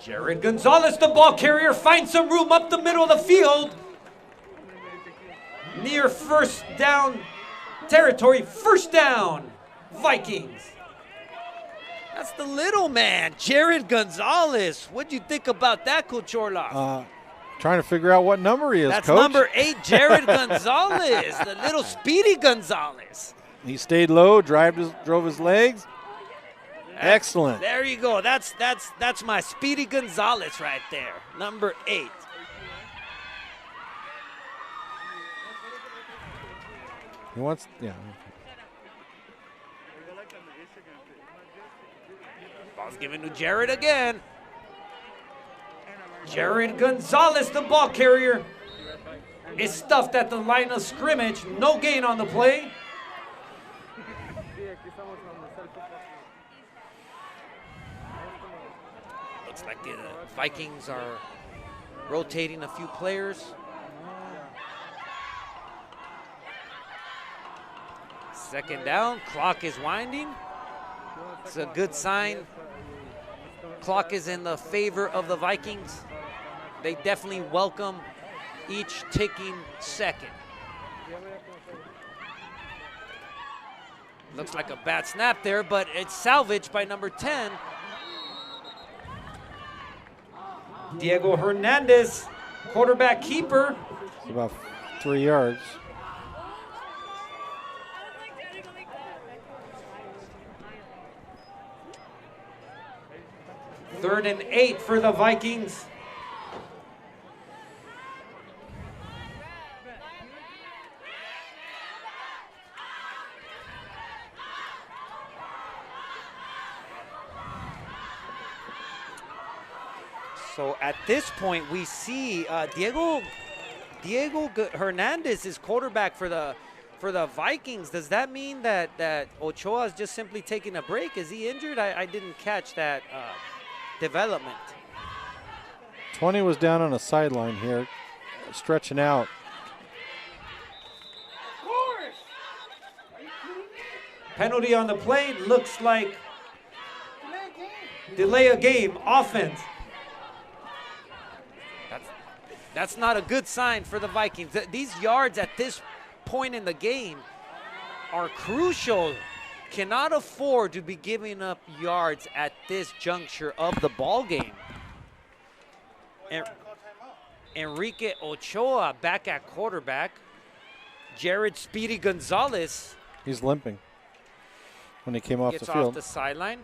Jared Gonzalez, the ball carrier, finds some room up the middle of the field. Near first down territory. First down, Vikings. That's the little man, Jared Gonzalez. What'd you think about that, Coach Orloff? Trying to figure out what number he is, That's Coach. number 8, Jared Gonzalez, the little speedy Gonzalez. He stayed low, drove his legs. Excellent. There you go. That's my Speedy Gonzalez right there, number 8. He wants, yeah. Ball's given to Jared again. Jared Gonzalez, the ball carrier, is stuffed at the line of scrimmage. No gain on the play. Looks like the Vikings are rotating a few players. Second down, clock is winding. It's a good sign. Clock is in the favor of the Vikings. They definitely welcome each ticking second. Looks like a bad snap there, but it's salvaged by number 10. Diego Hernandez, quarterback keeper. It's about 3 yards. Third and 8 for the Vikings. So at this point, we see Diego Hernandez is quarterback for the Vikings. Does that mean that Ochoa is just simply taking a break? Is he injured? I didn't catch that development. 20 was down on a sideline here, stretching out. Penalty on the play, looks like delay a game, offense. That's not a good sign for the Vikings. These yards at this point in the game are crucial. Cannot afford to be giving up yards at this juncture of the ball game. Enrique Ochoa back at quarterback. Jared Speedy Gonzalez. He's limping when he came off the Gets field. off the sideline.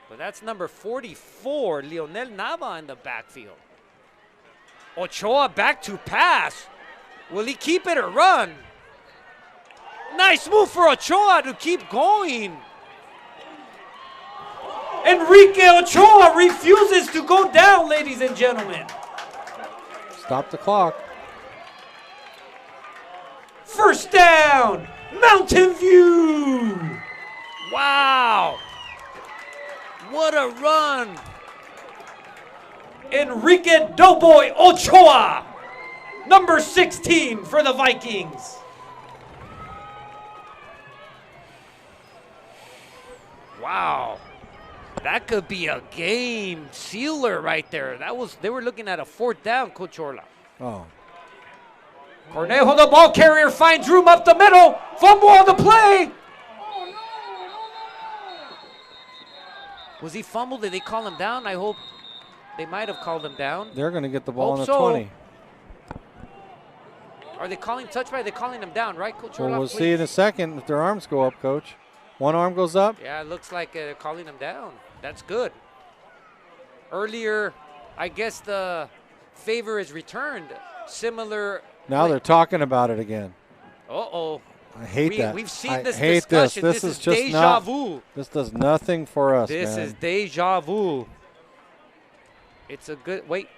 But that's number 44, Lionel Nava in the backfield. Ochoa back to pass. Will he keep it or run? Nice move for Ochoa to keep going. Enrique Ochoa refuses to go down, ladies and gentlemen. Stop the clock. First down, Mountain View. Wow. What a run. Enrique Doughboy Ochoa, number 16 for the Vikings. Wow. That could be a game sealer right there. They were looking at a fourth down, Coach Orla. Oh. Cornejo, the ball carrier, finds room up the middle. Fumble on the play. Was he fumbled? Did they call him down? I hope they might have called him down. They're going to get the ball on the Hope so. 20. Are they calling touchback? They're calling him down, right, Coach Orla? Well, we'll Please. see in a second if their arms go up, Coach. One arm goes up. Yeah, it looks like they're calling him down. That's good. Earlier, I guess the favor is returned. Similar. Now they're talking about it again. Uh-oh. I hate that. We've seen I this hate discussion. This is just deja not, vu. This does nothing for us, This man. is deja vu. It's a good, wait.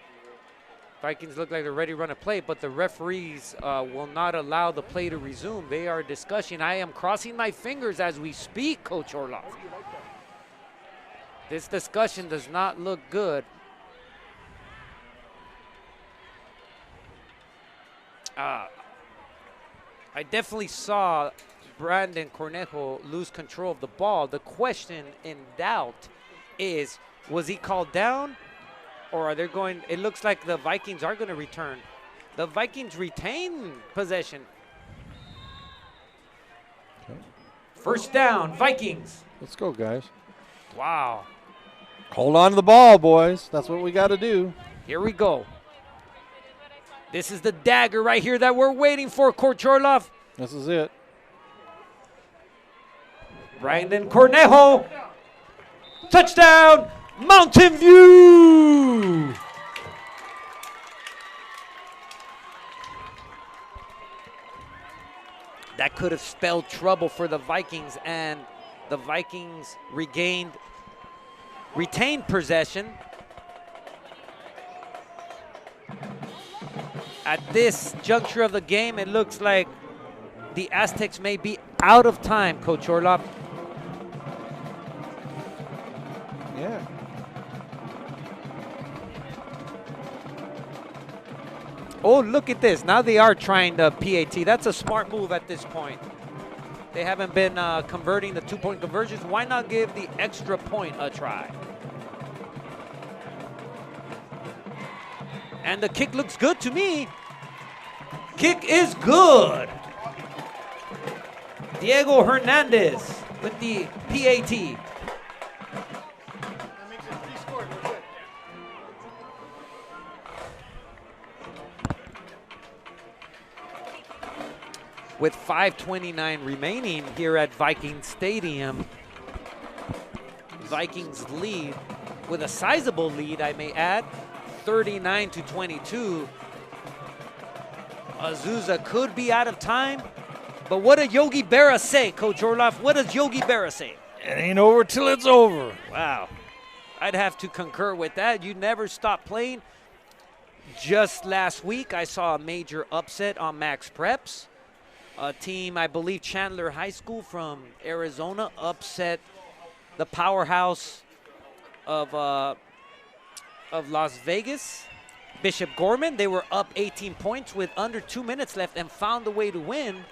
Vikings look like they're ready to run a play, but the referees will not allow the play to resume. They are discussing. I am crossing my fingers as we speak, Coach Orloff. This discussion does not look good. I definitely saw Brandon Cornejo lose control of the ball. The question in doubt is, was he called down? Or are they going, it looks like the Vikings are going to return. The Vikings retain possession. Okay. First down, Vikings. Let's go, guys. Wow. Hold on to the ball, boys. That's what we got to do. Here we go. This is the dagger right here that we're waiting for, Coach Orloff. This is it. Brandon Cornejo. Touchdown, Mountain View. that could have spelled trouble for the Vikings, and the Vikings retained possession. At this juncture of the game, it looks like the Aztecs may be out of time, Coach Orloff. Yeah. Oh, look at this. Now they are trying the PAT. That's a smart move at this point. They haven't been converting the two-point conversions. Why not give the extra point a try? And the kick looks good to me. Kick is good. Diego Hernandez with the PAT. That makes it 3 scored. We're good. With 5:29 remaining here at Viking Stadium, Vikings lead with a sizable lead, I may add, 39-22. Azusa could be out of time, but what did Yogi Berra say, Coach Orloff? What does Yogi Berra say? It ain't over till it's over. Wow, I'd have to concur with that. You never stop playing. Just last week, I saw a major upset on Max Preps. A team, I believe Chandler High School from Arizona, upset the powerhouse of Las Vegas, Bishop Gorman. They were up 18 points with under 2 minutes left and found a way to win.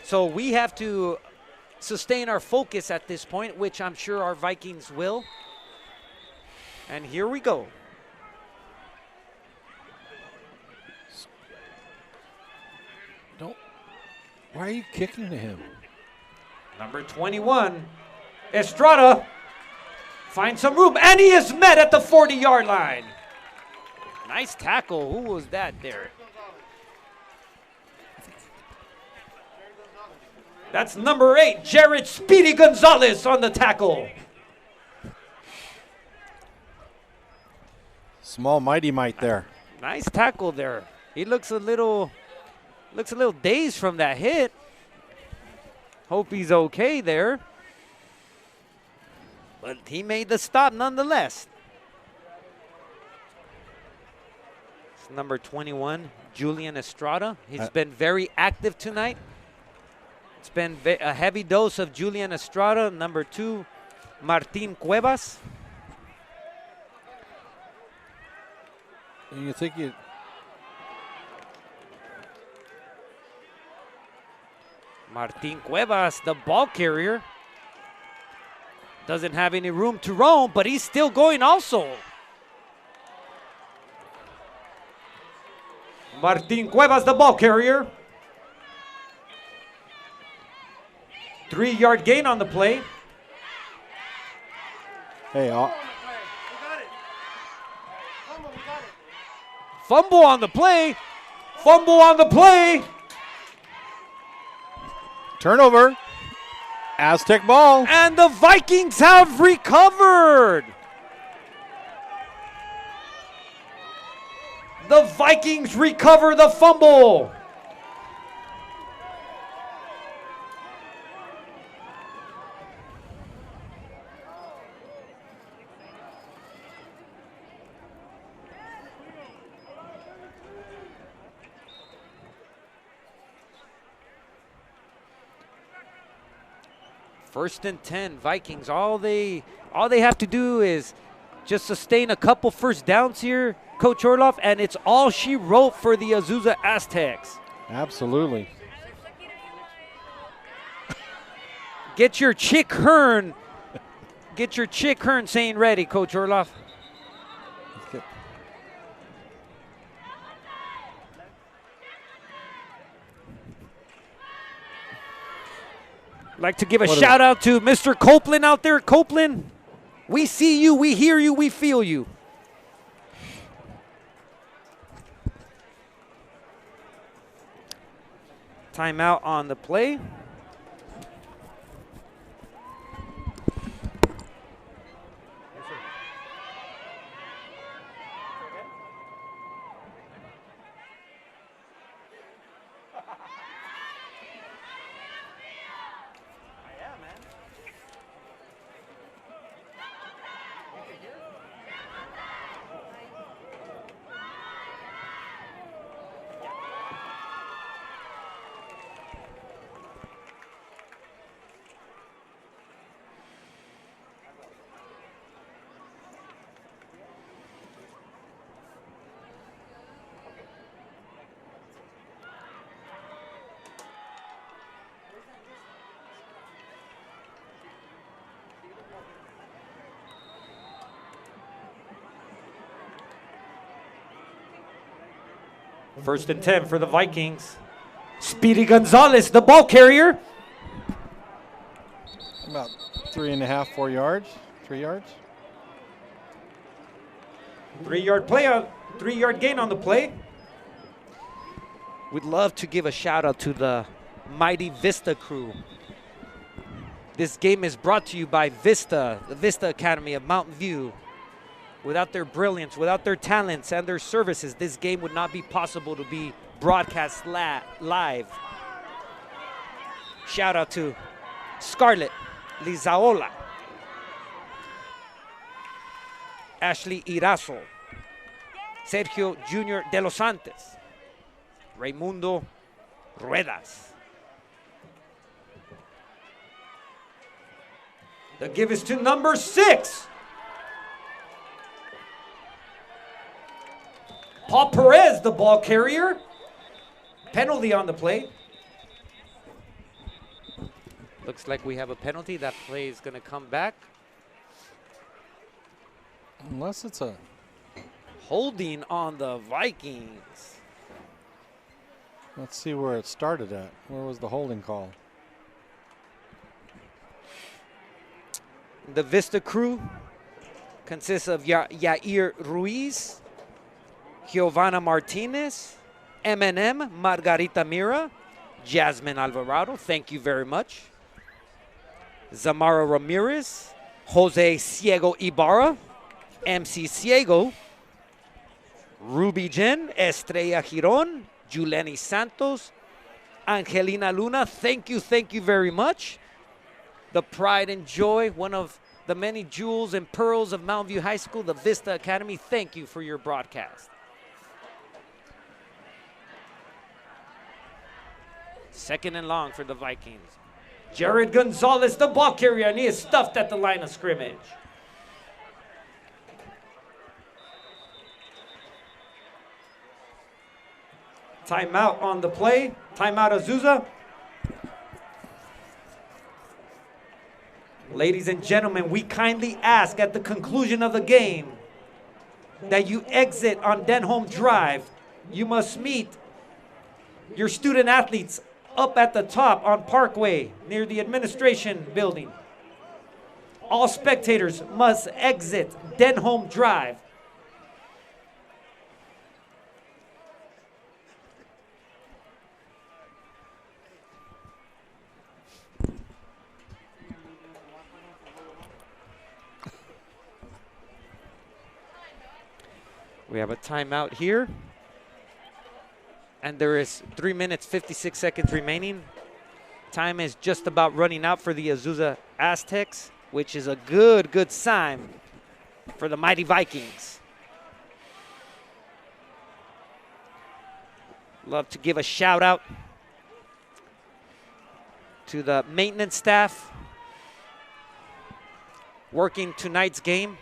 So we have to sustain our focus at this point, which I'm sure our Vikings will. And here we go. Why are you kicking to him? Number 21, Estrada finds some room, and he is met at the 40-yard line. Nice tackle. Who was that there? That's number 8, Jared Speedy Gonzalez on the tackle. Small mighty might there. Nice tackle there. He looks a little dazed from that hit. Hope he's okay there. But he made the stop nonetheless. It's number 21, Julian Estrada. He's been very active tonight. It's been a heavy dose of Julian Estrada. Number 2, Martin Cuevas. And you think you... Martin Cuevas, the ball carrier, doesn't have any room to roam, but he's still going also. Martin Cuevas, the ball carrier. 3-yard gain on the play. Hey, We got it. Fumble, we got it. Fumble on the play. Fumble on the play. turnover. Aztec ball. And the Vikings have recovered. The Vikings recover the fumble. First and 10, Vikings. All they have to do is just sustain a couple first downs here, Coach Orloff, and it's all she wrote for the Azusa Aztecs. Absolutely. Get your Chick Hearn saying ready, Coach Orloff. Like to give a shout out to Mr. Copeland out there. Copeland, we see you, we hear you, we feel you. Timeout on the play. First and 10 for the Vikings. Speedy Gonzalez, the ball carrier. About 3.5, 4 yards, 3 yards. 3-yard play, 3-yard gain on the play. We'd love to give a shout out to the mighty Vista crew. This game is brought to you by Vista, the Vista Academy of Mountain View. Without their brilliance, without their talents and their services, this game would not be possible to be broadcast live. Shout out to Scarlett Lizaola, Ashley Irazo, Sergio Jr. de los Santos, Raimundo Ruedas. The give is to number 6. Paul Perez, the ball carrier. Penalty on the play. Looks like we have a penalty. That play is going to come back. Unless it's a Holding on the Vikings. Let's see where it started at. Where was the holding call? The Vista crew consists of Yair Ruiz, Giovanna Martinez, M&M, Margarita Mira, Jasmine Alvarado, thank you very much, Zamara Ramirez, Jose Ciego Ibarra, MC Ciego, Ruby Jen, Estrella Giron, Juleni Santos, Angelina Luna, thank you very much. The pride and joy, one of the many jewels and pearls of Mountain View High School, the Vista Academy, thank you for your broadcast. Second and long for the Vikings. Jared Gonzalez, the ball carrier, and he is stuffed at the line of scrimmage. Timeout on the play. Timeout Azusa. Ladies and gentlemen, we kindly ask at the conclusion of the game that you exit on Denholm Drive. You must meet your student athletes up at the top on Parkway near the administration building. All spectators must exit Denholm Drive. We have a timeout here. And there is 3 minutes, 56 seconds remaining. Time is just about running out for the Azusa Aztecs, which is a good sign for the mighty Vikings. Love to give a shout out to the maintenance staff working tonight's game.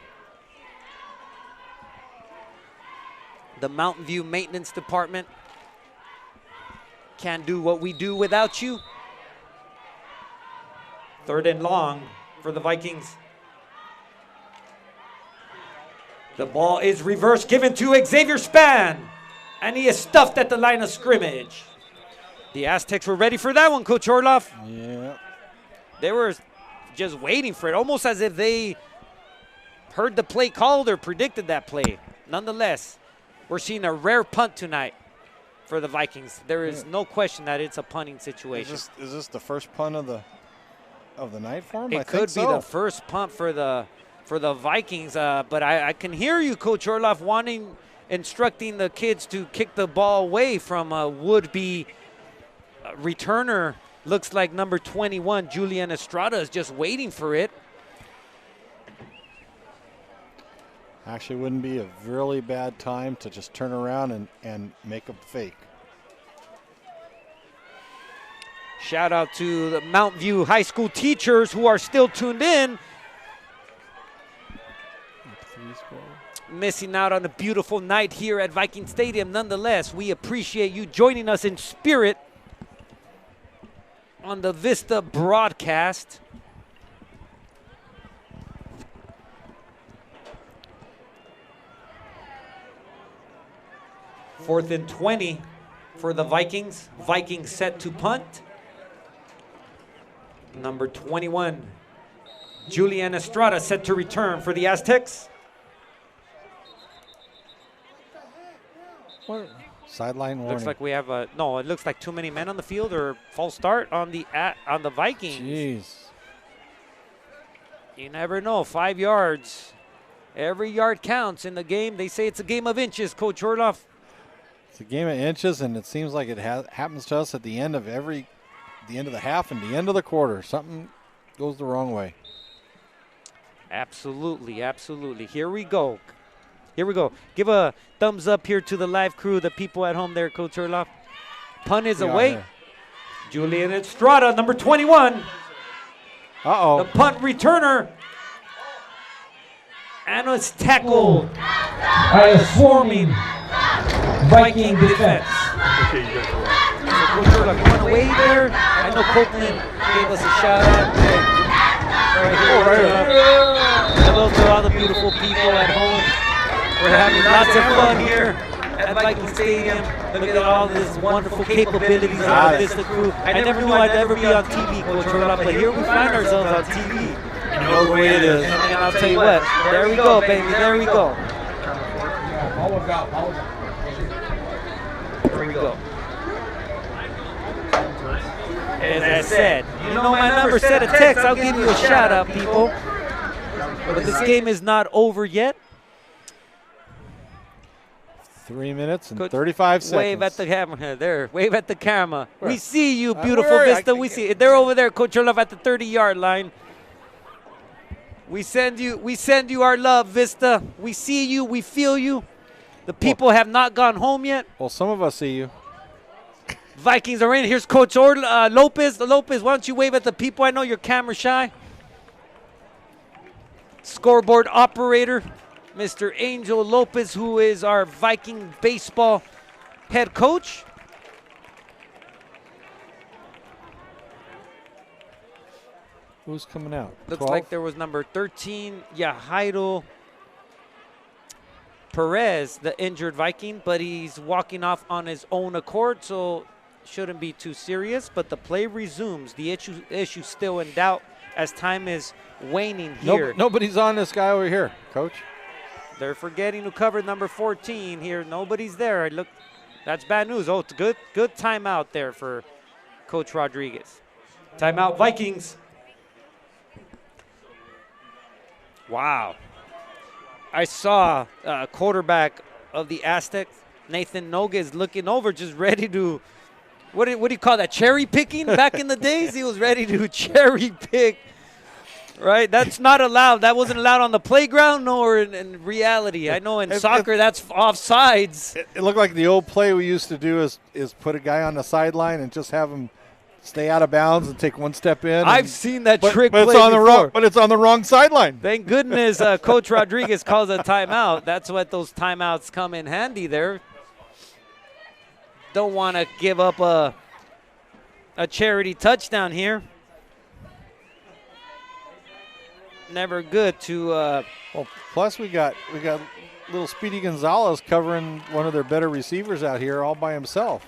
The Mountain View Maintenance Department can't do what we do without you. Third and long for the Vikings. The ball is reversed, given to Xavier Span, and he is stuffed at the line of scrimmage. The Aztecs were ready for that one, Coach Orloff. Yeah. They were just waiting for it, almost as if they heard the play called or predicted that play. Nonetheless, we're seeing a rare punt tonight for the Vikings. There is no question that it's a punting situation. Is this the first punt of the night for him? It could be the first punt for the Vikings, but I can hear you, Coach Orloff, instructing the kids to kick the ball away from a would-be returner. Looks like number 21, Julian Estrada, is just waiting for it. Actually, wouldn't be a really bad time to just turn around and make a fake. Shout out to the Mountain View High School teachers who are still tuned in. Missing out on a beautiful night here at Viking Stadium. Nonetheless, we appreciate you joining us in spirit on the Vista broadcast. 4th and 20 for the Vikings. Vikings set to punt. Number 21, Julian Estrada set to return for the Aztecs. Sideline warning. Looks like we have a no. It looks like too many men on the field or false start on the Vikings. Jeez. You never know. 5 yards. Every yard counts in the game. They say it's a game of inches, Coach Orloff. It's a game of inches, and it seems like it happens to us at the end of the half and the end of the quarter. Something goes the wrong way. Absolutely, absolutely. Here we go. Here we go. Give a thumbs up here to the live crew, the people at home there, Coach Orloff. Punt is away. Here. Julian Estrada, number 21. Uh-oh. The punt returner. And it's tackled by a swarming Viking defense. Coach Orloff, you want to wave there? I know Copeland gave us a shout out. Right here. Hello to all the beautiful people at home. We're having lots of fun here at Viking Stadium. Look at all this wonderful capabilities of our Vista crew. I never knew I'd ever be on TV, Coach Orloff, but here we find ourselves on TV. You know the way it is. And I'll tell you what, there we go, baby, there we go. There we go. As I said, you know my number, set a text, I'll give you a shout out, people. But this game is not over yet. 3 minutes and 35 seconds. Wave at the camera there. Wave at the camera. Where? We see you, beautiful Vista. We see it. They're over there, Coach Orloff, at the 30-yard line. We send you our love, Vista. We see you. We feel you. The people have not gone home yet. Well, some of us see you. Vikings are in. Here's Coach Lopez. Lopez, why don't you wave at the people? I know you're camera shy. Scoreboard operator, Mr. Angel Lopez, who is our Viking baseball head coach. Who's coming out? Looks 12? like there was number 13, Yahairo Perez, the injured Viking, but he's walking off on his own accord, so shouldn't be too serious. But the play resumes. The issue still in doubt as time is waning here. Nobody's on this guy over here, Coach. They're forgetting who covered number 14 here. Nobody's there. Look, that's bad news. Oh, it's good timeout there for Coach Rodriguez. Timeout, Vikings. Wow. I saw quarterback of the Aztecs, Nathan Noguez, looking over, just ready to, what do you call that, cherry picking? Back in the days, he was ready to cherry pick. Right? That's not allowed. That wasn't allowed on the playground nor in reality. I know in soccer that's offsides. It looked like the old play we used to do is put a guy on the sideline and just have him stay out of bounds and take one step in. I've seen that trick but play it's on the before. but it's on the wrong sideline. Thank goodness Coach Rodriguez calls a timeout. That's what those timeouts come in handy there. Don't want to give up a charity touchdown here. Never good to. Well, plus we got little Speedy Gonzalez covering one of their better receivers out here all by himself.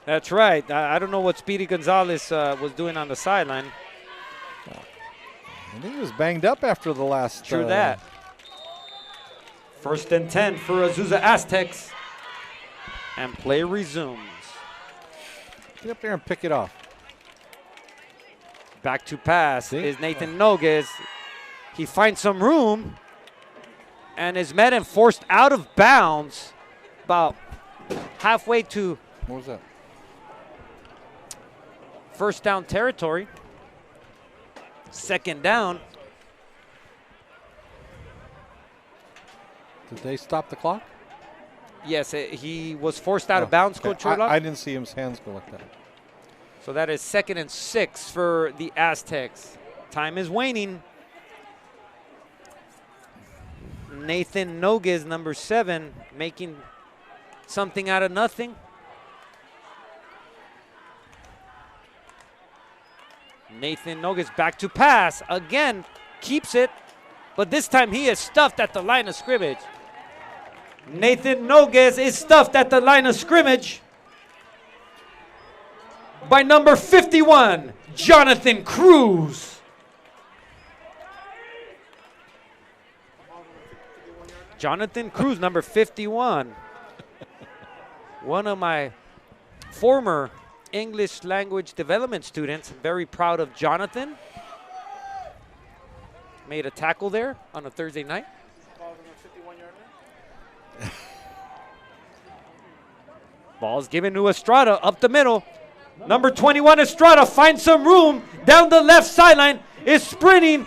That's right. I don't know what Speedy Gonzalez was doing on the sideline. I think he was banged up after the last. True that. 1st and 10 for Azusa Aztecs. And play resumes. Get up there and pick it off. Back to pass is Nathan Noguez. He finds some room and is met and forced out of bounds about halfway to What was that? first down territory. 2nd down. Did they stop the clock? Yes, he was forced out of bounds, Coach Orloff. I didn't see his hands go like that. So that is 2nd and 6 for the Aztecs. Time is waning. Nathan Noguez, number 7, making something out of nothing. Nathan Noguez back to pass. Again, keeps it, but this time he is stuffed at the line of scrimmage. Nathan Noguez is stuffed at the line of scrimmage by number 51, Jonathan Cruz. Jonathan Cruz, number 51. One of my former English language development students. Very proud of Jonathan. Made a tackle there on a Thursday night. Ball's given to Estrada up the middle. Number 21, Estrada finds some room down the left sideline, is sprinting,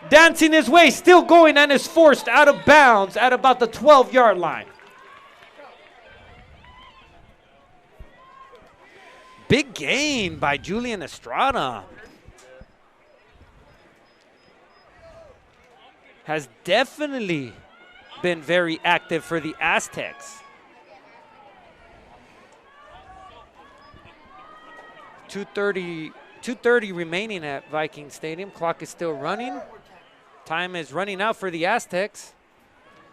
dancing his way, still going, and is forced out of bounds at about the 12-yard line. Big gain by Julian Estrada. Has definitely been very active for the Aztecs. 2:30 remaining at Viking Stadium. Clock is still running. Time is running out for the Aztecs.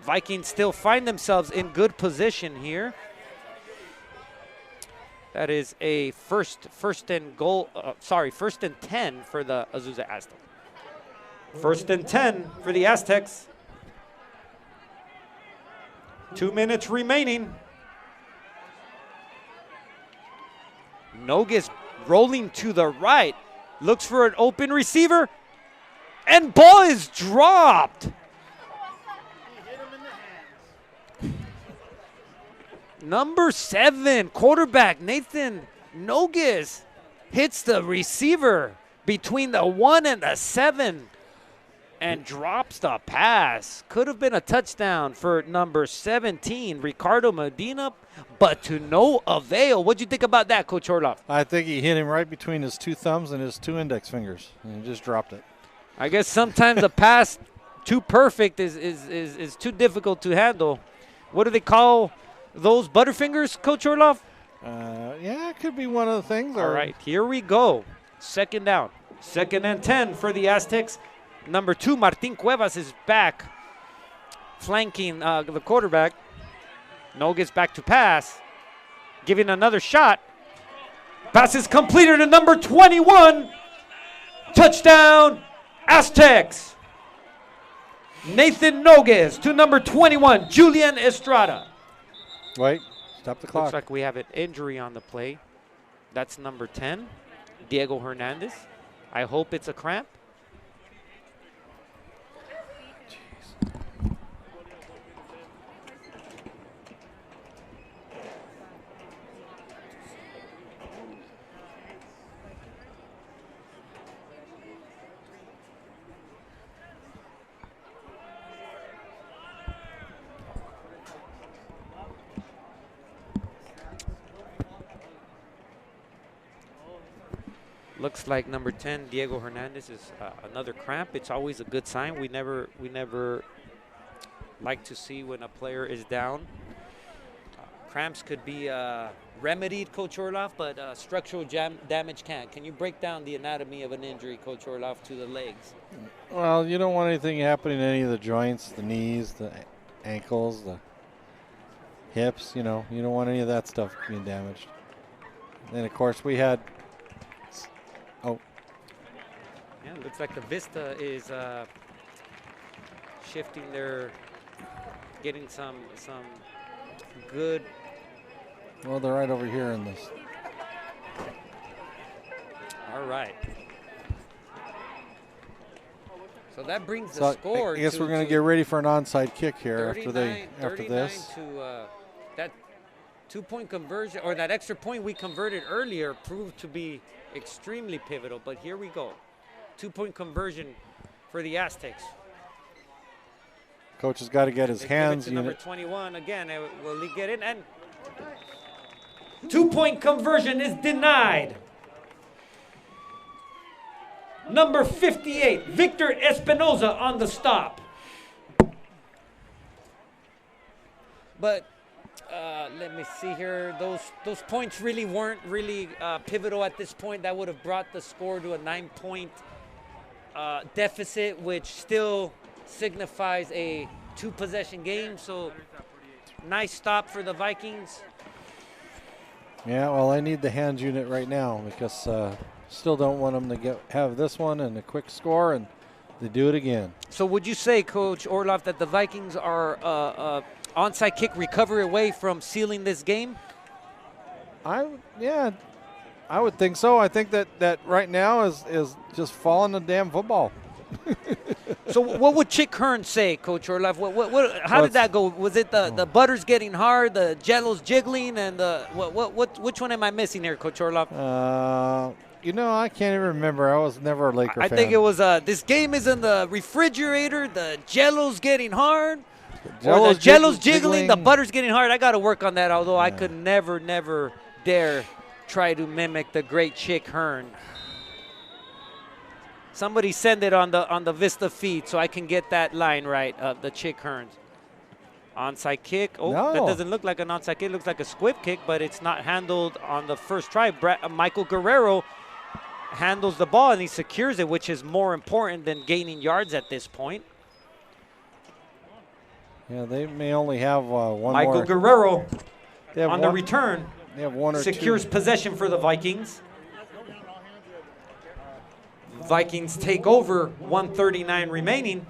Vikings still find themselves in good position here. That is a first and 10 for the Azusa Aztecs. 1st and 10 for the Aztecs. 2 minutes remaining. Noguez rolling to the right. Looks for an open receiver. And ball is dropped. Number 7, quarterback Nathan Noguez hits the receiver between the 1 and the 7 and drops the pass. Could have been a touchdown for number 17, Ricardo Medina, but to no avail. What'd you think about that, Coach Orloff? I think he hit him right between his 2 thumbs and his 2 index fingers, and he just dropped it. I guess sometimes a pass too perfect is too difficult to handle. What do they call those butterfingers, Coach Orloff? Yeah, it could be one of the things. All right, here we go. 2nd down. 2nd and 10 for the Aztecs. Number 2, Martin Cuevas is back, flanking the quarterback. Noguez back to pass, giving another shot. Pass is completed to number 21. Touchdown, Aztecs. Nathan Noguez to number 21, Julian Estrada. Wait, stop the clock. Looks like we have an injury on the play. That's number 10, Diego Hernandez. I hope it's a cramp. Looks like number 10, Diego Hernandez, is another cramp. It's always a good sign. We never like to see when a player is down. Cramps could be remedied, Coach Orloff, but structural damage can't. Can you break down the anatomy of an injury, Coach Orloff, to the legs? Well, you don't want anything happening to any of the joints, the knees, the ankles, the hips. You know, you don't want any of that stuff being damaged. And then, of course, we had. Oh. Yeah, looks like the Vista is shifting their, getting some good. Well, they're right over here in this. All right. So that brings the score. I guess we're going to get ready for an onside kick here after this. To that 2-point conversion, or that extra point we converted earlier, proved to be extremely pivotal. But here we go. 2-point conversion for the Aztecs. Coach has got to get his hands. Number 21 again. Will he get in? And 2-point conversion is denied. Number 58, Victor Espinoza on the stop. But let me see here. Those points really weren't really pivotal at this point. That would have brought the score to a 9-point deficit, which still signifies a 2-possession game. So Nice stop for the Vikings. Yeah, well, I need the hands unit right now because still don't want them to have this one and a quick score and they do it again. So would you say, Coach Orloff, that the Vikings are onside kick recovery away from sealing this game? Yeah, I would think so. I think that right now is just falling the damn football. So what would Chick Hearn say, Coach Orloff? How did that go? Was it the butter's getting hard, the jello's jiggling, and which one am I missing here, Coach Orloff? I can't even remember. I was never a Laker fan. I think it was this game is in the refrigerator, the jello's getting hard, or the jello's jiggling, the butter's getting hard. I got to work on that, although I could never dare try to mimic the great Chick Hearn. Somebody send it on the Vista feed so I can get that line right, the Chick Hearns. Onside kick. Oh, no. That doesn't look like an onside kick. It looks like a squib kick, but it's not handled on the first try. Michael Guerrero handles the ball and he secures it, which is more important than gaining yards at this point. Yeah, they may only have one Michael more. Guerrero on the one- return They have one or secures two. possession for the Vikings. Vikings take over, 1:39 remaining.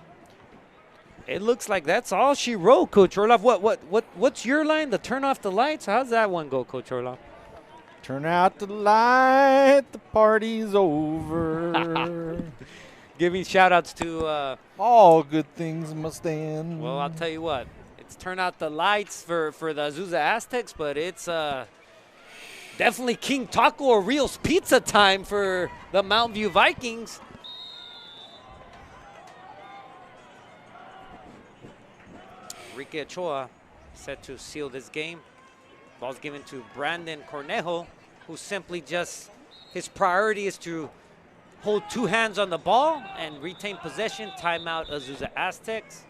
It looks like that's all she wrote, Coach Orloff. What's your line? The turn off the lights? How's that one go, Coach Orloff? Turn out the light, the party's over. Giving shout outs to All good things must end. well, I'll tell you what. It's turn out the lights for the Azusa Aztecs, but it's definitely King Taco or Rio's Pizza time for the Mountain View Vikings. Enrique Ochoa set to seal this game. Ball's given to Brandon Cornejo, who simply just, his priority is to hold two hands on the ball and retain possession. Timeout, Azusa Aztecs.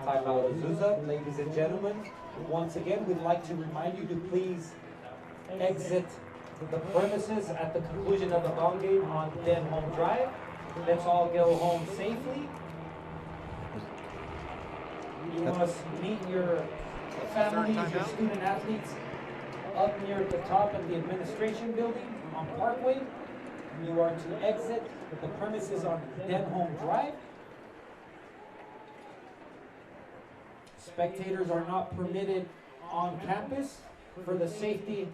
Timeout Azusa, ladies and gentlemen. Once again, we'd like to remind you to please exit the premises at the conclusion of the ball game on Den Home Drive. Let's all go home safely. You must meet your families, your student athletes up near the top of the administration building on Parkway. You are to exit the premises on Den Home Drive. Spectators are not permitted on campus for the safety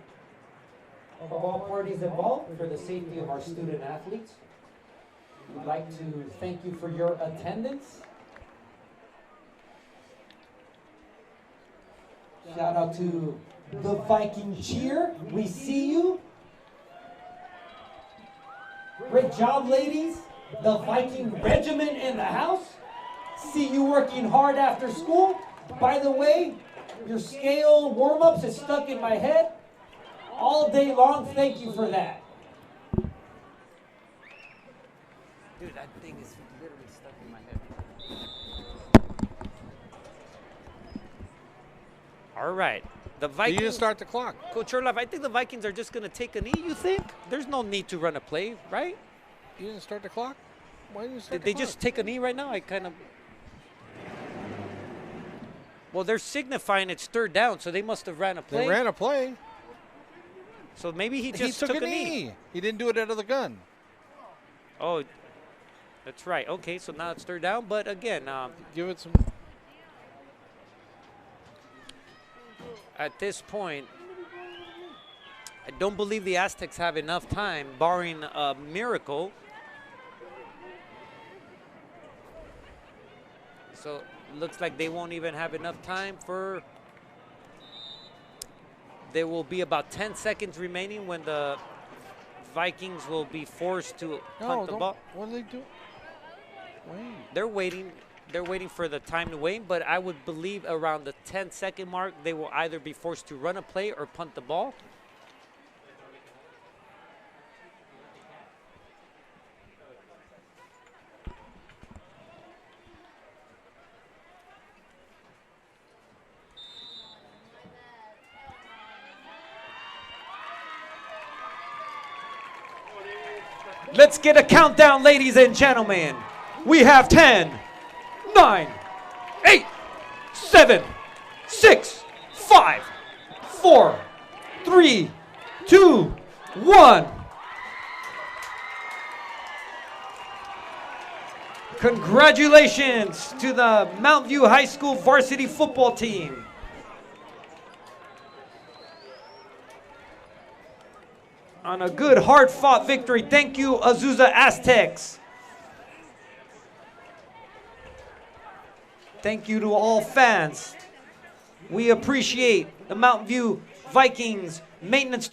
of all parties involved, for the safety of our student athletes. We'd like to thank you for your attendance. Shout out to the Viking Cheer. We see you. Great job, ladies. The Viking Regiment in the house. See you working hard after school. By the way, your scale warm-ups is stuck in my head all day long. Thank you for that. Dude, that thing is literally stuck in my head. All right. The Vikings. You didn't start the clock. Coach Orloff, I think the Vikings are just going to take a knee, you think? There's no need to run a play, right? You didn't start the clock? Why didn't you start Did the they clock? just take a knee right now? I kind of. Well, they're signifying it's third down, so they must have ran a play. They ran a play. So maybe he just He took a knee. He didn't do it out of the gun. Oh, that's right. Okay, so now it's third down. But again, Give it some. at this point, I don't believe the Aztecs have enough time, barring a miracle. So looks like they won't even have enough time for. There will be about 10 seconds remaining when the Vikings will be forced to punt the ball. What are they doing? Wait. They're waiting. They're waiting for the time to wait, but I would believe around the 10-second mark, they will either be forced to run a play or punt the ball. Let's get a countdown, ladies and gentlemen. We have 10, 9, 8, 7, 6, 5, 4, 3, 2, 1. Congratulations to the Mount View High School varsity football team. On a good, hard-fought victory. Thank you, Azusa Aztecs. Thank you to all fans. We appreciate the Mount View Vikings maintenance